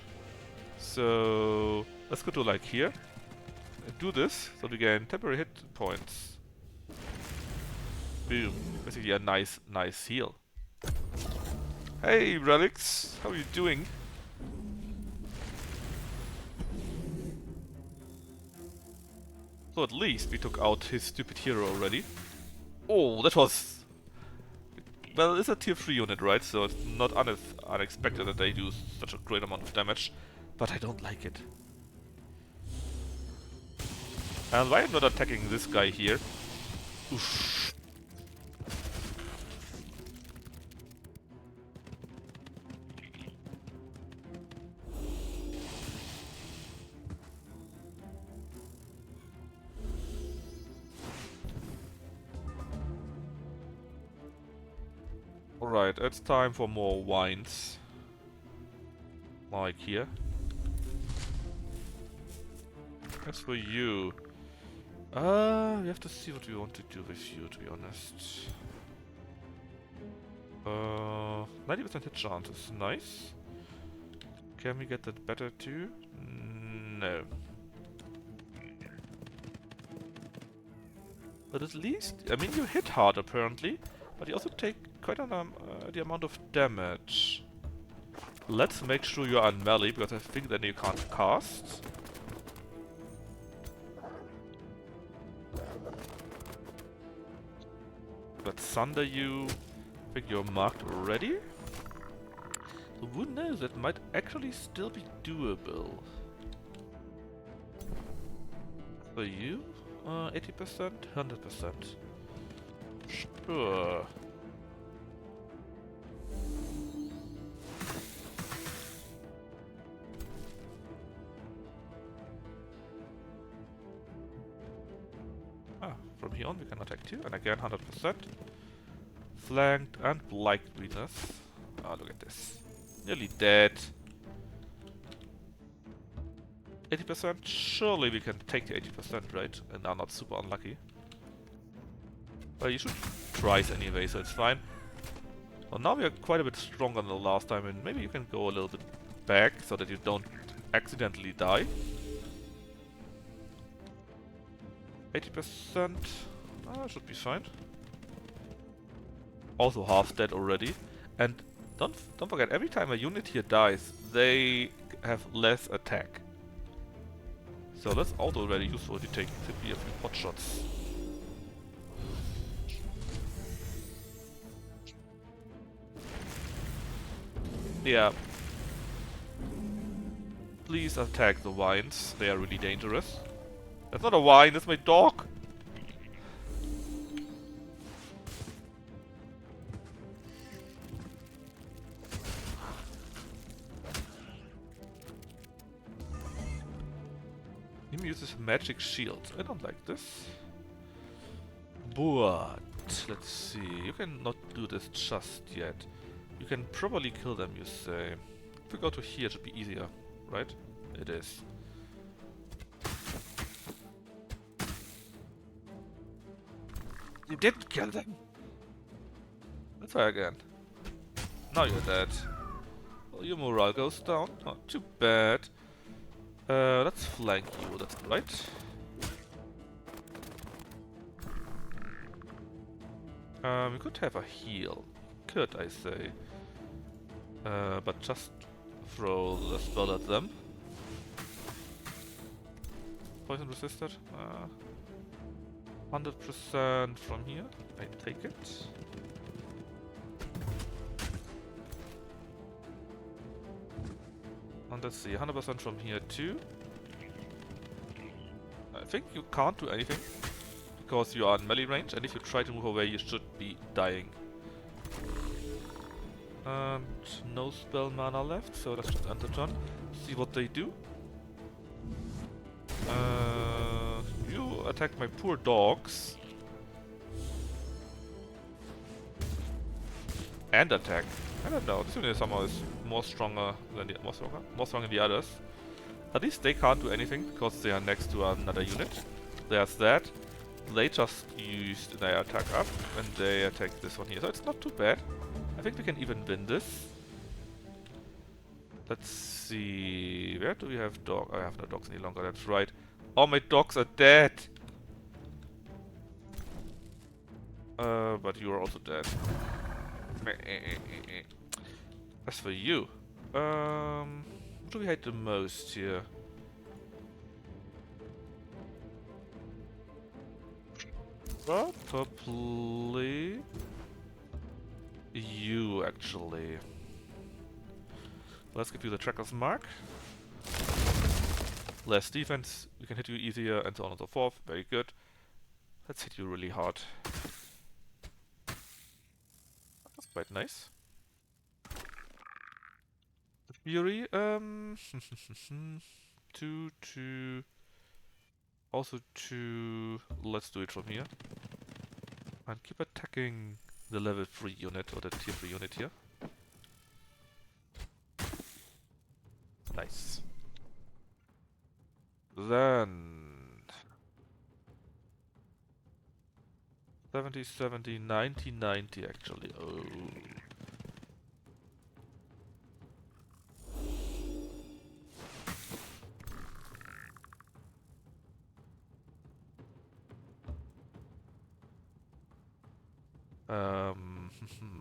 Speaker 1: So let's go to like here. And do this, so we gain temporary hit points. Boom. Basically a nice heal. Hey relics, how are you doing? So at least we took out his stupid hero already. Oh, that was... Well, it's a tier 3 unit, right? So it's not unexpected that they do such a great amount of damage. But I don't like it. And why am I not attacking this guy here? Oof. Alright, it's time for more wines. Like here. As for you... we have to see what we want to do with you, to be honest. 90% hit chances. Nice. Can we get that better too? No. But at least, I mean, you hit hard apparently, but you also take quite the amount of damage. Let's make sure you're on melee, because I think then you can't cast. Let's sunder you. I think you're marked already. So who knows, that might actually still be doable. For you? 80%? 100%. Sure. From here on we can attack too, and again 100%. Flanked and blight weakness. Ah, look at this. Nearly dead. 80%? Surely we can take the 80%, right? And are not super unlucky. Well, you should twice anyway, so it's fine. Well, now we are quite a bit stronger than the last time, and maybe you can go a little bit back so that you don't accidentally die. 80%. Should be fine. Also half dead already. And don't forget, every time a unit here dies, they have less attack. So that's also very useful to take simply a few pot shots. Yeah. Please attack the vines. They are really dangerous. That's not a vine, that's my dog! He uses magic shield. I don't like this. But let's see. You cannot do this just yet. You can probably kill them, you say. If we go to here, it should be easier, right? It is. You didn't kill them! Let's try again. Now you're dead. Well, your morale goes down. Not too bad. Let's flank you, that's right. We could have a heal. Could, I say. But just throw the spell at them. Poison resisted. 100% from here. I take it. And let's see, 100% from here too. I think you can't do anything, because you are in melee range, and if you try to move away, you should be dying. And no spell mana left, so let's just end the turn. See what they do. You attack my poor dogs. And attack. I don't know, this unit somehow is more stronger than more stronger than the others. At least they can't do anything because they are next to another unit. There's that. They just used their attack up and they attack this one here, so it's not too bad. I think we can even win this. Let's see, where do we have dogs? I have no dogs any longer, that's right. All my dogs are dead! But you are also dead. As for you, what do we hate the most here? Probably you, actually. Let's give you the tracker's mark. Less defense, we can hit you easier, and so on and so forth. Very good. Let's hit you really hard. That's quite nice. The Fury, two, also two. Let's do it from here. And keep attacking the level 3 unit, or the tier 3 unit here. Nice. Then 70, 70, 90, 90 actually. Oh.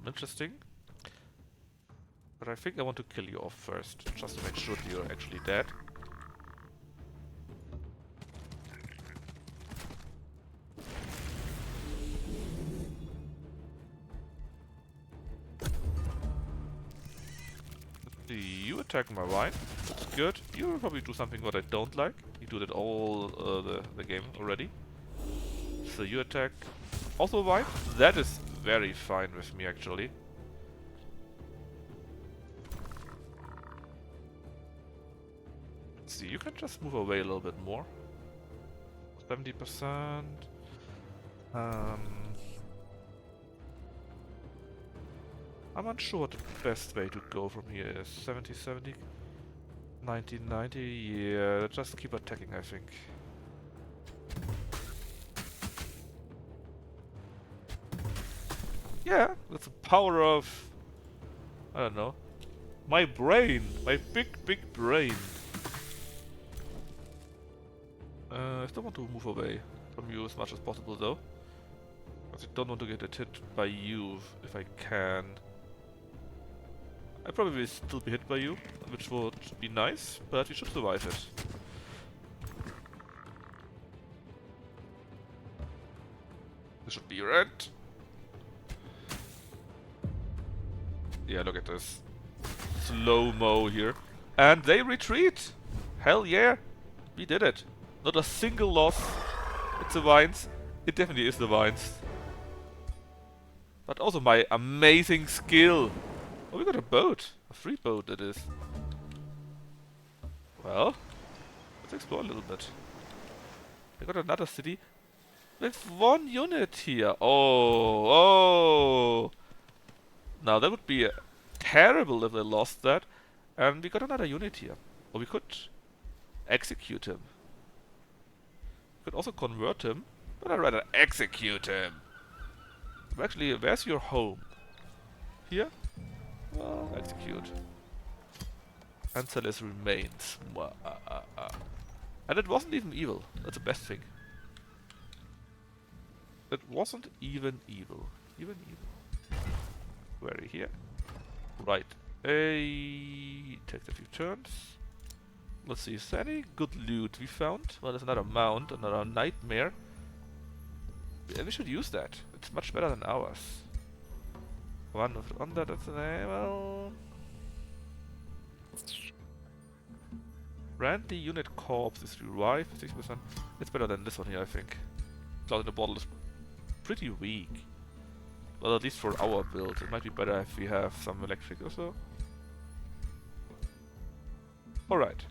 Speaker 1: Interesting. But I think I want to kill you off first, just to make sure that you're actually dead. You attack my vine. That's good. You will probably do something what I don't like. You do that all the game already. So you attack also vine. That is very fine with me actually. Let's see, you can just move away a little bit more. 70%. I'm unsure what the best way to go from here is. 70, 70, 90, 90. Yeah, just keep attacking, I think. Yeah, that's the power of... I don't know. My brain! My big, big brain! I still want to move away from you as much as possible though. Because I don't want to get hit by you if I can. I probably will still be hit by you, which would be nice, but we should survive it. This should be red. Yeah, look at this. Slow-mo here. And they retreat! Hell yeah! We did it. Not a single loss. It's the vines. It definitely is the vines. But also my amazing skill. Oh, we got a boat. A free boat it is. Well, let's explore a little bit. We got another city with one unit here. Oh, oh. Now that would be terrible if they lost that. And we got another unit here. Or we could execute him. We could also convert him. But I'd rather execute him. Actually, where's your home? Here? Well, execute. And sell his remains. And it wasn't even evil. That's the best thing. It wasn't even evil. Even evil. Where are you here? Right. Takes a few turns. Let's see, is there any good loot we found? Well, there's another mount, another nightmare. We should use that. It's much better than ours. One of under, that's well. Brandy unit corpse is revived 60%. It's better than this one here, I think. Cloud in the bottle is pretty weak. Well, at least for our build. It might be better if we have some electric or so. Alright.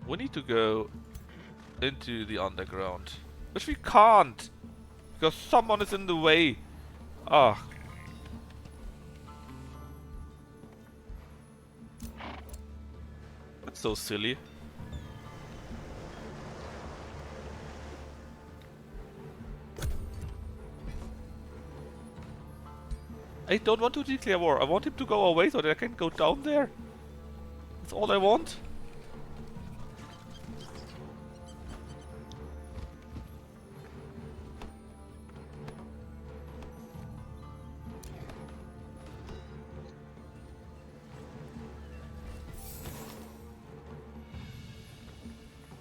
Speaker 1: We need to go into the underground. Which we can't! Because someone is in the way. Ah. That's so silly. I don't want to declare war. I want him to go away so that I can go down there. That's all I want.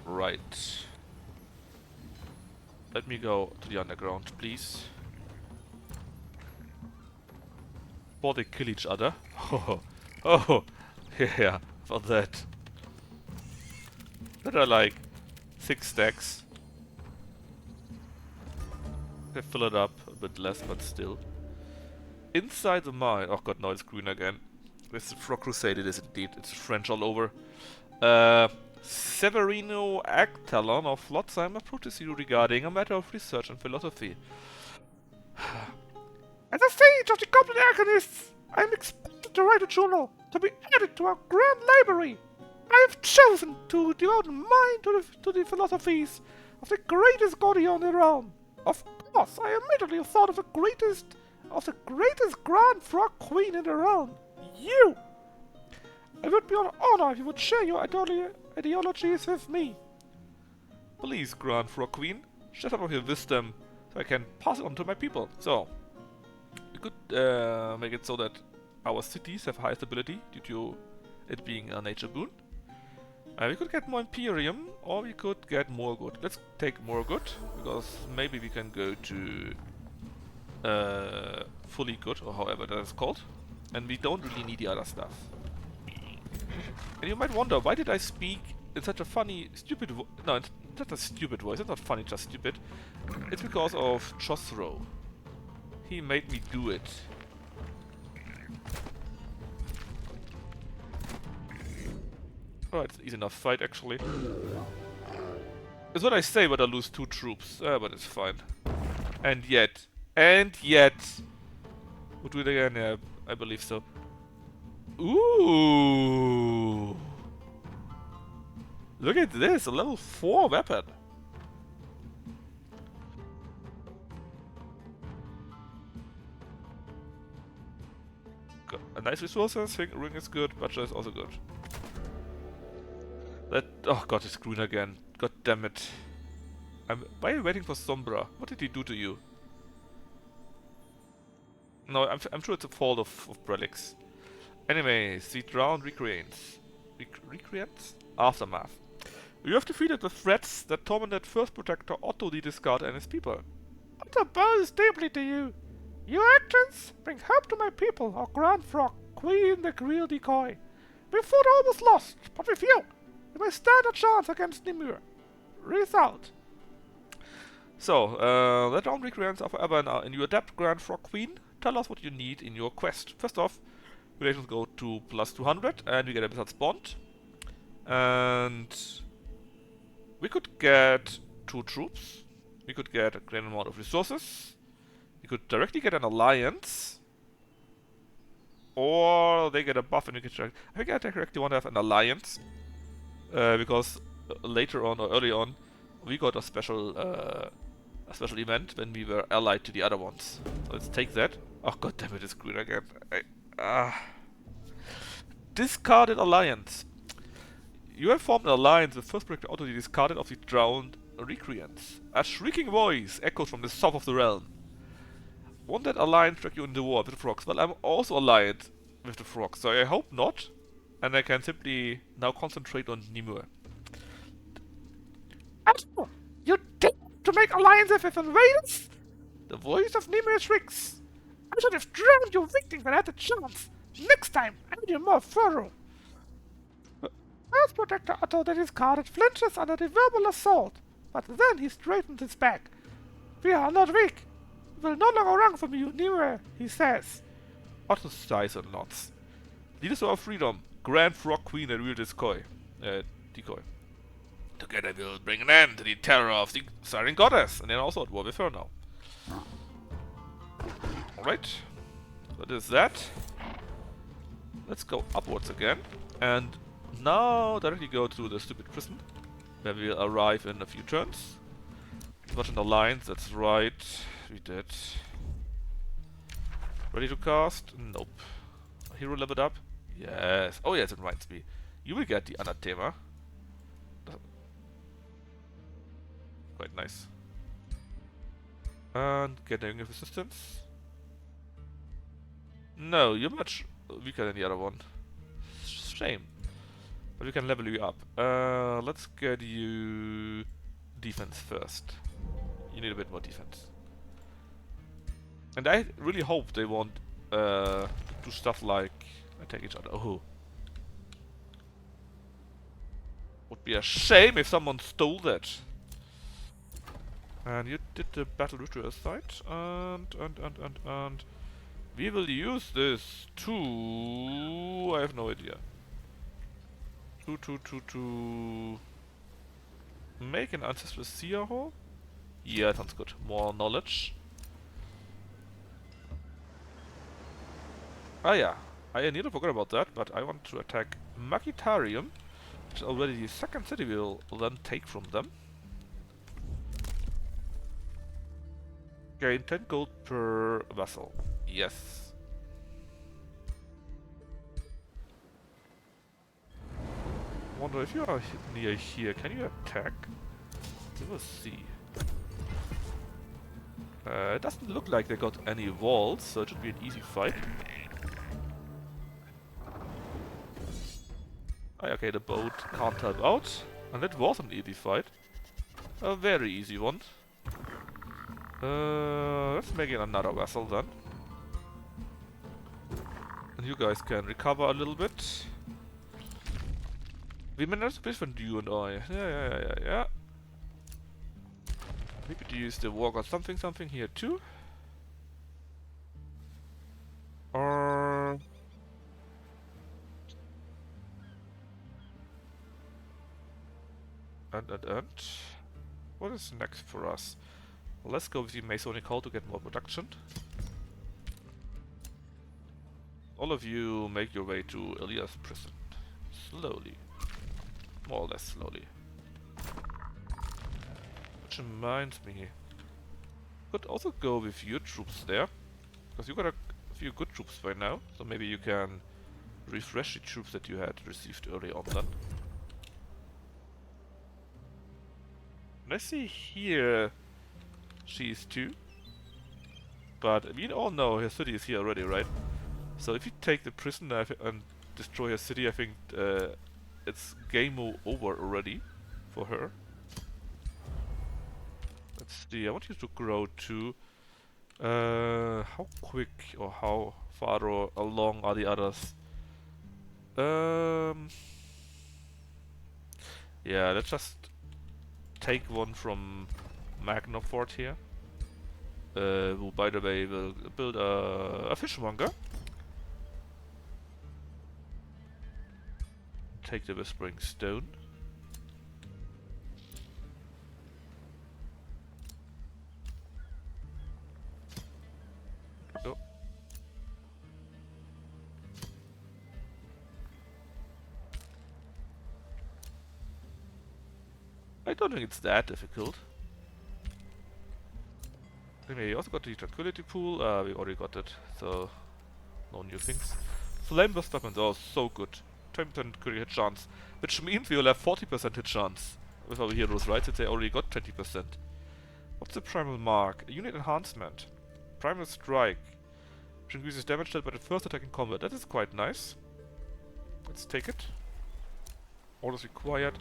Speaker 1: Right. Let me go to the underground, please. Before they kill each other. Oh, yeah, for that. That are like 6 stacks. They fill it up a bit less, but still. Inside the mine. Oh god, no, it's green again. This is Frog Crusade, it is indeed. It's French all over. Severino Actalon of Flotsheim approaches you regarding a matter of research and philosophy. As a sage of the Goblin Alchemists, I am expected to write a journal to be added to our grand library. I have chosen to devote mine to the philosophies of the greatest guardian in the realm. Of course, I immediately thought of the greatest Grand Frog Queen in the realm. You! It would be an honor if you would share your ideologies with me. Please, Grand Frog Queen, shut up with your wisdom. so I can pass it on to my people. So we could make it so that our cities have high stability due to it being a nature boon. We could get more Imperium, or we could get more good. Let's take more good, because maybe we can go to fully good, or however that is called. And we don't really need the other stuff. And you might wonder, why did I speak in such a funny, stupid voice? No, it's not a stupid voice, it's not funny, just stupid. It's because of Chosro. He made me do it. Oh, it's easy enough fight, actually. It's what I say, but I lose 2 troops. But it's fine. And yet... We'll do it again, yeah, I believe so. Ooh! Look at this, a level 4 weapon. Got a nice resources, ring is good, budget is also good. Oh god, it's green again. God damn it. Why are you waiting for Sombra? What did he do to you? No, I'm sure it's a fault of Brelix. Anyways, the drowned recreants. Recreants? Aftermath. You have defeated the threats that tormented First Protector Otto the Discard and his people. Otto bows deeply to you. Your actions bring hope to my people, our Grand Frog, Queen the Real Decoy. We fought almost lost, but with you, we may stand a chance against Nimue. Result. So, the drowned recreants are forever in your adept Grand Frog Queen. Tell us what you need in your quest. First off, relations go to plus 200 and we get a Wizard's Bond. And we could get 2 troops. We could get a great amount of resources. We could directly get an alliance. Or they get a buff and we can... I think I directly want to have an alliance. Because later on or early on, we got a special event when we were allied to the other ones. So let's take that. Oh god damn it, it's green again. Discarded alliance. You have formed an alliance with First Protector Otto the Discarded of the drowned recreants. A shrieking voice echoes from the south of the realm. Won't that alliance track you in the war with the frogs? Well, I'm also allied with the frogs, so I hope not. And I can simply now concentrate on Nimue. Otto, you dare to make alliances with invaders? The voice of Nimue shrieks. I should have drowned your victims when I had the chance. Next time, I'll be more thorough. First Protector Otto the Discarded flinches under the verbal assault, but then he straightens his back. We are not weak. We will no longer run from you, Nimue, he says. Otto sighs and nods. Leaders of our freedom, Grand Frog Queen and Real Decoy. Together we'll bring an end to the terror of the Siren Goddess, and then also at war with her now. Alright, that is that. Let's go upwards again, and now directly go to the stupid prison, where we'll arrive in a few turns. Watch an alliance, that's right, we did. Ready to cast? Nope. Hero leveled up? Yes. Oh yes, it reminds me. You will get the Anathema. Quite nice. And getting resistance. No, you're much weaker than the other one. Shame. But we can level you up. Let's get you defense first. You need a bit more defense. And I really hope they won't do stuff like attack each other. Oh. Would be a shame if someone stole that. And you did the battle ritual site, and we will use this to... I have no idea. To make an ancestral seer hole? Yeah, sounds good. More knowledge. Ah yeah, I nearly forgot about that, but I want to attack Magitarium, which is already the second city we'll then take from them. Gain 10 gold per vessel. Yes. Wonder if you are near here, can you attack? We will see. It doesn't look like they got any walls, so it should be an easy fight. Oh, okay, the boat can't help out. And it was an easy fight. A very easy one. Let's make it another vessel then. And you guys can recover a little bit. We managed to different, you and I. Yeah. We could use the walk or something here too. Or... And... What is next for us? Well, let's go with the Masonic Hull to get more production. All of you make your way to Elias prison. Slowly. More or less slowly. Which reminds me, could also go with your troops there. Because you got a few good troops by now. So maybe you can refresh the troops that you had received early on then. And I see here she's too. But we all know her city is here already, right? So if you take the prison and destroy her city, I think it's game over already for her. Let's see, I want you to grow too. How quick or how far along are the others? Yeah, let's just take one from Magnafort here. Who, by the way, will build a fishmonger. Take the Whispering Stone. Oh. I don't think it's that difficult. Anyway, you also got the Tranquility Pool. We already got it, so no new things. Flame Burst weapons are so good. 20% crit hit chance, which means we will have 40% hit chance with our heroes, right? Since they already got 20%. What's the Primal Mark? A unit enhancement. Primal Strike, which increases damage dealt by the first attack in combat. That is quite nice. Let's take it. Orders required.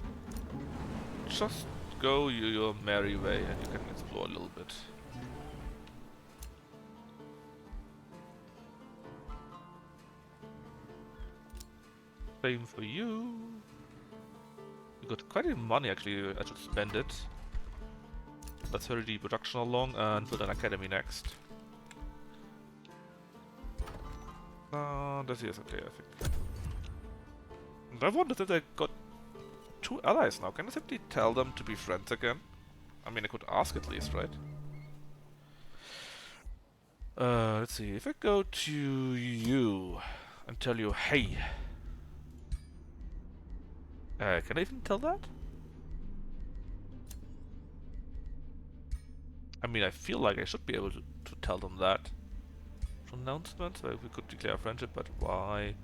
Speaker 1: Just go your merry way and you can explore a little bit. Same for you. You got quite a bit of money actually, I should spend it. Let's hurry the production along and build an academy next. This is okay, I think. And I wondered if I got 2 allies now. Can I simply tell them to be friends again? I mean, I could ask at least, right? Let's see. If I go to you and tell you, hey. Can I even tell that? I mean, I feel like I should be able to tell them that. Pronouncements? Well, we could declare a friendship, but why?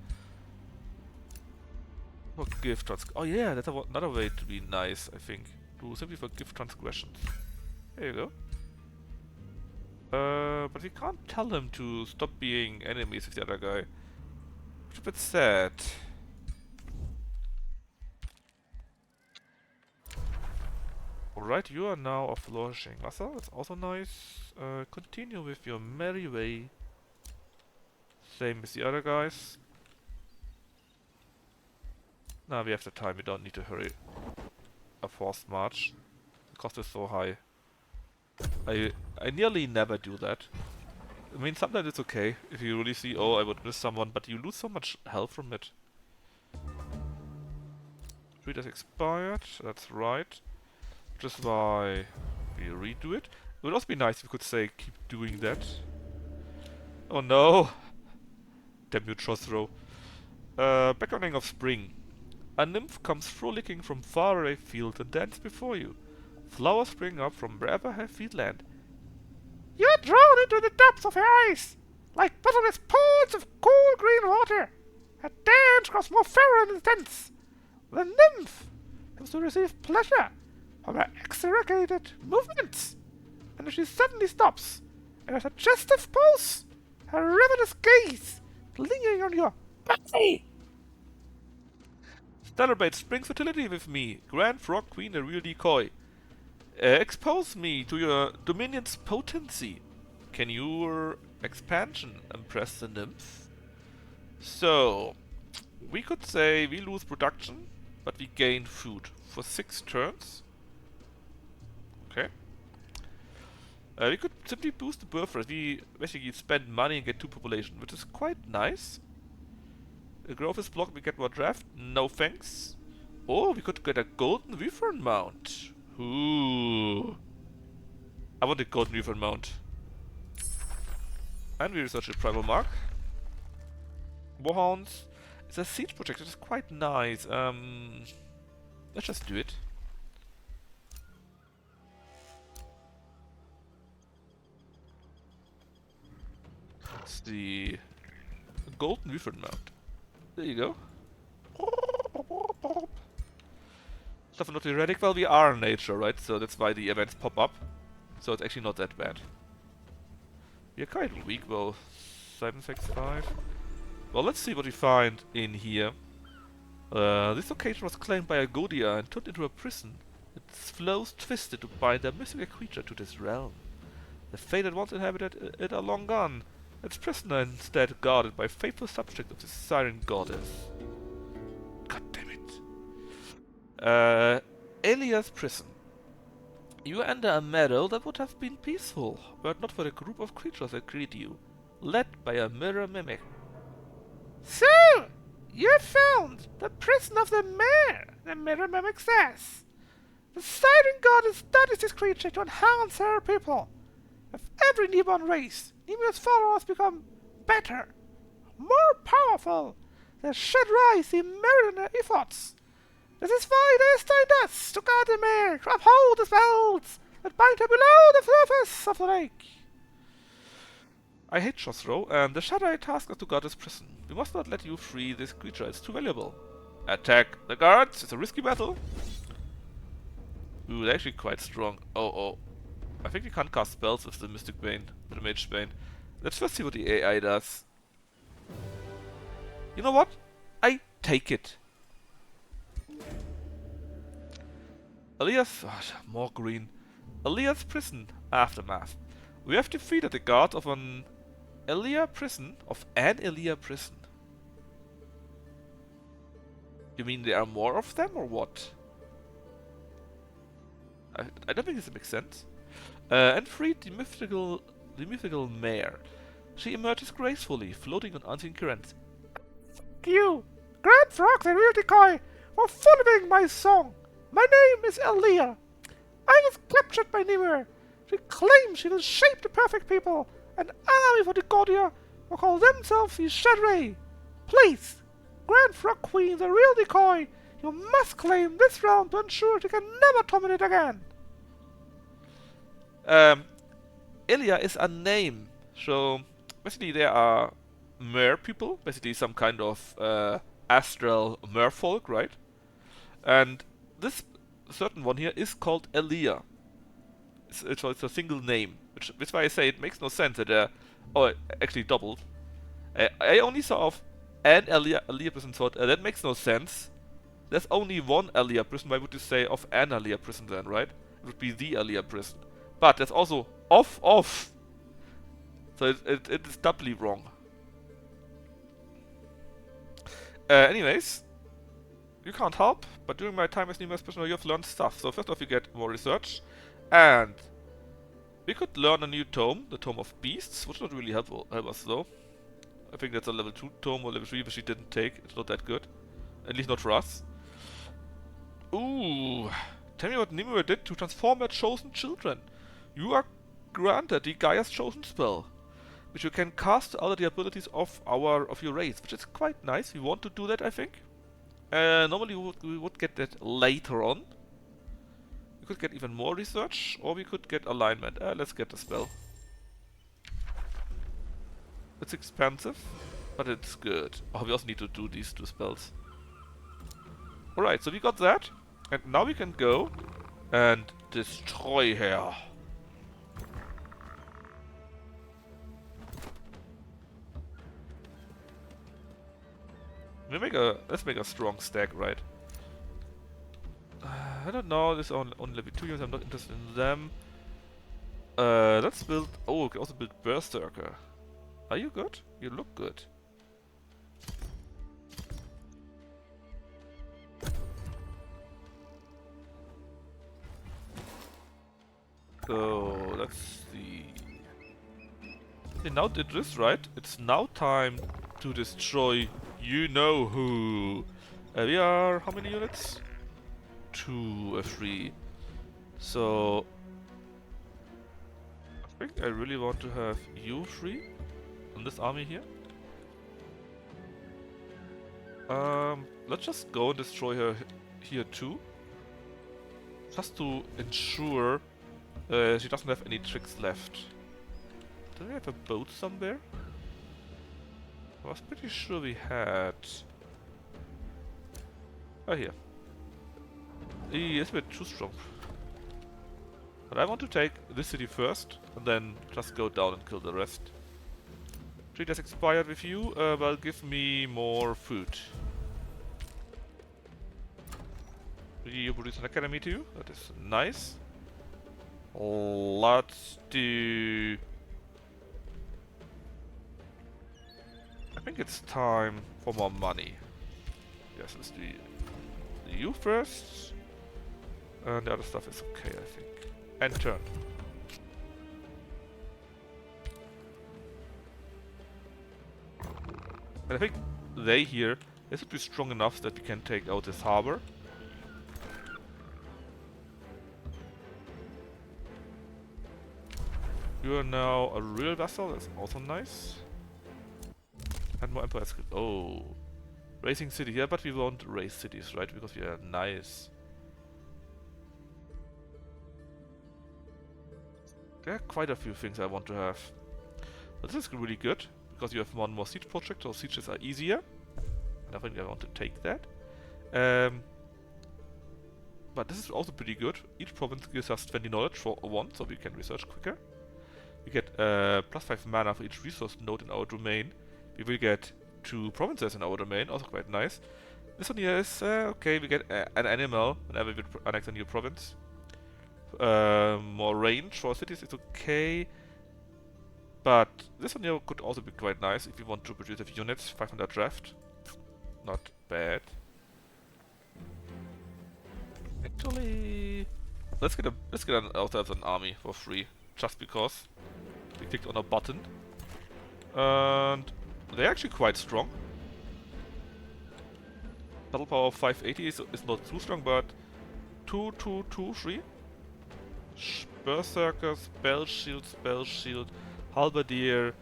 Speaker 1: For gift oh yeah, that's another way to be nice, I think. Do simply for gift transgressions. There you go. But we can't tell them to stop being enemies with the other guy. Which is a bit sad. Alright, you are now a flourishing vassal, that's also nice. Continue with your merry way. Same as the other guys. Now we have the time, we don't need to hurry. A forced march. The cost is so high. I nearly never do that. I mean, sometimes it's okay if you really see, oh, I would miss someone, but you lose so much health from it. Read has expired, that's right. Which is why we redo it. It would also be nice if we could say, keep doing that. Oh no! Damn you, Chosro. Beckoning of Spring. A nymph comes frolicking from far away fields and dances before you. Flowers spring up from wherever her feet land. You are drawn into the depths of her eyes, like bottomless pools of cool green water. Her dance grows more fairer and intense. The nymph comes to receive pleasure from her exaggerated movements. And if she suddenly stops, and a suggestive pulse, a ravenous gaze, lingering on your body. Celebrate spring fertility with me, Grand Frog Queen, a real decoy. Expose me to your dominion's potency. Can your expansion impress the nymph? So, we could say we lose production, but we gain food for 6 turns. Okay. We could simply boost the birth rate. We basically spend money and get 2 population, which is quite nice. The growth is blocked, we get more draft. No thanks. Or we could get a golden wyvern mount. Ooh. I want a golden wyvern mount. And we research a primal mark. Warhounds. It's a siege project, it is quite nice. Let's just do it. It's the golden wyvern mount. There you go. Stuff not erratic. Well, we are in nature, right? So that's why the events pop up. So it's actually not that bad. We're quite weak, though. 765. Well, let's see what we find in here. This location was claimed by a Godia and turned into a prison. Its flows twisted to bind a mythical creature to this realm. The fate that once inhabited it are long gone. Its prisoner instead guarded by faithful subject of the Siren Goddess. God damn it. Elia's prison. You enter a meadow that would have been peaceful, were it not for the group of creatures that greet you, led by a mirror mimic. So, you found the prison of the mayor, the mirror mimic says. The Siren Goddess studies this creature to enhance her people. With every newborn race, numerous followers become better, more powerful. They should rise the merit in their efforts. This is why they assigned us to guard the mayor, to uphold the spells that bind her below the surface of the lake. I hate Josro, and the shadowy task us to guard this prison. We must not let you free this creature, it's too valuable. Attack the guards, it's a risky battle. Ooh, they're actually quite strong. Oh. I think we can't cast spells with the Mystic Bane, with the Mage Bane. Let's first see what the AI does. You know what? I take it. Elias... Oh, more green. Elias Prison. Aftermath. We have defeated the guard of an Elia prison. You mean there are more of them, or what? I don't think this makes sense. And freed the mythical mare. She emerges gracefully, floating on unseen currents. Fuck you! Grand Frog, the real decoy, for following my song. My name is Elia. I was captured by Nimue. She claims she will shape the perfect people, an army for the Godia, who call themselves the Shadray. Please, Grand Frog Queen, the real decoy, you must claim this realm to ensure she can never dominate again. Elia is a name, so basically there are mer people, basically some kind of astral merfolk, right? And this certain one here is called Elia. It's a single name, which is why I say it makes no sense that actually doubled. I only saw of an Elia person thought that makes no sense. There's only one Elia prison. Why would you say of an Elia prison then, right? It would be the Elia prison. But there's also of. So it is doubly wrong. Anyways, you can't help, but during my time as Nemo's prisoner, you have learned stuff. So first off, you get more research, and we could learn a new tome, the Tome of Beasts, which would not really help us though. I think that's a level 2 tome or level 3, which we didn't take. It's not that good, at least not for us. Ooh, tell me what Nimue did to transform her chosen children. You are granted the Gaia's chosen spell, which you can cast under the abilities of your race, which is quite nice. We want to do that, I think. Normally we would get that later on. We could get even more research, or we could get alignment. Let's get the spell. It's expensive, but it's good. Oh, we also need to do these 2 spells. Alright, so we got that, and now we can go and destroy her. Let's make a strong stack, right? I don't know. This on level 2 units. I'm not interested in them. Let's build. Oh, we can also build Berserker. Are you good? You look good. So let's see. They now did this, right? It's now time to destroy you know who. We are how many units? 2 or 3. So I think I really want to have you 3 on this army here. Let's just go and destroy her here too. Just to ensure she doesn't have any tricks left. Do we have a boat somewhere? I was pretty sure we had. Oh, here. He is a bit too strong. But I want to take this city first, and then just go down and kill the rest. Treat has expired with you, well, give me more food. You produce an academy too, that is nice. Let's do... I think it's time for more money. Yes, let's do you first. And the other stuff is okay, I think. And turn. And I think they here, they should be strong enough that we can take out this harbor. You are now a real vessel, that's also nice. And more empire script. Oh. Racing city here, but we won't race cities, right? Because we are nice. There are quite a few things I want to have. But this is really good, because you have one more siege project, so sieges are easier. And I think I want to take that. But this is also pretty good. Each province gives us 20 knowledge for 1, so we can research quicker. We get plus 5 mana for each resource node in our domain. We will get 2 provinces in our domain, also quite nice. This one here is okay, we get an animal whenever we annex a new province. More range for cities is okay. But this one here could also be quite nice if you want to produce a few units. 500 draft. Not bad. Actually, let's get ourselves an army for free, just because we clicked on a button, and they're actually quite strong. Battle power of 580 is not too strong, but 3. Berserker, spell shield, halberdier,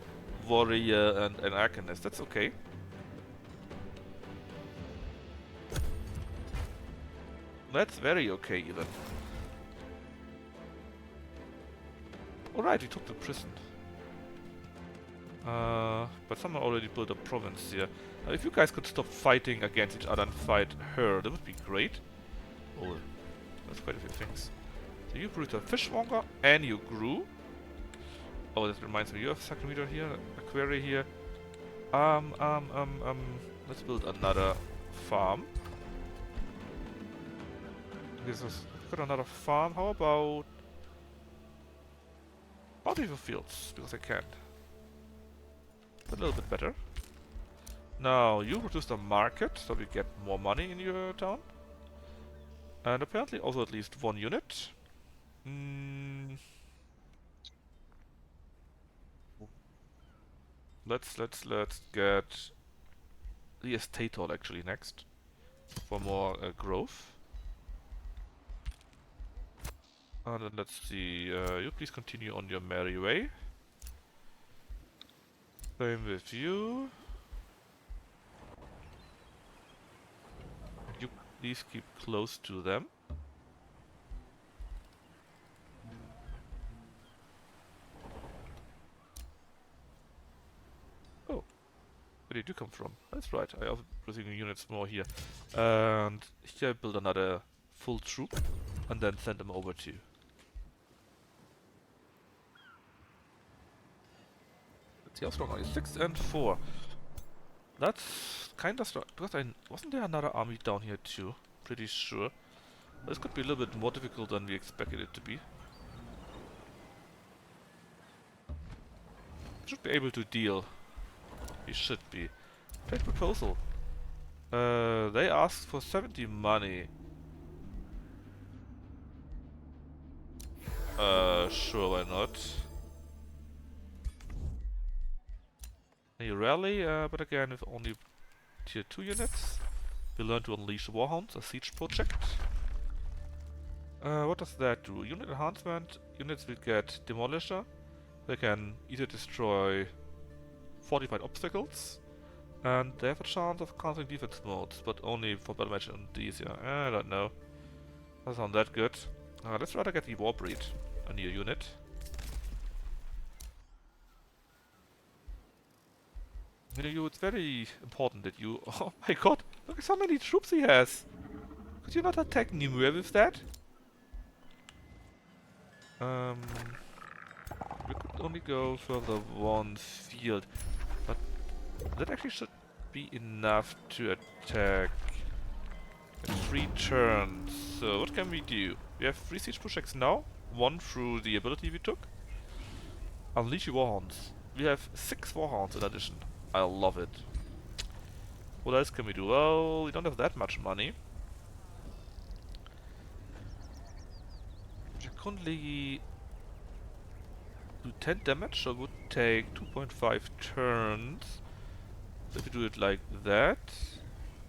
Speaker 1: warrior, and an arcanist. That's okay. That's very okay, even. Alright, we took the prison. But someone already built a province here. If you guys could stop fighting against each other and fight her, that would be great. Oh, that's quite a few things. So you brewed a fishmonger, and you grew. Oh, that reminds me, you have a Sacrometer here, a quarry here. Let's build another farm. We've got another farm. How about bountiful fields? Because I can. A little bit better. Now you produced a market, so we get more money in your town. And apparently also at least 1 unit. Let's get the estate hall actually next for more growth. And then let's see, you please continue on your merry way. Same with you. You please keep close to them. Oh, where did you come from? That's right, I also producing units more here. And here I build another full troop and then send them over to you. Let's see how strong are you? 6 and 4. That's kinda strong. Because wasn't there another army down here too? Pretty sure. This could be a little bit more difficult than we expected it to be. Should be able to deal. We should be. Trade proposal. They asked for 70 money. Sure, why not? A rally, but again with only tier 2 units. We learn to unleash Warhounds, a siege project. What does that do? Unit enhancement. Units will get Demolisher. They can either destroy fortified obstacles. And they have a chance of countering defense modes, but only for battle match and these, yeah. I don't know. Doesn't sound that good. Let's rather get the Warbreed, a new unit. You know, it's very important that you... Oh my god, look at how many troops he has! Could you not attack Nimue with that? We could only go further one field, but that actually should be enough to attack in 3 turns. So what can we do? We have 3 siege projects now, 1 through the ability we took. Unleash your Warhounds. We have 6 Warhounds in addition. I love it. What else can we do? Well, we don't have that much money. We currently do 10 damage, so it would take 2.5 turns. If we do it like that,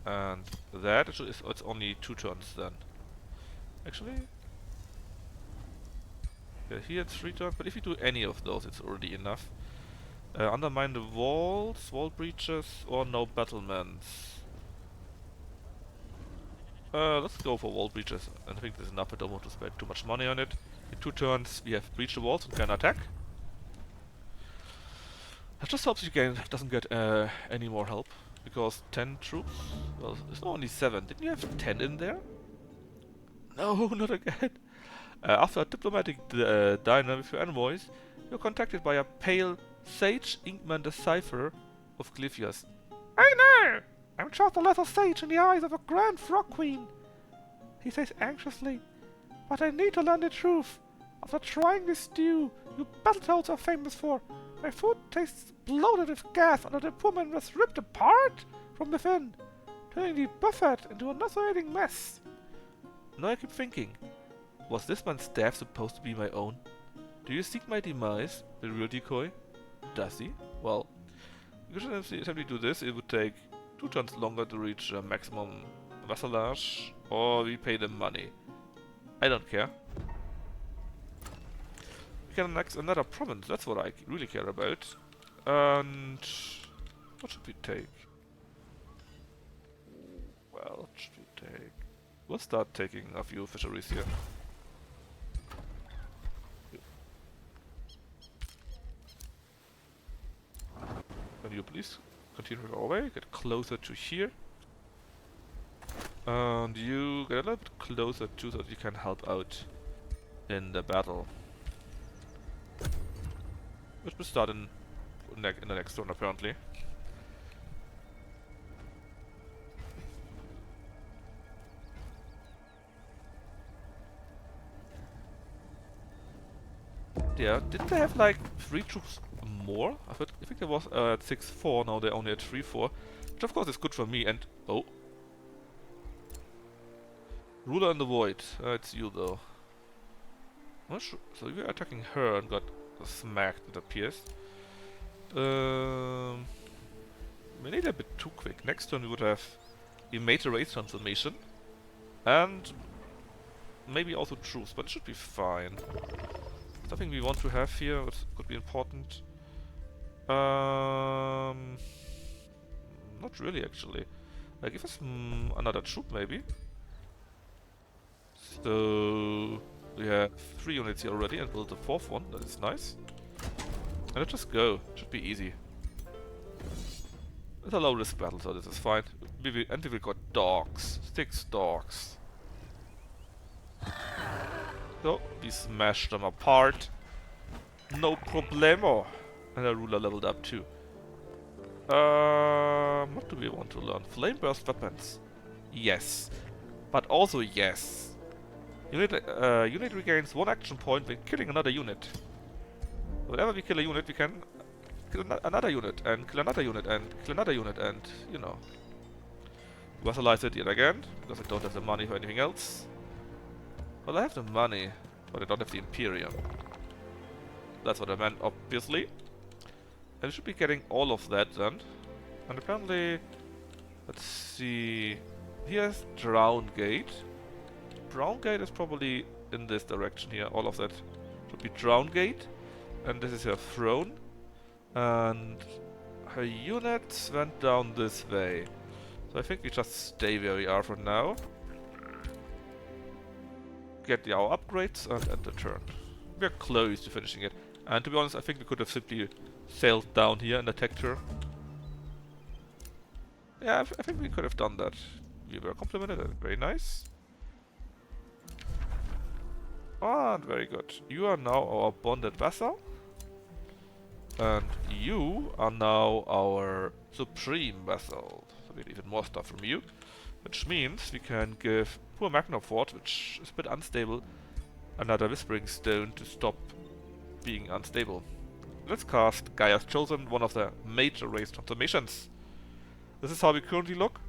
Speaker 1: and that, it's only 2 turns then. Actually, yeah, here it's 3 turns, but if you do any of those, it's already enough. Undermine the walls, wall breaches, or no battlements. Let's go for wall breaches. I think there's enough, I don't want to spend too much money on it. In 2 turns, we have breached the walls and can attack. That just helps you doesn't get any more help, because 10 troops, well, it's only 7. Didn't you have 10 in there? No, not again. After a diplomatic diner with your envoys, you're contacted by a pale sage Inkman the Cipher of Glyphias. I know! I'm just a little sage in the eyes of a grand frog queen, he says anxiously. But I need to learn the truth. After trying this stew you battletoads are famous for, my food tastes bloated with gas, and the poor man was ripped apart from within, turning the buffet into a nauseating mess. Now I keep thinking, was this man's staff supposed to be my own? Do you seek my demise, the real decoy? Does he? Well, if you simply do this, it would take 2 turns longer to reach maximum vassalage, or we pay them money. I don't care. We can annex another province, that's what I really care about. And what should we take? Well, what should we take? We'll start taking a few fisheries here. Can you please continue our way, get closer to here. And you get a little bit closer too, so that you can help out in the battle. Which will start in the next turn apparently. Yeah, didn't they have like 3 troops more? I think there was at 6-4, now they're only at 3-4. Which of course is good for me and... Oh! Ruler in the Void. It's you though. I'm not sure. So you were attacking her and got smacked, it appears. Maybe a bit too quick. Next turn we would have a major race transformation. And maybe also troops, but it should be fine. Something we want to have here, which could be important. Not really actually. Give us another troop maybe. So we have 3 units here already and build the 4th one, that is nice. And let's just go, should be easy. It's a low risk battle, so this is fine. And we got dogs, 6 dogs. So we smashed them apart. No problemo. And our ruler leveled up too. What do we want to learn? Flame burst weapons. Yes. But also yes. Unit regains 1 action point when killing another unit. Whenever we kill a unit, we can kill another unit, and kill another unit, and kill another unit, and, you know. Vassalize it yet again, because I don't have the money for anything else. Well, I have the money, but I don't have the Imperium. That's what I meant, obviously. And I should be getting all of that then. And apparently, let's see, here's Drown Gate. Drown Gate is probably in this direction here. All of that should be Drown Gate. And this is her throne. And her units went down this way. So I think we just stay where we are for now. Get our upgrades and end the turn. We're close to finishing it. And to be honest, I think we could have simply sailed down here and attacked her. Yeah, I think we could have done that. We were complimented, very nice. And very good. You are now our bonded vassal. And you are now our supreme vassal. So we need even more stuff from you. Which means we can give poor Magnafort, which is a bit unstable, another Whispering Stone to stop being unstable. Let's cast Gaia's Chosen, one of the major race transformations. This is how we currently look.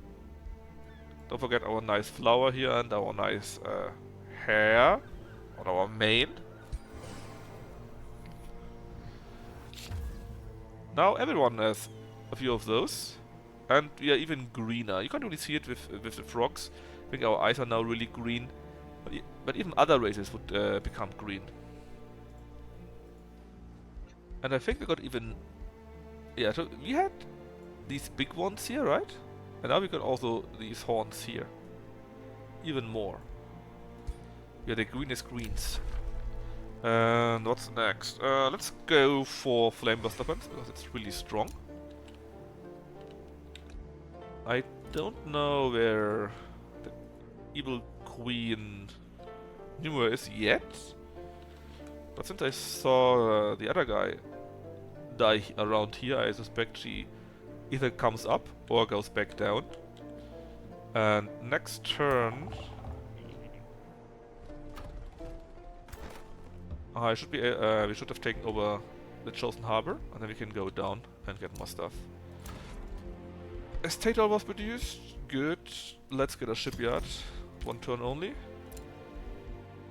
Speaker 1: Don't forget our nice flower here and our nice hair on our mane. Now everyone has a few of those. And we are even greener. You can't really see it with the frogs. I think our eyes are now really green. But even other races would become green. And I think we got even... Yeah, so we had these big ones here, right? And now we got also these horns here. Even more. We are the greenest greens. And what's next? Let's go for Flame Burst weapons, because it's really strong. I don't know where the evil Queen Numera is yet. But since I saw the other guy die around here, I suspect she either comes up or goes back down. And next turn... we should have taken over the Chosen Harbor, and then we can go down and get more stuff. Estate Hall was produced. Good. Let's get a shipyard. 1 turn only.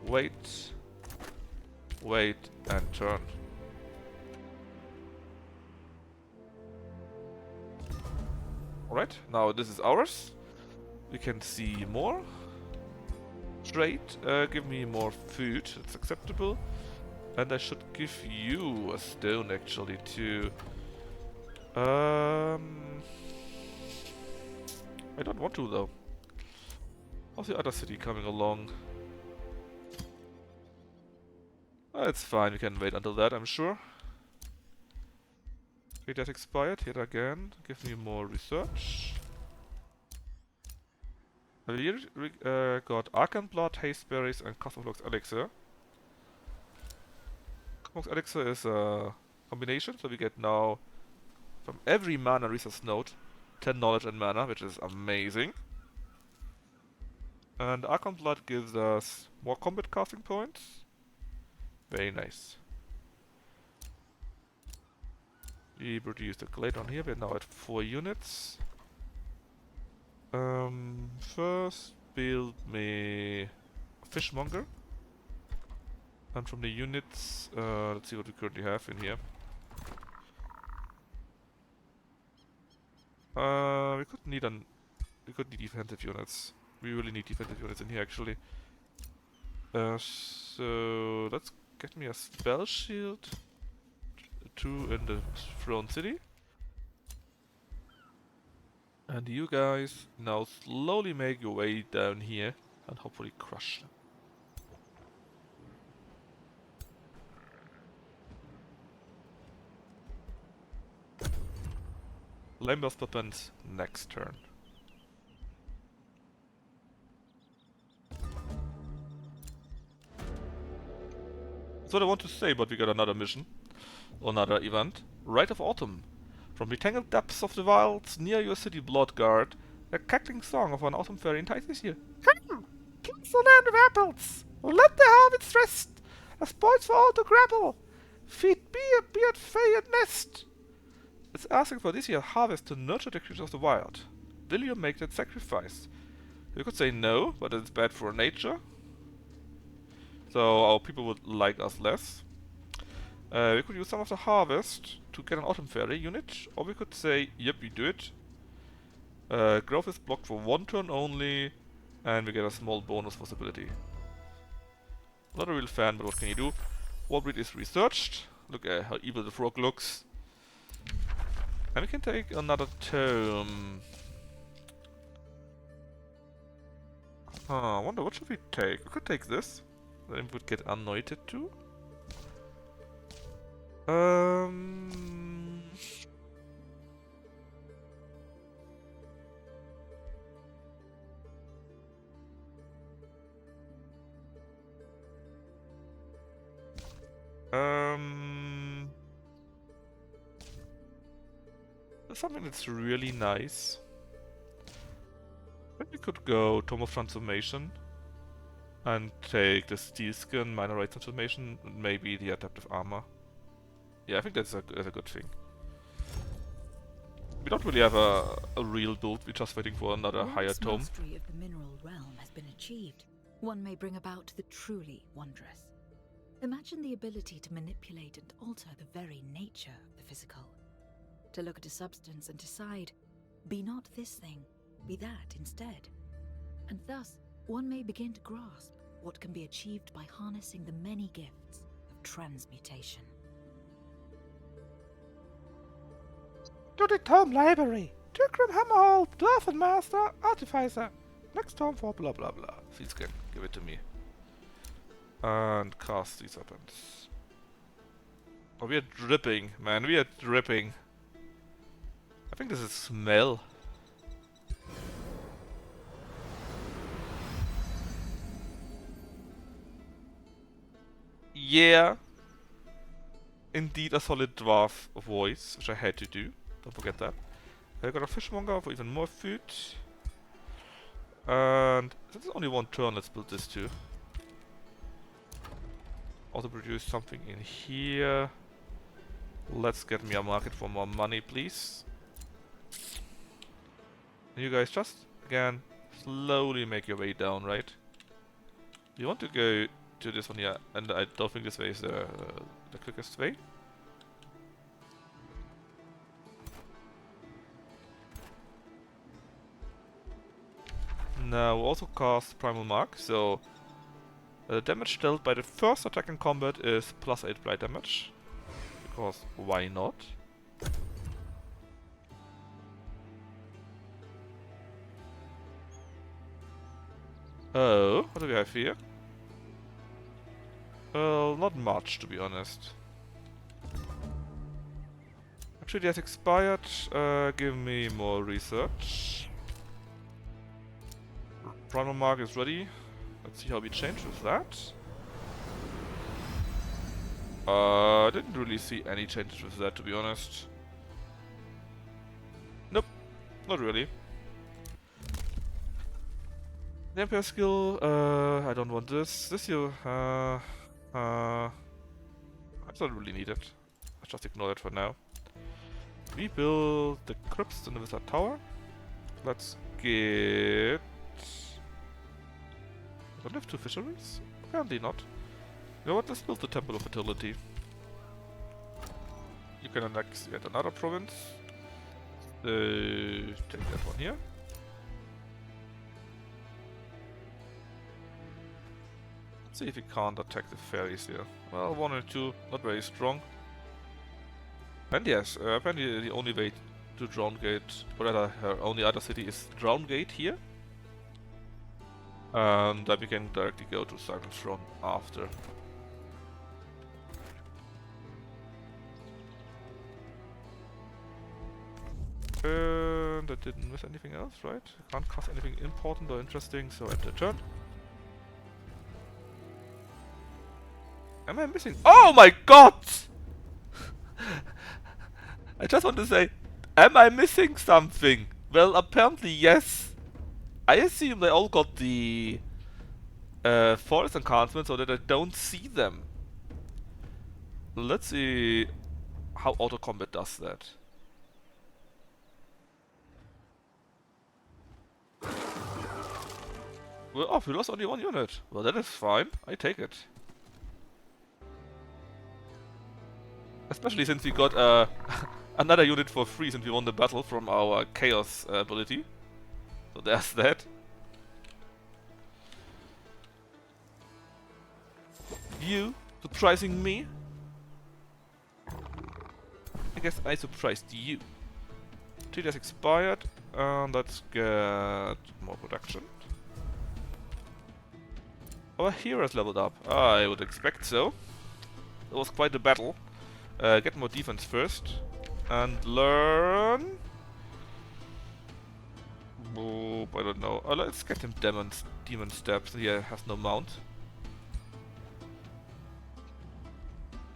Speaker 1: Wait. Wait and turn. Alright, now this is ours. We can see more. Trade. Give me more food. That's acceptable. And I should give you a stone actually too. I don't want to though. How's the other city coming along? It's fine, we can wait until that, I'm sure. Okay, that expired. Hit again. Give me more research. We got Arcan Blood, Haste Berries, and Cosmoflux Elixir. Cosmoflux Elixir is a combination, so we get now from every mana resource node 10 knowledge and mana, which is amazing. And Archon Blood gives us more combat casting points. Very nice. We produced a Gladon here, we're now at 4 units. First build me a Fishmonger. And from the units, let's see what we currently have in here. We could need defensive units. We really need defensive units in here actually. So let's get me a spell shield. 2 in the throne city. And you guys now slowly make your way down here and hopefully crush them. Lambert weapons next turn. That's what I want to say, but we got another mission. Or another event. Rite of Autumn. From the tangled depths of the wilds near your city Bloodguard, the cackling song of an autumn fairy entices you. Come! Kiss the land of apples! Let the harvest rest! A spoils for all to grapple! Feed beard, fay, and nest! It's asking for this year's harvest to nurture the creatures of the wild. Will you make that sacrifice? You could say no, but it's bad for nature. So our people would like us less. We could use some of the harvest to get an autumn fairy unit, or we could say, yep, we do it. Growth is blocked for 1 turn only, and we get a small bonus possibility. Not a real fan, but what can you do? Warbreed is researched. Look at how evil the frog looks. And we can take another tome. I wonder what should we take? We could take this. Then we would get anointed too. There's something that's really nice. Maybe we could go Tome of Transformation and take the Steel Skin, Minor Rate Transformation, and maybe the Adaptive Armor. Yeah, I think that's a good thing. We don't really have a real build, we're just waiting for another higher tome.
Speaker 2: Once mastery of the mineral realm has been achieved, one may bring about the truly wondrous. Imagine the ability to manipulate and alter the very nature of the physical. To look at a substance and decide, be not this thing, be that instead. And thus, one may begin to grasp what can be achieved by harnessing the many gifts of transmutation.
Speaker 1: To the Tome Library! Tukrum Hammerhold, Dwarfen Master, Artificer! Next tome for blah blah blah. Seedskin, give it to me. And cast these weapons. Oh, we are dripping, man, we are dripping. I think this is smell. Yeah. Indeed a solid dwarf voice, which I had to do. Don't forget that. I got a fishmonger for even more food. And this is only 1 turn, let's build this too. Also produce something in here. Let's get me a market for more money, please. You guys just, again, slowly make your way down, right? You want to go to this one here, and I don't think this way is the quickest way. Now we'll also cast Primal Mark, so damage dealt by the first attack in combat is +8 blight damage. Because why not? Oh, what do we have here? Well, not much, to be honest. Actually, that's expired. Give me more research. Primal Mark is ready. Let's see how we change with that. I didn't really see any changes with that, to be honest. Nope, not really. The Empire skill, I don't want this. This you, I don't really need it. I'll just ignore it for now. We build the crypts in the Wizard Tower. Let's get... Don't we have 2 fisheries? Apparently not. You know what, let's build the Temple of Fertility. You can annex yet another province. Take that one here. Let's see if we can't attack the fairies here. Well, 1 and 2, not very strong. And yes, apparently the only way to Drowngate, or rather her only other city is Drowngate here. And then we can directly go to Sargon's Throne after. And I didn't miss anything else, right? I can't cast anything important or interesting, so end the turn. Am I missing? Oh my god! I just want to say, Am I missing something? Well, apparently yes. I assume they all got the forest enhancement so that I don't see them. Let's see how auto combat does that. Well, oh, we lost only one unit. Well, that is fine. I take it. Especially since we got another unit for free since we won the battle from our chaos ability. So there's that. You surprising me? I guess I surprised you. 3 days expired. Let's get more production. Our heroes leveled up. I would expect so. It was quite a battle. Get more defense first. And learn... Oh, I don't know. Let's get him demon steps. He has no mount.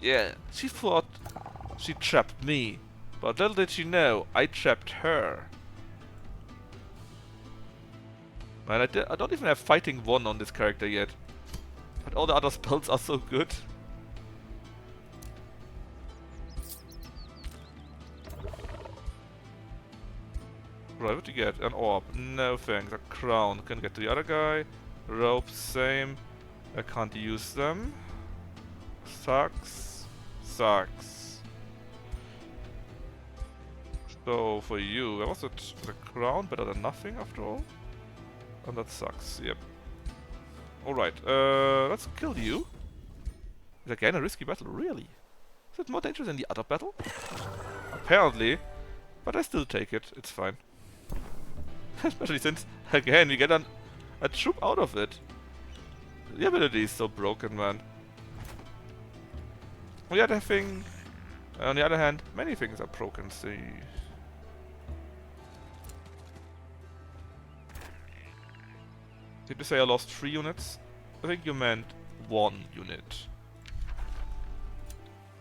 Speaker 1: Yeah, she thought she trapped me. But little did she know, I trapped her. Man, I don't even have fighting 1 on this character yet. But all the other spells are so good. Right, what do you get? An orb. No thanks. A crown. Can get to the other guy. Rope, same. I can't use them. Sucks. Sucks. So, for you, was it the crown better than nothing after all? And that sucks, yep. Alright, let's kill you. Is again a risky battle, really? Is it more dangerous than the other battle? Apparently. But I still take it, it's fine. Especially since, again, we get a troop out of it. The ability is so broken, man. On the other hand, many things are broken, see. Did you say I lost 3 units? I think you meant 1 unit.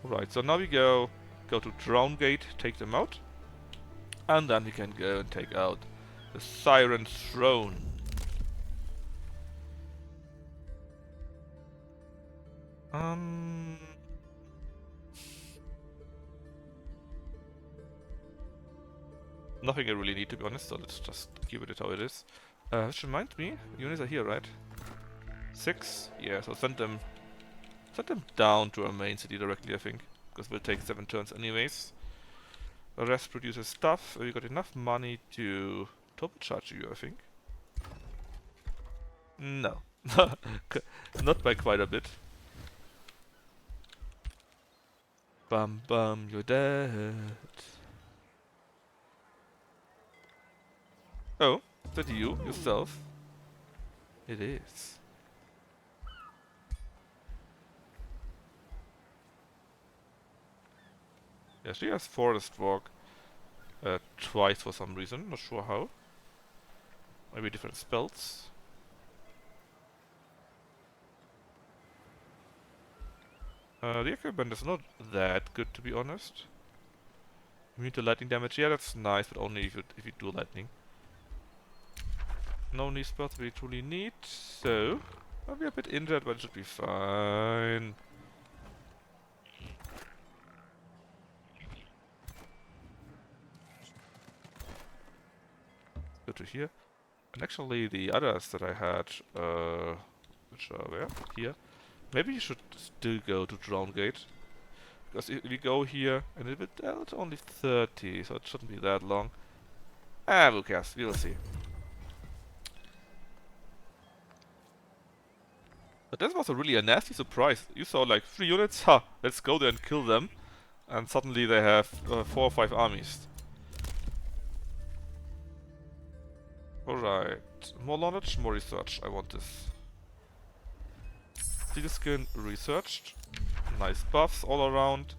Speaker 1: Right, so now we go to Drown Gate, take them out. And then we can go and take out the Siren Throne. Nothing I really need, to be honest, so let's just keep it how it is. Which reminds me, units are here, right? 6? Yeah, so send them down to our main city directly, I think. Because we'll take 7 turns anyways. The rest produces stuff. We got enough money to turbocharge you, I think. No. Not by quite a bit. Bum bum, you're dead. Oh, is that you? Yourself? It is. Yeah, she has Forest Walk twice for some reason, not sure how. Maybe different spells. The equipment is not that good, to be honest. Immune to lightning damage, yeah, that's nice, but only if you do lightning. No new spells we truly need, so I'll be a bit injured, but it should be fine. Go to here. And actually the others that I had, which are where? Here. Maybe you should still go to Drown Gate. Because if we go here, and it's only 30, so it shouldn't be that long. Ah, who cares? We'll see. But this was a nasty surprise. You saw like 3 units, ha, let's go there and kill them. And suddenly they have 4 or 5 armies. Alright, more knowledge, more research. I want this. Steel skin researched. Nice buffs all around.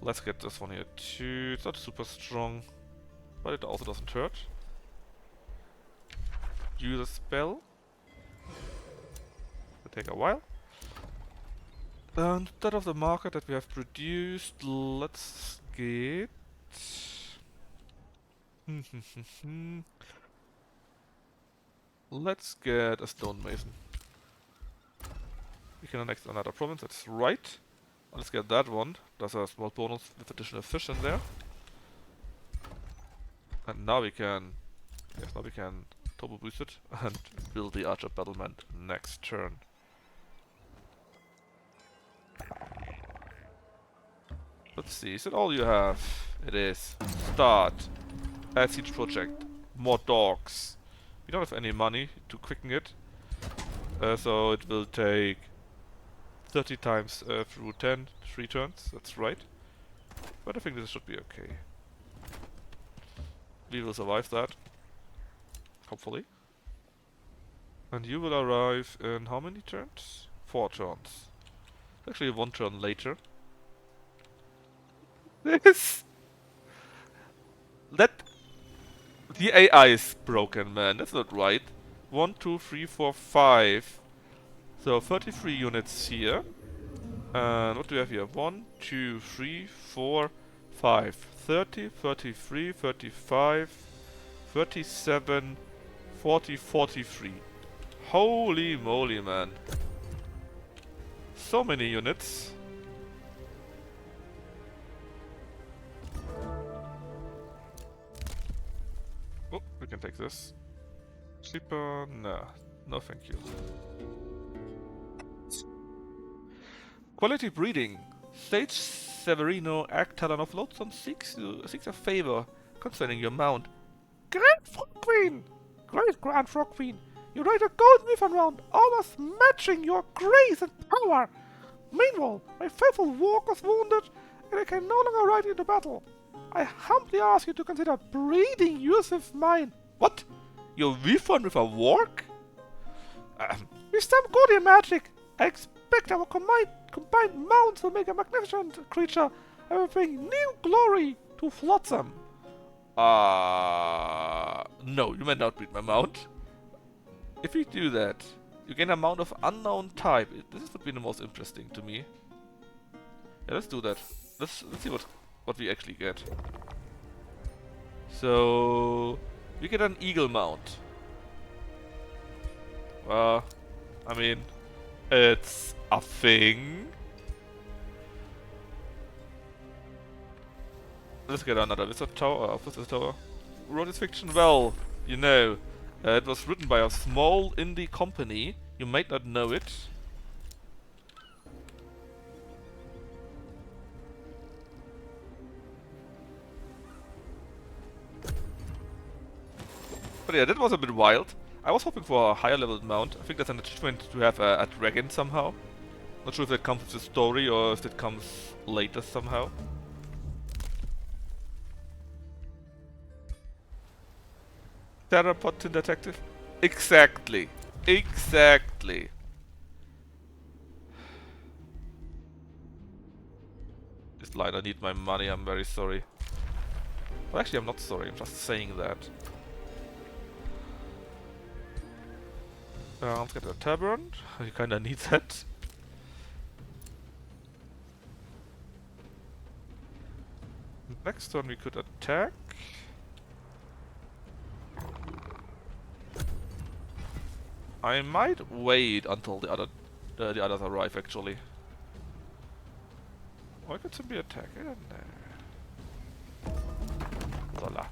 Speaker 1: Let's get this one here too. It's not super strong, but it also doesn't hurt. Use a spell. Will take a while. And instead of the marker that we have produced, let's get Let's get a stonemason. We can annex another province, that's right. Let's get that one. There's a small bonus with additional fish in there. And now we can... Yes, now we can turbo boost it and build the archer battlement next turn. Let's see, is it all you have? It is. Start. Add siege project. More dogs. We don't have any money to quicken it. So it will take 30 times through 3 turns, that's right. But I think this should be okay. We will survive that. Hopefully. And you will arrive in how many turns? 4 turns. Actually 1 turn later. This... That... The AI is broken, man. That's not right. 1, 2, 3, 4, 5. So 33 units here. And what do we have here? 1, 2, 3, 4, 5. 30, 33, 35, 37, 40, 43. Holy moly, man. So many units. Oh, we can take this. Sleeper, nah. No thank you. Quality breeding. Sage Severino Agtalanov Loathsome seeks a favor concerning your mount. Grand Frog Queen! Great Grand Frog Queen! You ride a golden wyvern round, almost matching your grace and power! Meanwhile, my faithful walk was wounded, and I can no longer ride into battle. I humbly ask you to consider breeding use of mine. What? Your wyvern with a walk? With some Gordian magic, I expect our combined mounts will make a magnificent creature and will bring new glory to Flotsam. No, you may not breed my mount. If we do that, you gain a mount of unknown type. This would be the most interesting to me. Yeah, let's do that. Let's see what we actually get. So we get an eagle mount. I mean, it's a thing. Let's get another wizard tower. Wizard tower. Wrote this fiction well, you know. It was written by a small indie company. You might not know it. But yeah, that was a bit wild. I was hoping for a higher leveled mount. I think that's an achievement to have a dragon somehow. Not sure if that comes with the story or if that comes later somehow. Therapod detective? Exactly. Exactly. This line, I need my money, I'm very sorry. Well, actually, I'm not sorry, I'm just saying that. Let's get a tavern. You kinda need that. Next turn we could attack. I might wait until the others arrive actually. Or I could simply attack. I don't know. Voila.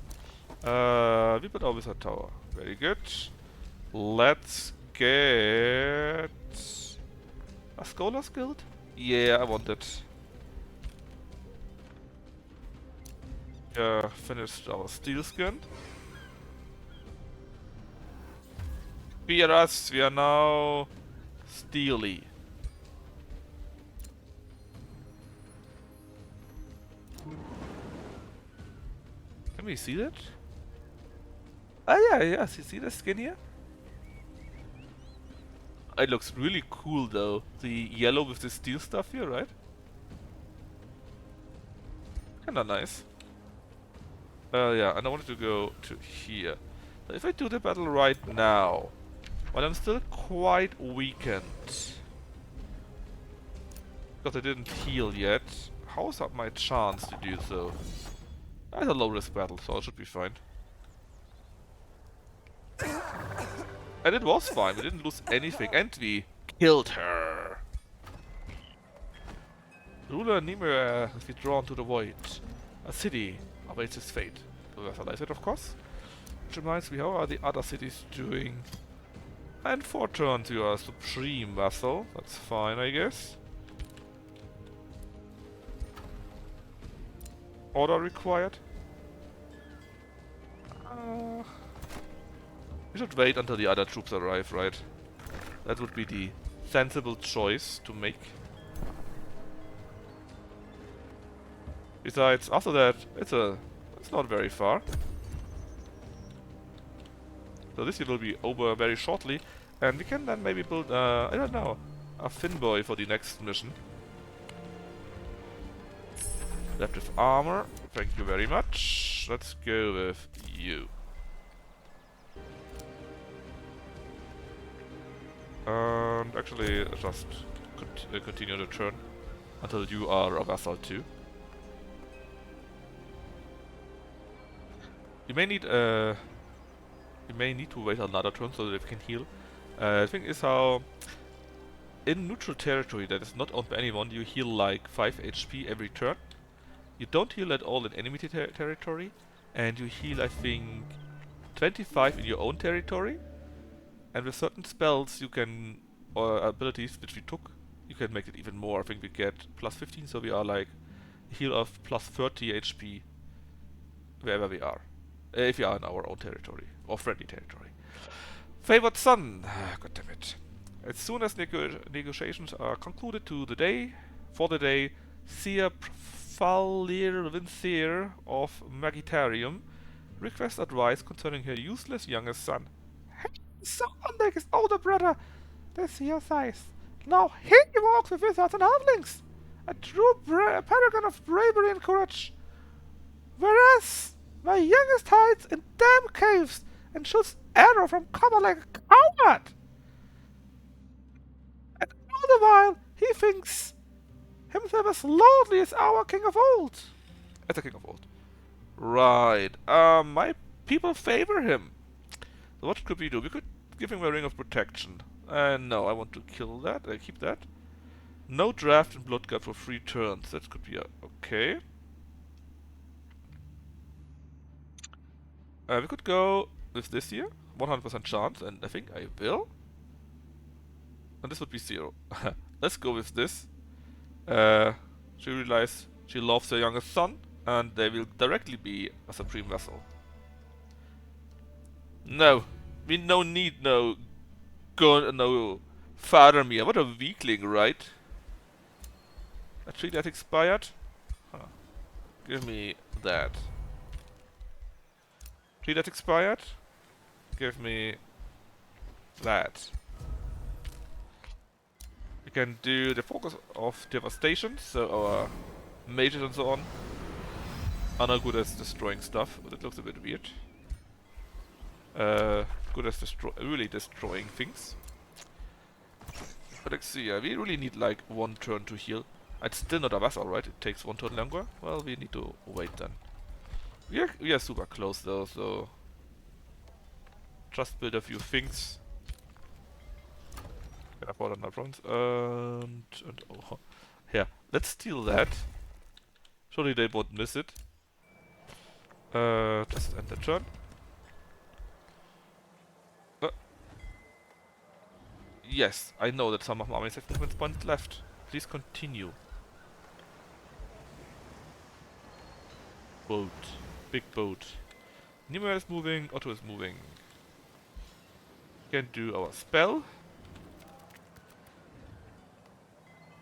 Speaker 1: We put our wizard tower. Very good. Let's get a Scholar's Guild? Yeah, I want it. Finished our steel skin. Fear us, we are now steely. Can we see that? Ah yeah, see the skin here? It looks really cool though. The yellow with the steel stuff here, right? Kinda nice. Yeah, and I wanted to go to here. So if I do the battle right now, while I'm still quite weakened, because I didn't heal yet, how's up my chance to do so? That's a low risk battle, so I should be fine. And it was fine, we didn't lose anything, and we killed her. Ruler Nimue has withdrawn to the void. A city awaits his fate. To vassalize it, of course. Which reminds me, how are the other cities doing? And 4 turns you are supreme vassal. That's fine, I guess. Order required. We should wait until the other troops arrive, right? That would be the sensible choice to make. Besides, after that, it's not very far. So this year will be over very shortly, and we can then maybe build, I don't know, a Finboy for the next mission. Adaptive armor, thank you very much. Let's go with you. And actually, just continue the turn until you are a vassal too. You may need to wait another turn so that it can heal. The thing is how in neutral territory that is not owned by anyone, you heal like 5 HP every turn. You don't heal at all in enemy territory, and you heal I think 25 in your own territory. And with certain spells you can, or abilities which we took, you can make it even more. I think we get plus 15, so we are like heal of plus 30 HP wherever we are. If we are in our own territory, or friendly territory. Favored son! God damn it. As soon as negotiations are concluded for the day, Seer Falir Vincere of Magitarium requests advice concerning her useless youngest son. So unlike his older brother, the Seer sighs. Now he walks with wizards and halflings! A true paragon of bravery and courage! Whereas my youngest hides in damn caves and shoots arrow from cover like a coward! And all the while he thinks himself as lordly as our king of old. As the king of old. Right. My people favor him. So what could we do? We could give him a ring of protection. No, I want to kill that. Keep that. No draft and blood guard for 3 turns. That could be okay. We could go with this here. 100% chance, and I think I will. And this would be 0. Let's go with this. She realizes she loves her youngest son, and they will directly be a supreme vassal. No, we no need no father me. What a weakling, right? A tree that expired? Huh. Give me that. Tree that expired? Give me that. We can do the focus of devastation, so our mages and so on are not good as destroying stuff, but it looks a bit weird. Good as really destroying things. But let's see, we really need like 1 turn to heal. It's still not a vassal, right? It takes 1 turn longer. Well, we need to wait then. We are super close though, so just build a few things. Can afford another province. And oh, here, let's steal that. Surely they won't miss it. Just end the turn. Yes, I know that some of my armies have movement points left. Please continue. Boat. Big boat. Nimue is moving, Otto is moving. We can do our spell.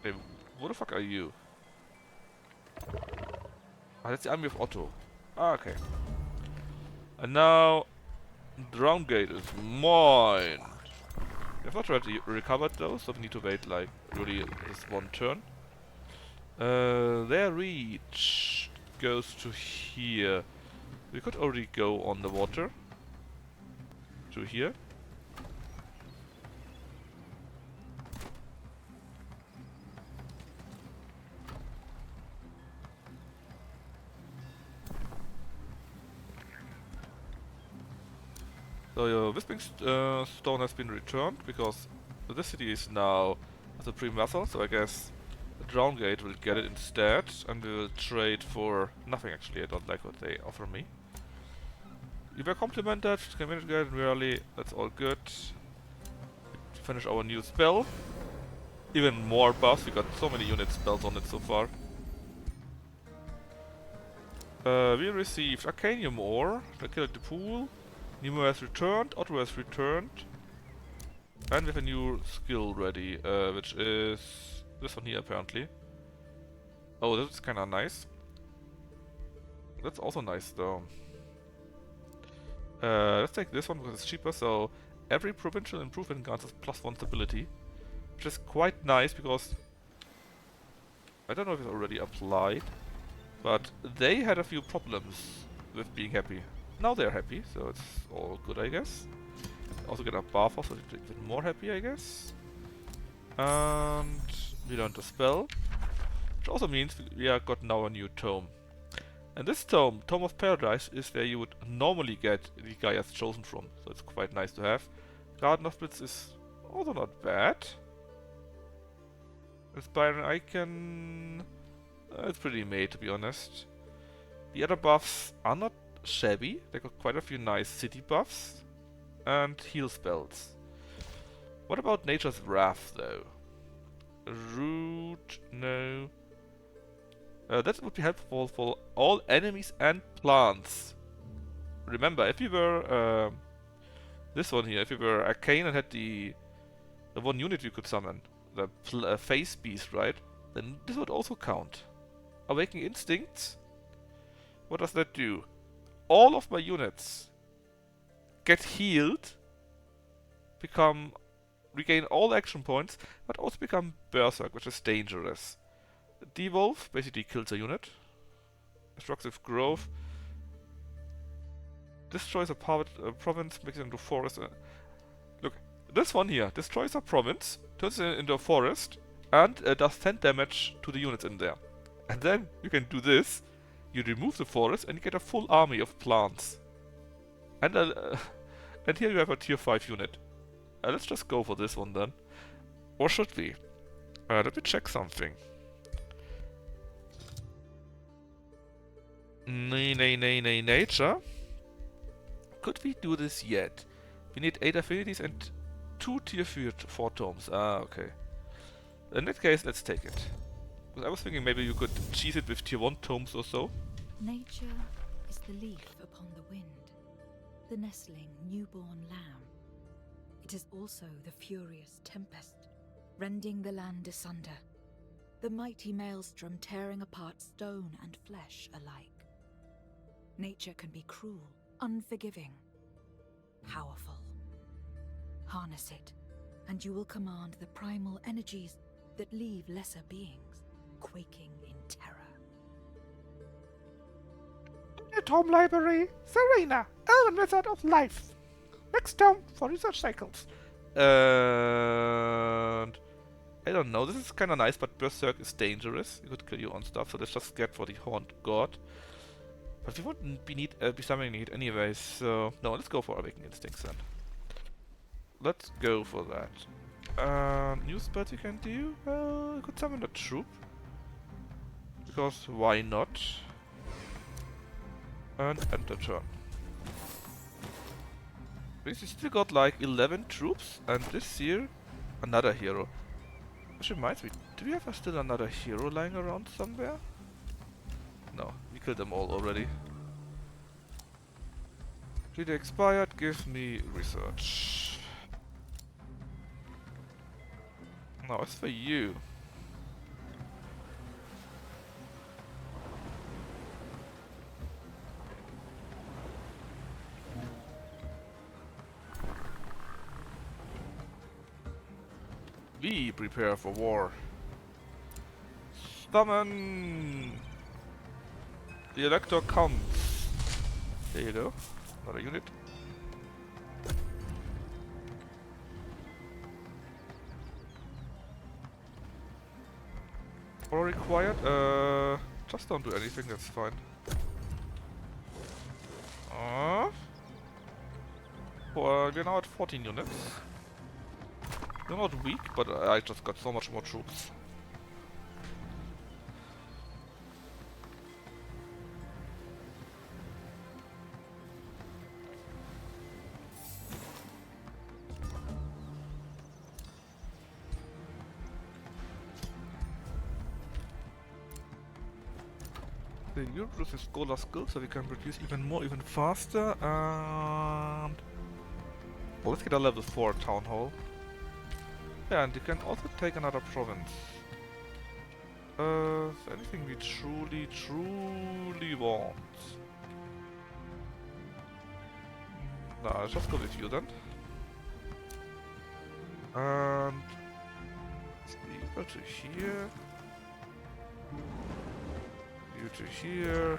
Speaker 1: Hey, what the fuck are you? Ah, that's the army of Otto. Ah, okay. And now, Drown Gate is mine. We have not already recovered those, so we need to wait like really this 1 turn. Their reach goes to here. We could already go on the water to here. So your Whispering Stone has been returned because this city is now a supreme vassal, so I guess Drowngate will get it instead, and we will trade for nothing actually. I don't like what they offer me. You were complimented, communicated really, that's all good. Finish our new spell. Even more buffs, we got so many unit spells on it so far. We received Arcanium Ore, the Kill at the Pool. Nemo has returned, Otto has returned. And we have a new skill ready, which is this one here apparently. Oh, this is kinda nice. That's also nice though. Let's take this one because it's cheaper, so every provincial improvement grants us +1 stability. Which is quite nice because I don't know if it's already applied, but they had a few problems with being happy. Now they're happy, so it's all good, I guess. Also get a buff off, so they're even more happy, I guess. And we learned a spell, which also means we have got now a new tome. And this tome, Tome of Paradise, is where you would normally get the Gaia's Chosen from, so it's quite nice to have. Garden of Blitz is also not bad. Inspiring Icon... it's pretty made, to be honest. The other buffs are not shabby. They got quite a few nice city buffs. And heal spells. What about Nature's Wrath, though? Root... no... that would be helpful for all enemies and plants. Remember, if you were... this one here, if you were Arcane and had the one unit you could summon, the Face Beast, right? Then this would also count. Awakening Instincts. What does that do? All of my units get healed, regain all action points, but also become Berserk, which is dangerous. Devolve basically kills a unit. Destructive Growth destroys a province, makes it into forest. Look, this one here destroys a province, turns it into a forest, and does 10 damage to the units in there. And then you can do this. You remove the forest and you get a full army of plants. And and here you have a tier 5 unit. Let's just go for this one then. Or should we? Let me check something. Nature. Could we do this yet? We need 8 affinities and 2 tier 4 tomes. Ah, okay. In that case, let's take it. Because I was thinking maybe you could cheese it with tier 1 tomes or so.
Speaker 2: Nature is the leaf upon the wind, the nestling newborn lamb. It is also the furious tempest, rending the land asunder, the mighty maelstrom tearing apart stone and flesh alike. Nature can be cruel, unforgiving, powerful. Harness it, and you will command the primal energies that leave lesser beings quaking in terror.
Speaker 3: Tome Library, Serena, Elven Wizard of Life. Next tome for research cycles.
Speaker 1: And I don't know, this is kinda nice, but Berserk is dangerous. You could kill your own stuff, so let's just get for the Horned God. But we wouldn't be summoning it anyway, so... no, let's go for Awakening Instincts then. Let's go for that. New spells you can do? Well, you could summon a troop. Because why not? And end the turn. We still got like 11 troops, and this year another hero. Which reminds me, do we have still another hero lying around somewhere? No, we killed them all already. Treaty expired, give me research. No, it's for you. We prepare for war. Summon! The Elector comes. There you go. Another unit. Or required? Just don't do anything, that's fine. we're now at 14 units. We're not weak, but I just got so much more troops. The Euros is scholar skill, so we can produce even more, even faster, and... Well, let's get a level 4 town hall. Yeah, and you can also take another province. Is there anything we truly want? No, I'll just go with you then. And... we go to here. You to here.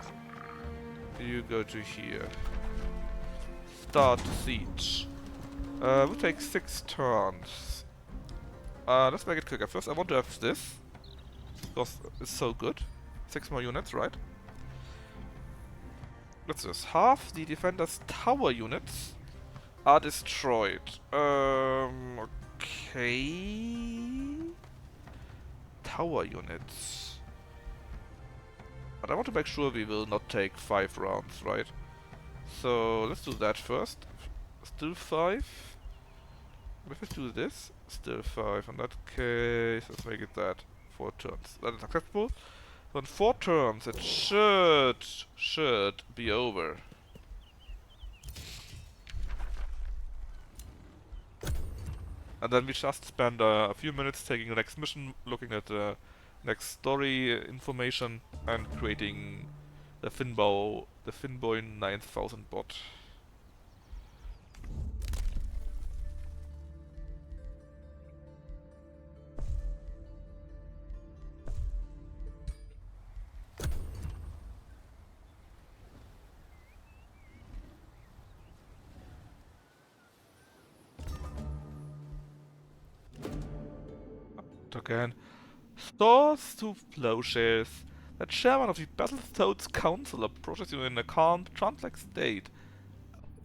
Speaker 1: You go to here. Start siege. We'll take 6 turns. Let's make it quicker. First, I want to have this. Because it's so good. 6 more units, right? What's this? Half the defenders' tower units are destroyed. Okay. Tower units. But I want to make sure we will not take 5 rounds, right? So let's do that first. Still 5. If I do this, still 5. In that case, let's make it that. 4 turns. That is acceptable. So in 4 turns, it should be over. And then we just spend a few minutes taking the next mission, looking at the next story information, and creating the Finboy 9000 bot. Again. Stores to plowshares. The chairman of the Battletoads Council approaches you in a calm, trance-like state.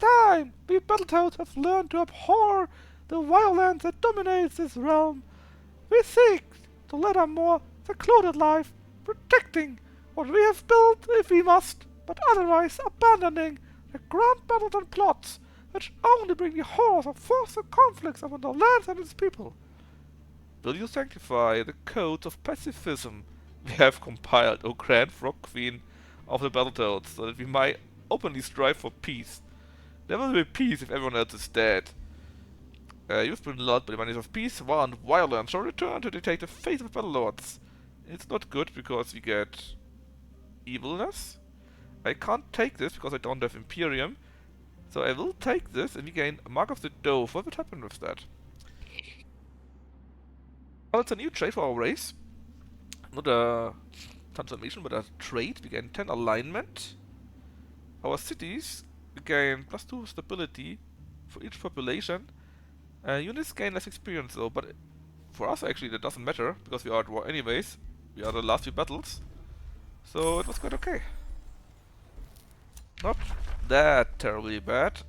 Speaker 3: Time! We Battletoads have learned to abhor the violence that dominates this realm. We seek to lead a more secluded life, protecting what we have built if we must, but otherwise abandoning the grand battles and plots which only bring the horrors of forceful conflicts upon the lands and its people.
Speaker 1: Will you sanctify the codes of pacifism we have compiled, O Grand Frog Queen of the Battletoads, so that we might openly strive for peace? There will be peace if everyone else is dead. You've been lulled by the monies of peace, war, and violence, so return to dictate the fate of Battlelords. It's not good because we get evilness. I can't take this because I don't have Imperium. So I will take this and we gain a Mark of the Dove. What would happen with that? Well, it's a new trait for our race. Not a transformation, but a trait. We gain 10 alignment. Our cities gain +2 stability for each population. Units gain less experience though, but for us actually that doesn't matter, because we are at war anyways. We are the last few battles. So it was quite okay. Not that terribly bad.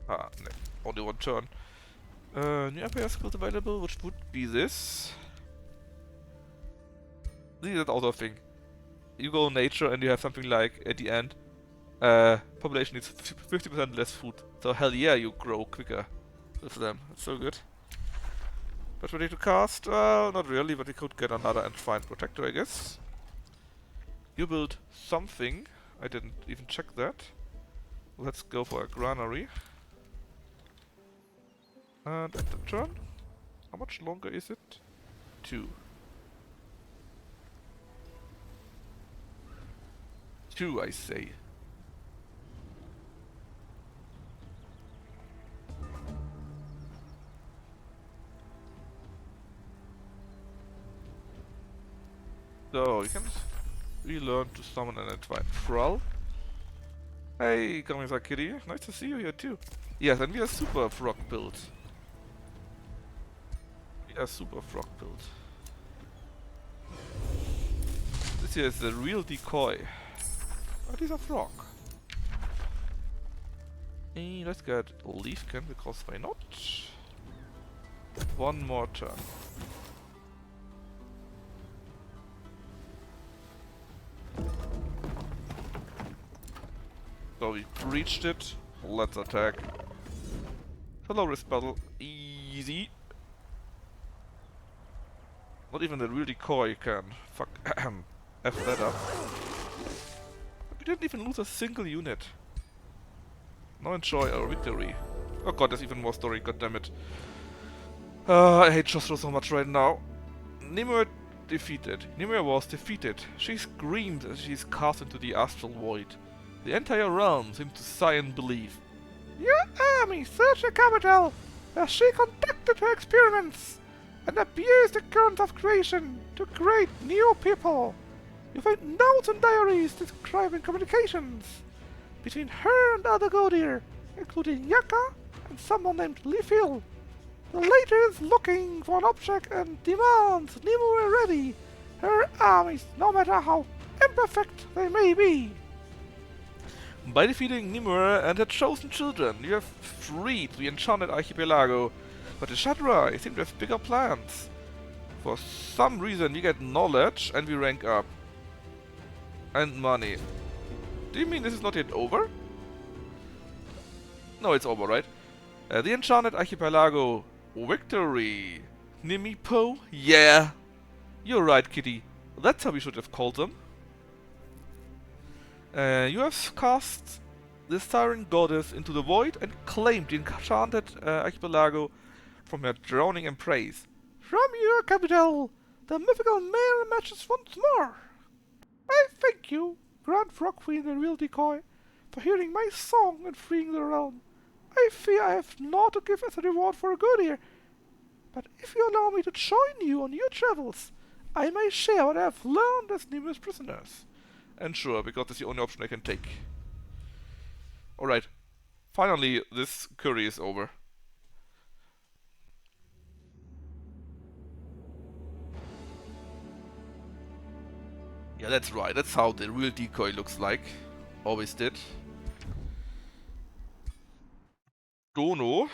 Speaker 1: Ah, no, only 1 turn. New empire skills available, which would be this. This is also a thing. You go nature and you have something like, at the end, population needs 50% less food. So hell yeah, you grow quicker with them. It's so good. But ready to cast? Not really, but we could get another Enshrined Protector, I guess. You build something. I didn't even check that. Let's go for a granary. And at the turn, how much longer is it? 2. 2, I say. So, you can relearn to summon an Enshrined Thrall. Hey, Commissar Kitty, nice to see you here too. Yes, and we are super frog build. We are super frog build. This here is the real decoy. Oh, these are frog. Let's get Leafkin, because why not? One more turn. So we breached it. Let's attack. Hello, risk battle. Easy. Not even the real decoy can fuck F that up. We didn't even lose a single unit. Now enjoy our victory. Oh god, there's even more story, goddammit. I hate Jostro so much right now. Nimue defeated. Nimue was defeated. She screamed as she is cast into the astral void. The entire realm seemed to sigh in belief.
Speaker 3: Your army searched the capital, where she conducted her experiments and abused the current of creation to create new people. You find notes and diaries describing communications between her and other Godir, including Yaka and someone named Leafil. The latter is looking for an object and demands Nimue ready her armies, no matter how imperfect they may be.
Speaker 1: By defeating Nimue and her chosen children, you have freed the Enchanted Archipelago, but the Shadrai seem to have bigger plans. For some reason we get knowledge and we rank up. And money. Do you mean this is not yet over? No, it's over, right? The Enchanted Archipelago. Victory! Nimipo? Yeah! You're right, Kitty. That's how we should have called them. You have cast the Siren Goddess into the void and claimed the Enchanted Archipelago from her drowning embrace.
Speaker 3: From your capital, the mythical male emerges once more. I thank you, Grand Frog Queen and Real Decoy, for hearing my song and freeing the realm. I fear I have naught to give as a reward for a good ear, but if you allow me to join you on your travels, I may share what I have learned as Nimue's prisoners.
Speaker 1: And sure, because that's the only option I can take. Alright. Finally, this curry is over. Yeah, that's right. That's how the real decoy looks like. Always did. Dano.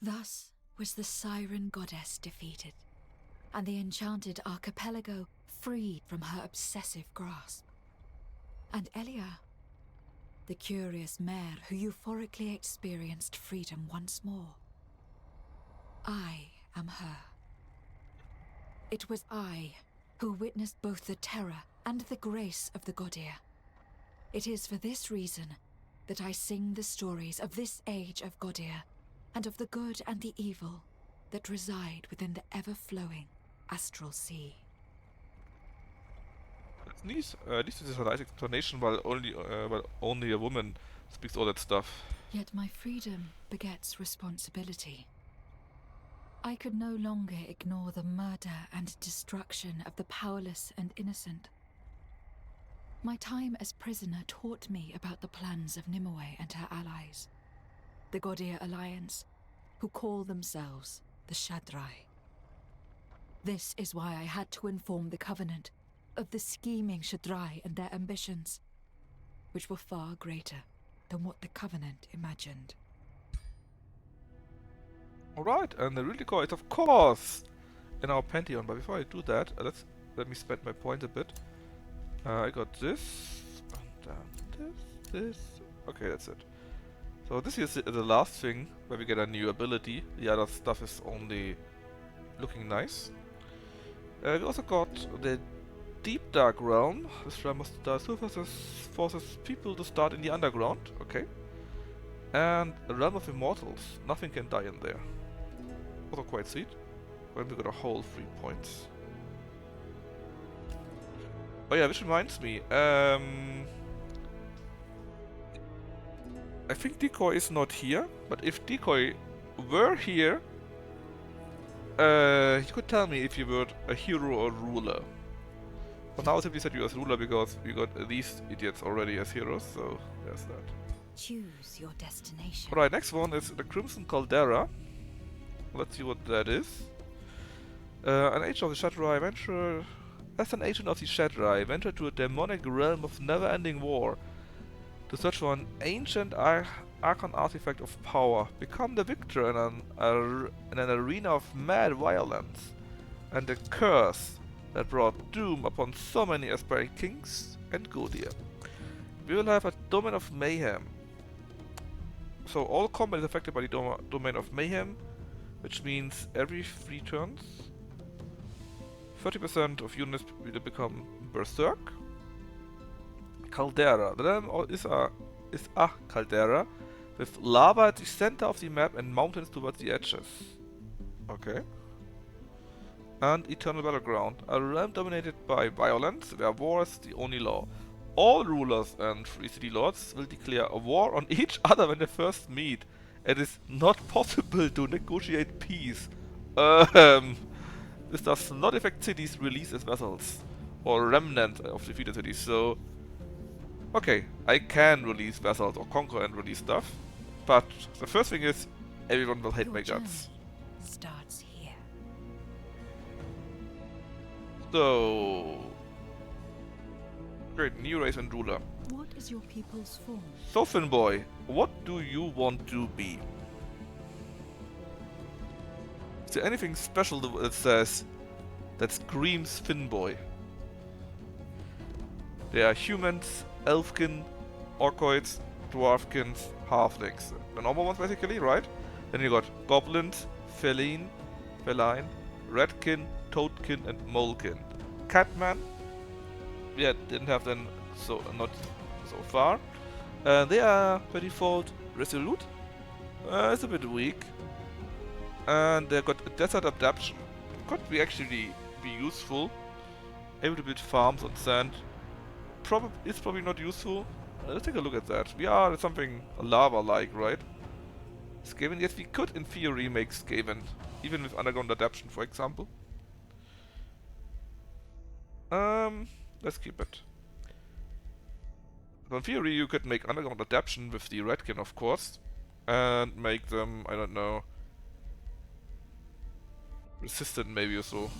Speaker 2: Thus was the Siren Goddess defeated, and the Enchanted Archipelago freed from her obsessive grasp. And Elia, the curious mare who euphorically experienced freedom once more. I am her. It was I who witnessed both the terror and the grace of the Godir. It is for this reason that I sing the stories of this age of Godir, and of the good and the evil that reside within the ever-flowing astral sea.
Speaker 1: It's nice. At least this is a nice explanation, while only a woman speaks all that stuff.
Speaker 2: Yet my freedom begets responsibility. I could no longer ignore the murder and destruction of the powerless and innocent. My time as prisoner taught me about the plans of Nimue and her allies, the Godir Alliance, who call themselves the Shadrai. This is why I had to inform the Covenant of the scheming Shadrai and their ambitions, which were far greater than what the Covenant imagined.
Speaker 1: Alright, and the real decoy is of course in our Pantheon, but before I do that, let me spend my point a bit. I got this, and then this. Okay, that's it. So this is the last thing where we get a new ability. The other stuff is only looking nice. We also got the Deep Dark Realm. This realm forces people to start in the underground. Okay. And the Realm of Immortals. Nothing can die in there. Also quite sweet. When we got a whole 3 points. Oh yeah, which reminds me. I think Decoy is not here, but if Decoy were here, you could tell me if you were a hero or ruler. For now, I simply said you as ruler because we got these idiots already as heroes, so there's that.
Speaker 2: Choose your destination.
Speaker 1: Alright, next one is the Crimson Caldera. Let's see what that is. An agent of the Shadrai venture. As an agent of the Shadrai, venture to a demonic realm of never-ending war. To search for an ancient archon artifact of power. Become the victor in an arena of mad violence. And the curse that brought doom upon so many aspiring kings and Godia. We will have a domain of mayhem. So all combat is affected by the domain of mayhem, which means every 3 turns 30% of units will become berserk. Caldera. The name is a caldera with lava at the center of the map and mountains towards the edges. Okay. And Eternal Battleground. A realm dominated by violence, where war is the only law. All rulers and free city lords will declare a war on each other when they first meet. It is not possible to negotiate peace. This does not affect cities released as vassals or remnants of defeated cities. So, okay, I can release vassals or conquer and release stuff, but the first thing is everyone will hate
Speaker 2: Your
Speaker 1: my guts.
Speaker 2: journey starts here.
Speaker 1: So, great, new race and ruler.
Speaker 2: What is your people's form?
Speaker 1: So, Finboy, what do you want to be? Is there anything special that says, that screams Finboy? There are humans, elfkin, orcoids, dwarfkins, halflings. The normal ones basically, right? Then you got goblins, feline, redkin, toadkin, and molekin. Catman, yeah, didn't have them, so not so far. They are by default resolute. It's a bit weak. And they got a desert adaptation. Could be actually be useful. Able to build farms on sand. It's probably not useful. Let's take a look at that. We are something lava-like, right? Skaven, yes, we could in theory make Skaven, even with underground adaptation, for example. Let's keep it. So in theory, you could make underground adaptation with the redkin, of course, and make them, I don't know, resistant maybe or so.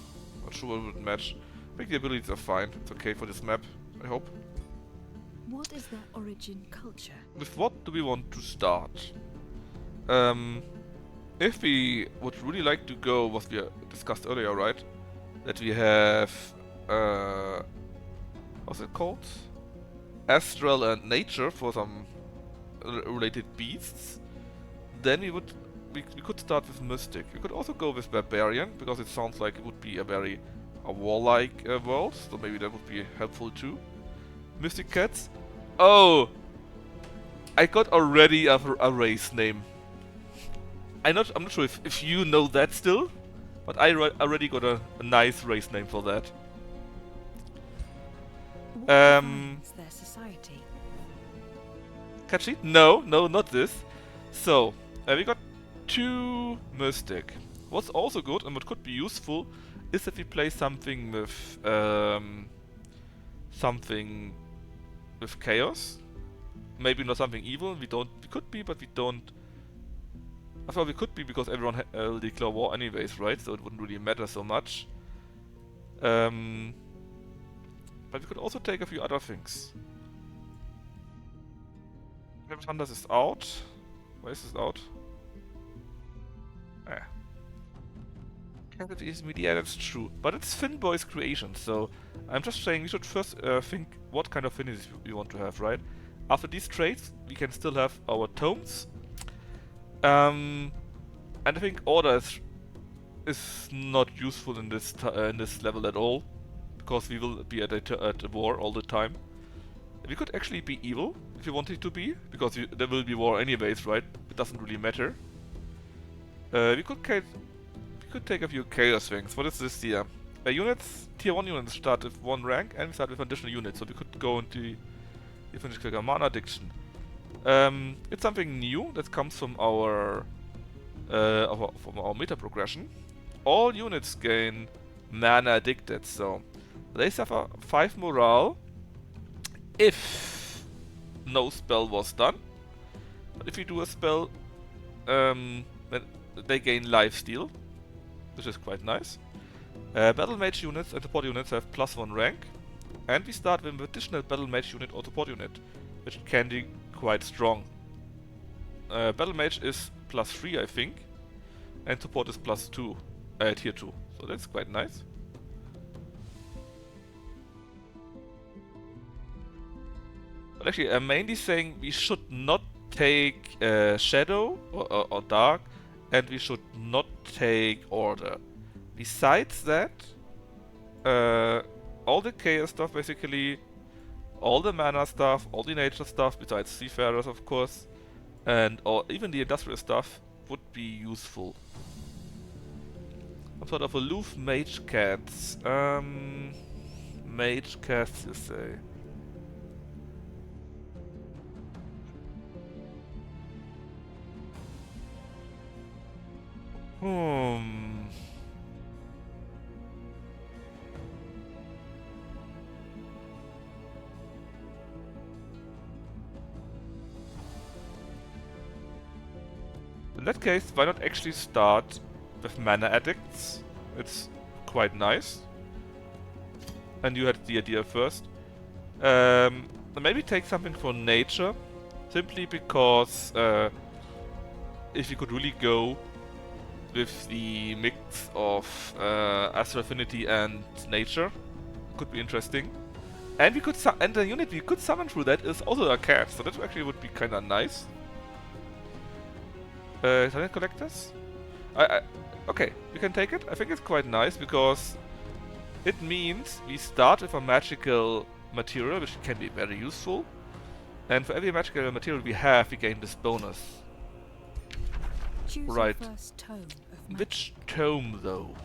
Speaker 1: Not sure what would match. I think the abilities are fine. It's okay for this map, I hope.
Speaker 2: What is their origin culture?
Speaker 1: With what do we want to start? If we would really like to go, what we discussed earlier, right? That we have, what's it called? Astral and nature for some related beasts. Then we could start with Mystic. We could also go with Barbarian, because it sounds like it would be a warlike world, so maybe that would be helpful too. Mystic Cats. Oh! I got already a race name. I'm not sure if you know that still, but I already got a nice race name for that.
Speaker 2: What defines their society?
Speaker 1: Catchy? No, not this. So, we got 2 Mystic. What's also good and what could be useful is that we play something with chaos. Maybe not something evil. We could be, but we don't. I thought we could be because everyone will declare war anyways, right? So it wouldn't really matter so much. But we could also take a few other things. Maybe Thunders is out. Why is this out? Can't it easily? Yeah, that's true. But it's Finboy's creation, so I'm just saying we should first think what kind of finishes we want to have, right? After these traits, we can still have our tomes. And I think order is not useful in this level at all, because we will be at war all the time. We could actually be evil if you wanted to be, because there will be war anyways, right? It doesn't really matter. We could take a few chaos things. What is this here? Tier 1 units start with 1 rank, and we start with additional units, so we could go into the Mana Addiction. It's something new that comes from our meta progression. All units gain Mana Addicted, so they suffer 5 morale if no spell was done. But if you do a spell, then they gain Lifesteal, which is quite nice. Battle Mage units and support units have +1 rank, and we start with an additional Battle Mage unit or support unit, which can quite strong. Battle Mage is +3, I think, and support is +2, tier 2. So that's quite nice. But actually, I'm mainly saying we should not take Shadow or Dark, and we should not take Order. Besides that, all the chaos stuff basically, all the mana stuff, all the nature stuff, besides Seafarers of course, and even the industrial stuff would be useful. Some sort of aloof mage cats. Mage cats, you say? In that case, why not actually start with Mana Addicts? It's quite nice. And you had the idea first. Maybe take something for nature, simply because if you could really go with the mix of Astral Affinity and nature, could be interesting. And we could and the unit we could summon through that is also a cat, so that actually would be kind of nice. Talent collectors? Okay, you can take it. I think it's quite nice because it means we start with a magical material, which can be very useful. And for every magical material we have, we gain this bonus.
Speaker 2: Choose
Speaker 1: right.
Speaker 2: your first tome of magic.
Speaker 1: Which tome, though?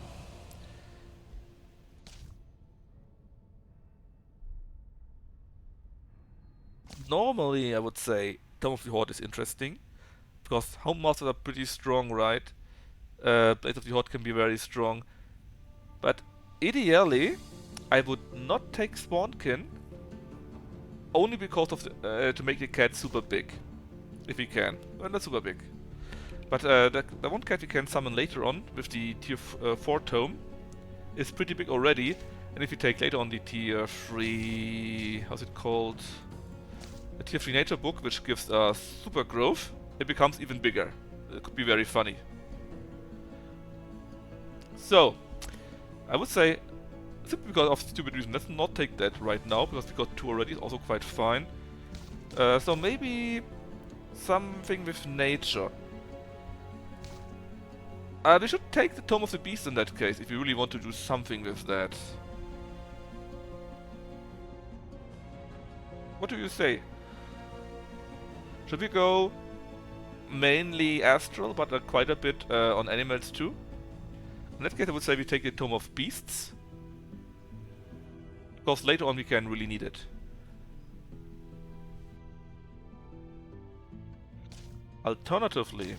Speaker 1: Normally, I would say Tome of the Horde is interesting, because Home Masters are pretty strong, right? Blades of the Horde can be very strong. But ideally, I would not take Spawnkin, only because of to make the cat super big. If we can. Well, not super big. But the one cat we can summon later on with the tier 4 tome is pretty big already. And if we take later on the tier 3... how's it called? The tier 3 nature book, which gives us super growth, it becomes even bigger. It could be very funny. So, I would say, simply because of stupid reason, let's not take that right now, because we got 2 already, it's also quite fine. So maybe something with nature. We should take the Tome of the Beast in that case, if we really want to do something with that. What do you say? Should we go mainly astral, but quite a bit on animals too? In that case I would say we take the Tome of Beasts, because later on we can really need it. Alternatively,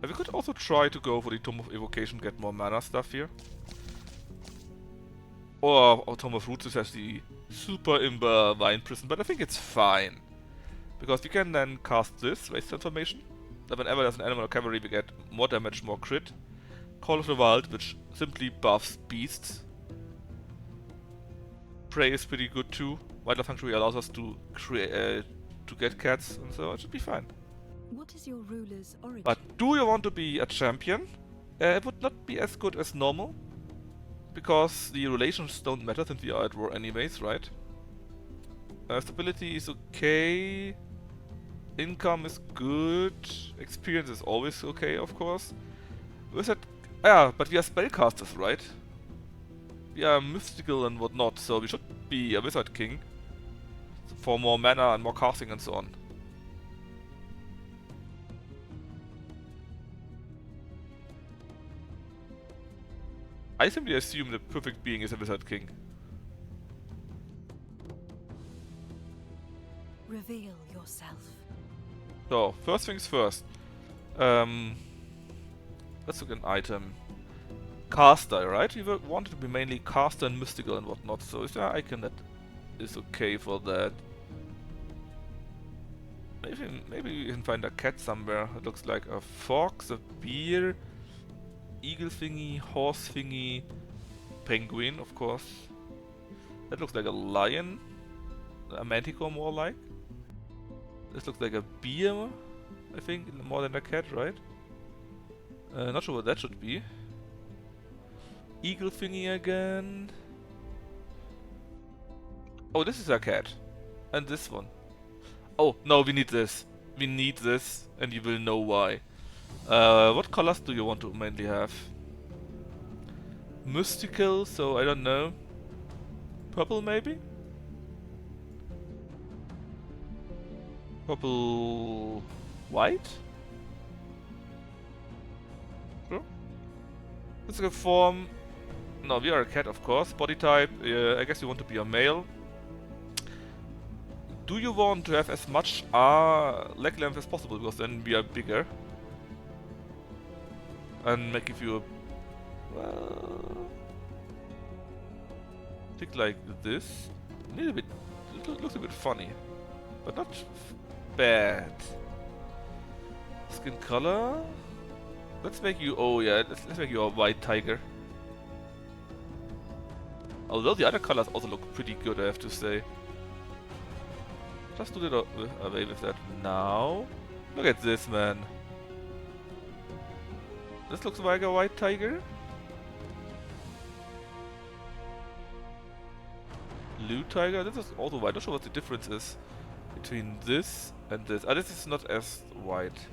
Speaker 1: we could also try to go for the Tome of Evocation, get more mana stuff here. Or Tome of Roots has the Super Imber Vine Prison, but I think it's fine. Because we can then cast this, Waste Transformation. That whenever there's an animal or cavalry we get more damage, more crit. Call of the Wild, which simply buffs beasts. Prey is pretty good too. Wildlife Sanctuary allows us to create to get cats, and so it should be fine.
Speaker 2: What is your ruler's origin?
Speaker 1: But do you want to be a champion? It would not be as good as normal, because the relations don't matter since we are at war anyways, right? Stability is okay. Income is good. Experience is always okay, of course. Wizard, yeah, but we are spellcasters, right? We are mystical and whatnot, so we should be a wizard king for more mana and more casting and so on. I simply assume the perfect being is a wizard king.
Speaker 2: Reveal yourself.
Speaker 1: So, first things first. Let's look at an item. Caster, right? We wanted to be mainly caster and mystical and whatnot, so is there an icon that is okay for that? Maybe you can find a cat somewhere. It looks like a fox, a bear, eagle thingy, horse thingy, penguin, of course. That looks like a lion. a manticore more like. This looks like a bear, I think, more than a cat, right? Not sure what that should be. Eagle thingy again. Oh, this is a cat. And this one. Oh, no, we need this. We need this, and you will know why. What colors do you want to mainly have? Mystical, so I don't know. Purple maybe? Purple... white? Sure. Physical form... No, we are a cat, of course. Body type, I guess you want to be a male. Do you want to have as much leg length as possible, because then we are bigger. And make you a... well... think like this. A little bit... it looks a bit funny. But not bad. Skin color... let's make you... oh yeah, let's make you a white tiger. Although the other colors also look pretty good, I have to say. Just do it away with that now. Look at this, man. This looks like a white tiger. Blue tiger. This is also white. Not sure what the difference is between this and this. Ah, this is not as white.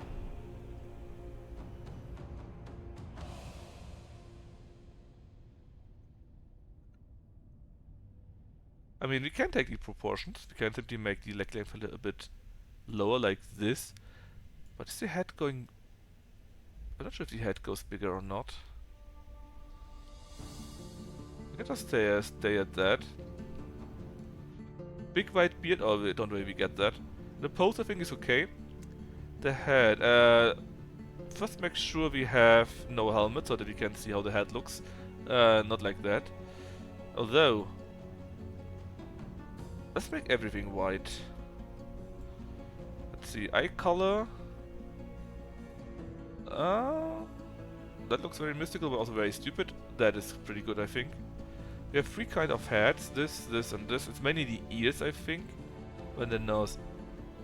Speaker 1: I mean, we can take the proportions. We can simply make the leg length a little bit lower, like this. But is the head going... I'm not sure if the head goes bigger or not. We can just stay at that. Big white beard. Oh, don't worry, we get that. The pose, I think, is okay. The head. First make sure we have no helmet so that we can see how the head looks. Not like that. Although... let's make everything white. Let's see, eye color. That looks very mystical but also very stupid. That is pretty good, I think. We have three kind of heads. This, and this. It's mainly the ears, I think. And the nose.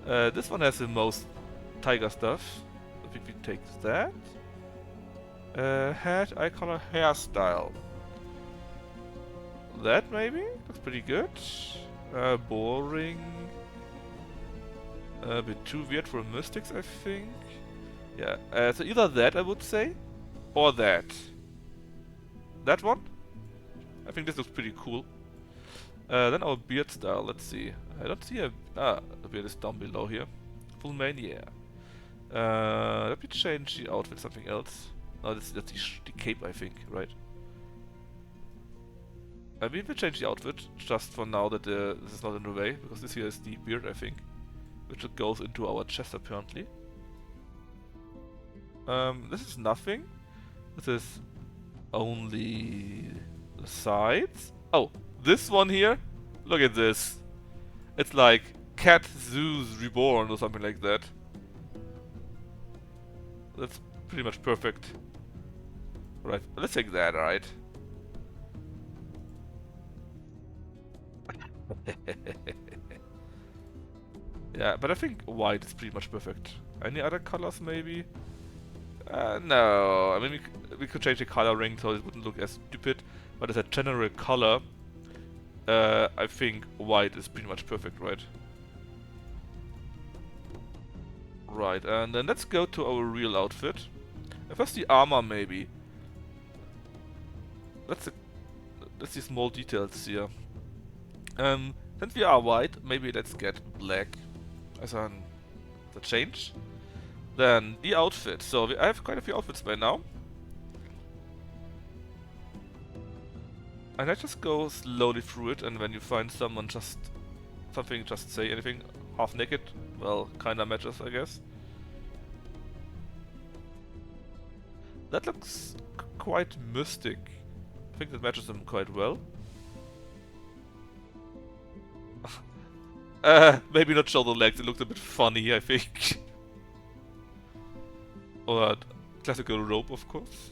Speaker 1: This one has the most tiger stuff. I think we take that. Head, eye color, hairstyle. That maybe? Looks pretty good. Boring. A bit too weird for mystics, I think. Yeah, so either that, I would say, or that. That one? I think this looks pretty cool. Then our beard style, let's see. I don't see a... the beard is down below here. Full mania. Let me change the outfit something else. No, that's the cape, I think, right? I mean, we'll change the outfit, just for now that this is not in the way, because this here is the beard, I think. Which goes into our chest, apparently. This is nothing. This is only the sides. Oh, this one here? Look at this. It's like Cat Zeus Reborn or something like that. That's pretty much perfect. Right, let's take that, alright? Yeah, but I think white is pretty much perfect. Any other colors, maybe? No. I mean, we could change the coloring so it wouldn't look as stupid. But as a general color, I think white is pretty much perfect, right? Right, and then let's go to our real outfit. First the armor, maybe. Let's see small details here. Since we are white, maybe let's get black as a change. Then the outfit. So I have quite a few outfits by now. And I just go slowly through it, and when you find something, just say anything. Half naked, well, kinda matches, I guess. That looks quite mystic. I think that matches them quite well. Maybe not show the legs, it looks a bit funny, I think. Or classical robe, of course.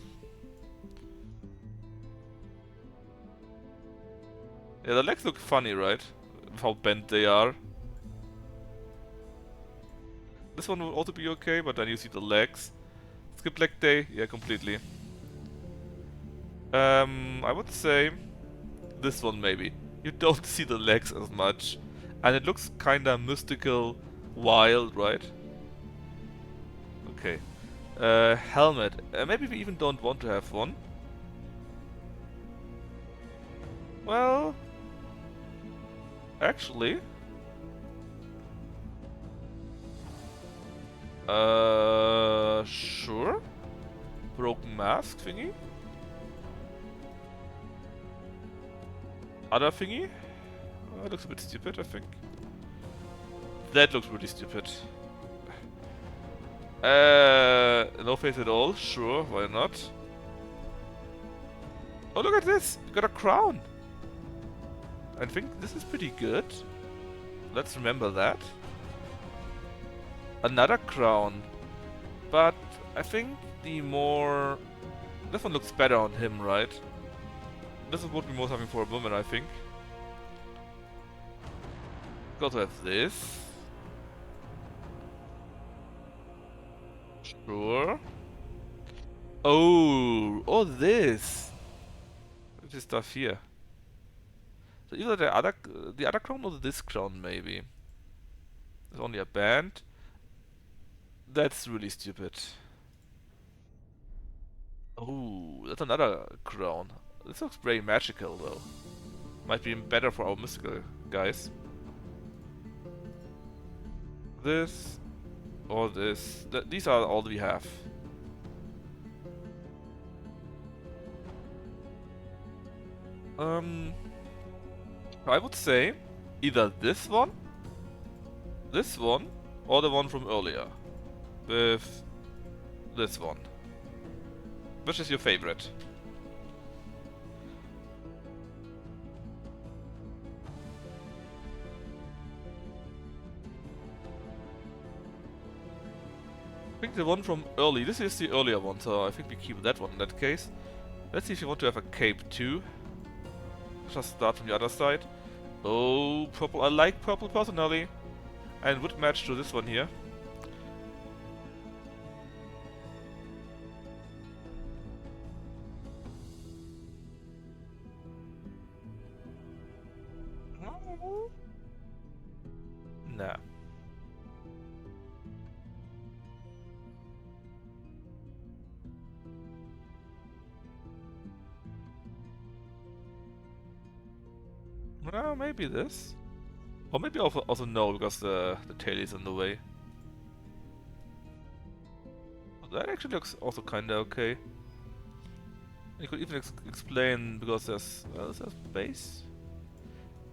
Speaker 1: Yeah, the legs look funny, right? how bent they are. This one will also be okay, but then you see the legs. Skip leg day? Yeah, completely. I would say this one maybe. You don't see the legs as much. And it looks kinda mystical, wild, right? Okay. Helmet. Maybe we even don't want to have one. Well... Actually... Sure. Broken mask thingy. Other thingy. Looks a bit stupid, I think. That looks really stupid. No face at all. Sure, why not? Oh, look at this! You got a crown! I think this is pretty good. Let's remember that. Another crown. But I think the more... This one looks better on him, right? This would be more something for a woman, I think. Got to have this. Sure. Oh, this. This stuff here. So either the other crown or this crown, maybe. There's only a band. That's really stupid. Oh, that's another crown. This looks very magical, though. Might be better for our mystical guys. This or this. These are all we have. I would say either this one, or the one from earlier. With this one. Which is your favorite? I think the one from early. This is the earlier one, so I think we keep that one in that case. Let's see if you want to have a cape too. Just start from the other side. Oh, purple. I like purple personally. And would match to this one here. Nah. Well, maybe this. Or maybe also no, because the tail is in the way. That actually looks also kinda okay. You could even explain, because there's space.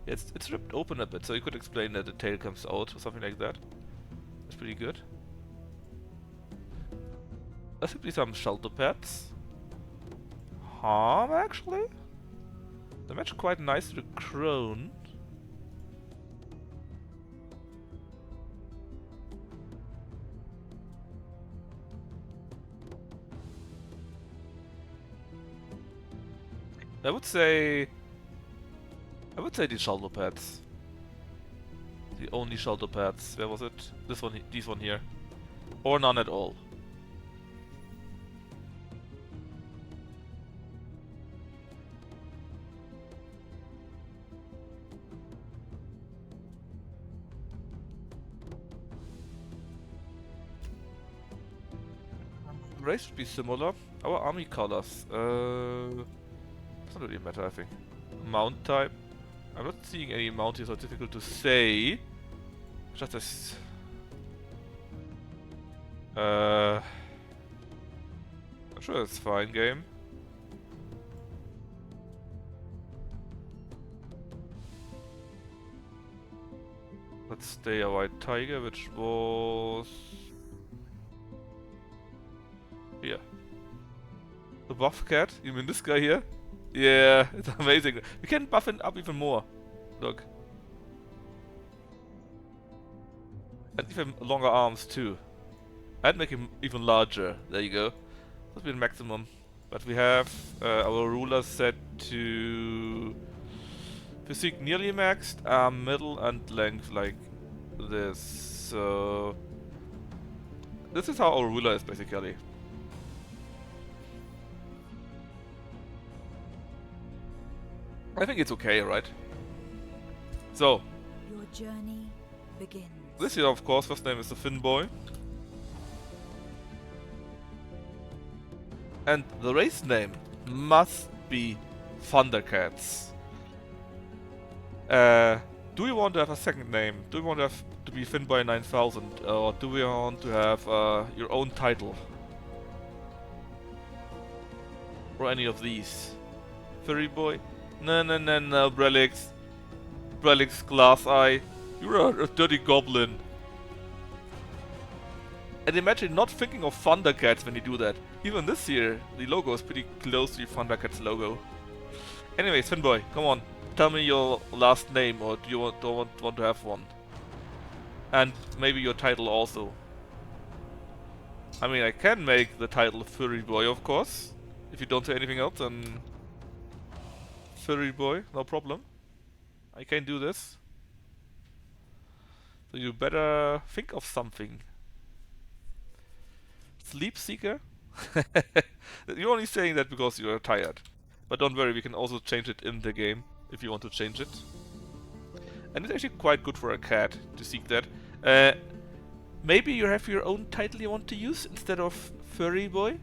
Speaker 1: Yeah, it's ripped open a bit, so you could explain that the tail comes out or something like that. That's pretty good. There should be some shelter pads. Harm, actually? They match quite nice to the crown. I would say the shoulder pads. The only shoulder pads. Where was it? This one, these one here. Or none at all. Race should be similar. Our army colors. Doesn't really matter, I think. Mount type. I'm not seeing any mount here, so it's difficult to say. Just as... I'm sure it's fine game. Let's stay a white tiger, which was... here. The buff cat? You mean this guy here? Yeah, it's amazing. We can buff it up even more. Look. And even longer arms too. And make him even larger. There you go. That'll be the maximum. But we have our ruler set to Physique nearly maxed, middle and length like this. So this is how our ruler is basically. I think it's okay, right? So
Speaker 2: Your journey begins.
Speaker 1: this here, of course, first name is the Finn boy. And the race name must be Thundercats. Do we want to have a second name? Do we want to have to be Finnboy 9000? Or do we want to have your own title? Or any of these? Furry Boy? No, no, no, no, Brelix. Brelix Glass Eye. You're a dirty goblin. And imagine not thinking of Thundercats when you do that. Even this year, the logo is pretty close to the Thundercats logo. Anyways, Finnboy, come on. Tell me your last name, or do you want to have one? And maybe your title also. I mean, I can make the title Furry Boy, of course. If you don't say anything else, then Furry Boy, no problem. I can do this. So you better think of something. Sleep Seeker? You're only saying that because you're tired. But don't worry, we can also change it in the game if you want to change it. And it's actually quite good for a cat to seek that. Maybe you have your own title you want to use instead of Furry Boy?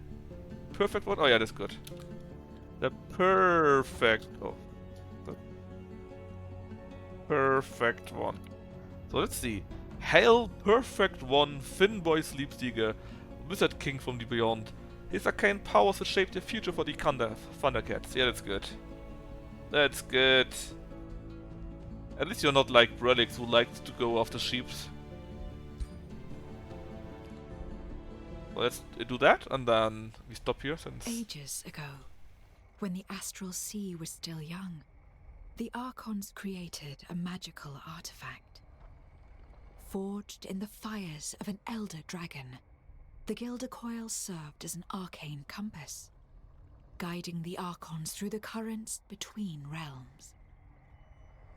Speaker 1: Perfect one? Oh yeah, that's good. The perfect... Oh. The perfect one. So let's see. Hail Perfect One, Finnboy Sleepseeker, Wizard King from the Beyond. His arcane powers will shape the future for the Thundercats. Yeah, that's good. That's good. At least you're not like Brelix, who likes to go after sheeps. Well, let's do that, and then we stop here since...
Speaker 2: Ages ago, when the astral sea was still young, the Archons created a magical artifact. Forged in the fires of an elder dragon, the Gilder Coil served as an arcane compass, guiding the Archons through the currents between realms.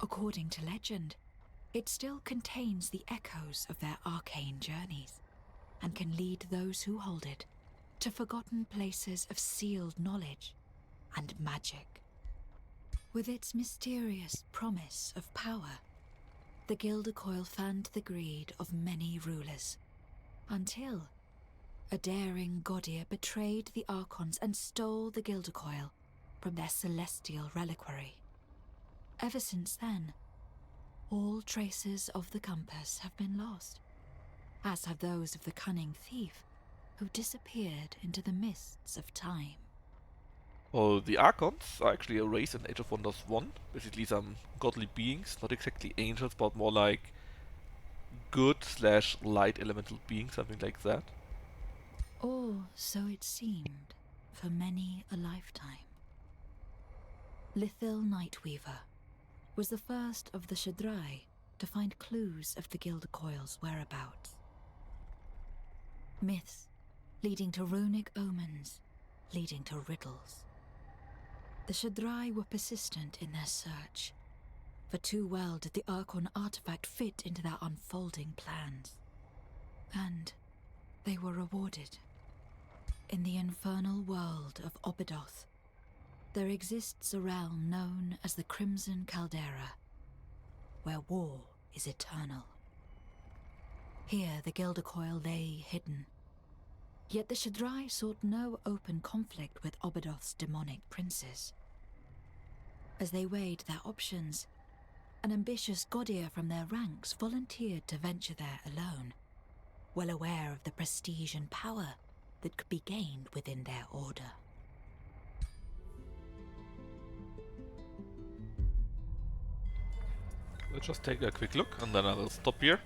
Speaker 2: According to legend, it still contains the echoes of their arcane journeys, and can lead those who hold it to forgotten places of sealed knowledge and magic. With its mysterious promise of power, the Gilder Coil fanned the greed of many rulers, until a daring Gaudier betrayed the Archons and stole the Gilder Coil from their celestial reliquary. Ever since then, all traces of the compass have been lost, as have those of the cunning thief who disappeared into the mists of time.
Speaker 1: Well, the Archons are actually a race in Age of Wonders 1. Basically some godly beings, not exactly angels, but more like good/light elemental beings, something like that.
Speaker 2: Or so it seemed for many a lifetime. Lithil Nightweaver was the first of the Shadrai to find clues of the Gilder Coil's whereabouts. Myths leading to runic omens, leading to riddles. The Shadrai were persistent in their search, for too well did the Archon artifact fit into their unfolding plans. And they were rewarded. In the infernal world of Obidoth, there exists a realm known as the Crimson Caldera, where war is eternal. Here the Gilder Coil lay hidden, yet the Shadrai sought no open conflict with Obidoth's demonic princes. As they weighed their options, an ambitious Gaudier from their ranks volunteered to venture there alone, well aware of the prestige and power that could be gained within their order.
Speaker 1: Let's just take a quick look, and then I will stop here.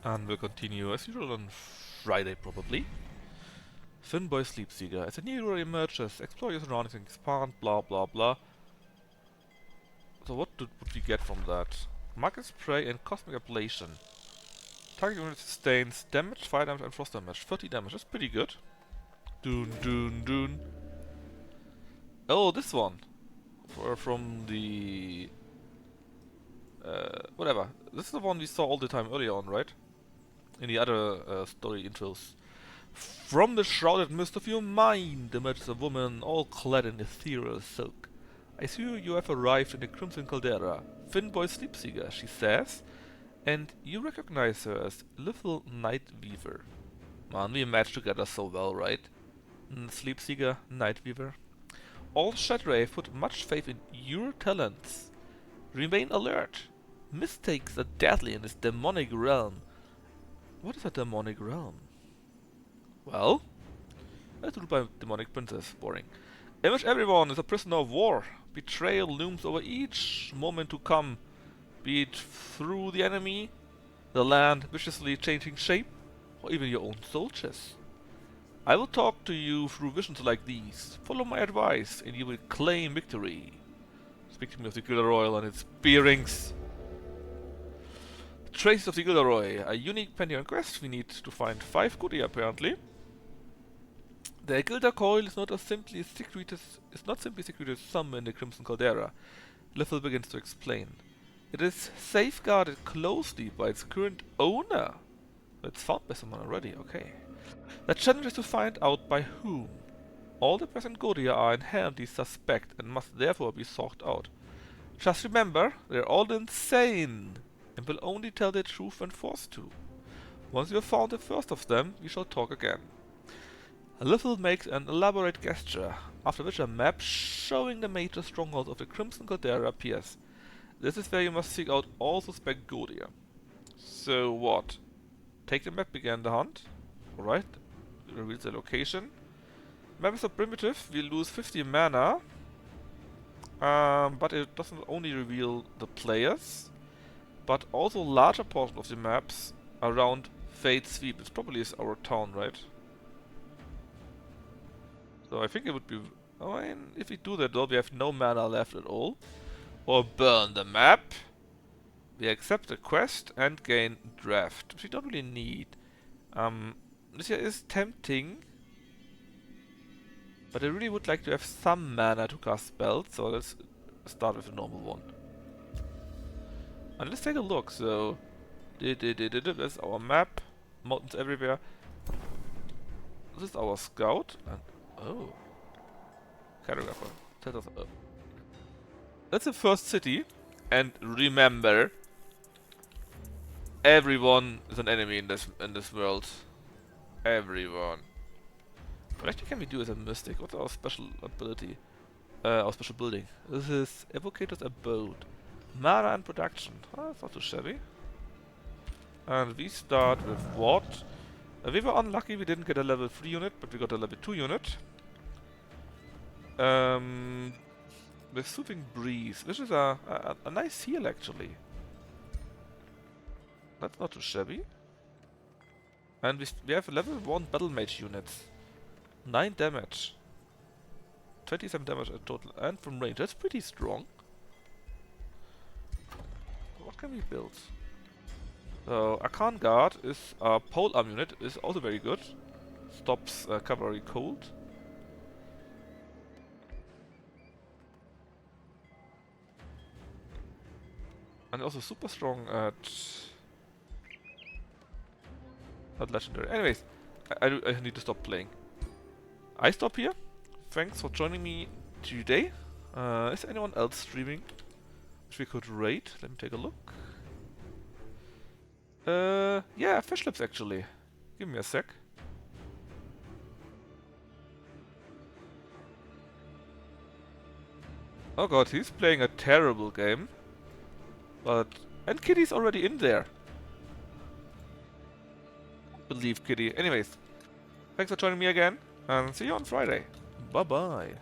Speaker 1: And we'll continue as usual on Friday, probably. Finnboy Sleepseeker. As a new hero emerges, explore your surroundings and expand, blah blah blah. So what would we get from that? Market Spray and Cosmic Ablation. Target unit sustains damage, fire damage and frost damage. 30 damage, that's pretty good. Doon doon doon. Oh, this one. From the whatever. This is the one we saw all the time earlier on, right? In the other story intros. From the shrouded mist of your mind emerges a woman all clad in ethereal silk. I see you have arrived in the Crimson Caldera. Finboy Sleepseeker, she says, and you recognize her as Little Night Weaver. Man, we match together so well, right? Sleepseeker, Night Weaver. All Shatteray have put much faith in your talents. Remain alert. Mistakes are deadly in this demonic realm. What is a demonic realm? Well, that's ruled by demonic princess. Boring. Image everyone is a prisoner of war. Betrayal looms over each moment to come, be it through the enemy, the land viciously changing shape, or even your own soldiers. I will talk to you through visions like these. Follow my advice, and you will claim victory. Speak to me of the Gilderoy and its bearings. Traces of the Gilderoy, a unique Pantheon quest. We need to find 5 goodie apparently. The Gilder Coil is not simply secreted somewhere in the Crimson Caldera. Little begins to explain. It is safeguarded closely by its current owner. It's found by someone already, okay. The challenge is to find out by whom. All the present Godia are inherently suspect and must therefore be sought out. Just remember, they're all insane and will only tell the truth when forced to. Once you have found the first of them, we shall talk again. Little makes an elaborate gesture, after which a map showing the major strongholds of the Crimson Caldera appears. This is where you must seek out all suspect Godia. So what? Take the map, begin the hunt. Alright, reveals the location. Map is so primitive, we lose 50 mana. But it doesn't only reveal the players, but also larger portion of the maps around Fate Sweep. It probably is our town, right? So I think it would be... I mean, if we do that though, we have no mana left at all. Or burn the map. We accept the quest and gain draft, which we don't really need. This here is tempting. But I really would like to have some mana to cast spells, so let's start with a normal one. And let's take a look, so... That's our map. Mountains everywhere. This is our scout. And oh. Cartographer. Tells us, oh. That's the first city. And remember, everyone is an enemy in this world. Everyone. What actually can we do as a mystic? What's our special ability? Our special building. This is Evocator's Abode. Mana and production. Oh, that's not too shabby. And we start with what? We were unlucky we didn't get a level 3 unit, but we got a level 2 unit. With Soothing Breeze, which is a nice heal actually. That's not too shabby. And we have level 1 Battle Mage units. 9 damage. 27 damage at total, and from range. That's pretty strong. What can we build? So, Arcan Guard is a pole arm unit, is also very good. Stops cavalry cold. And also super strong at legendary. Anyways, I need to stop playing. I stop here. Thanks for joining me today. Is anyone else streaming which we could raid? Let me take a look. Yeah, Fish Lips actually. Give me a sec. Oh god, he's playing a terrible game. And Kitty's already in there. Believe Kitty. Anyways, thanks for joining me again, and see you on Friday. Bye bye.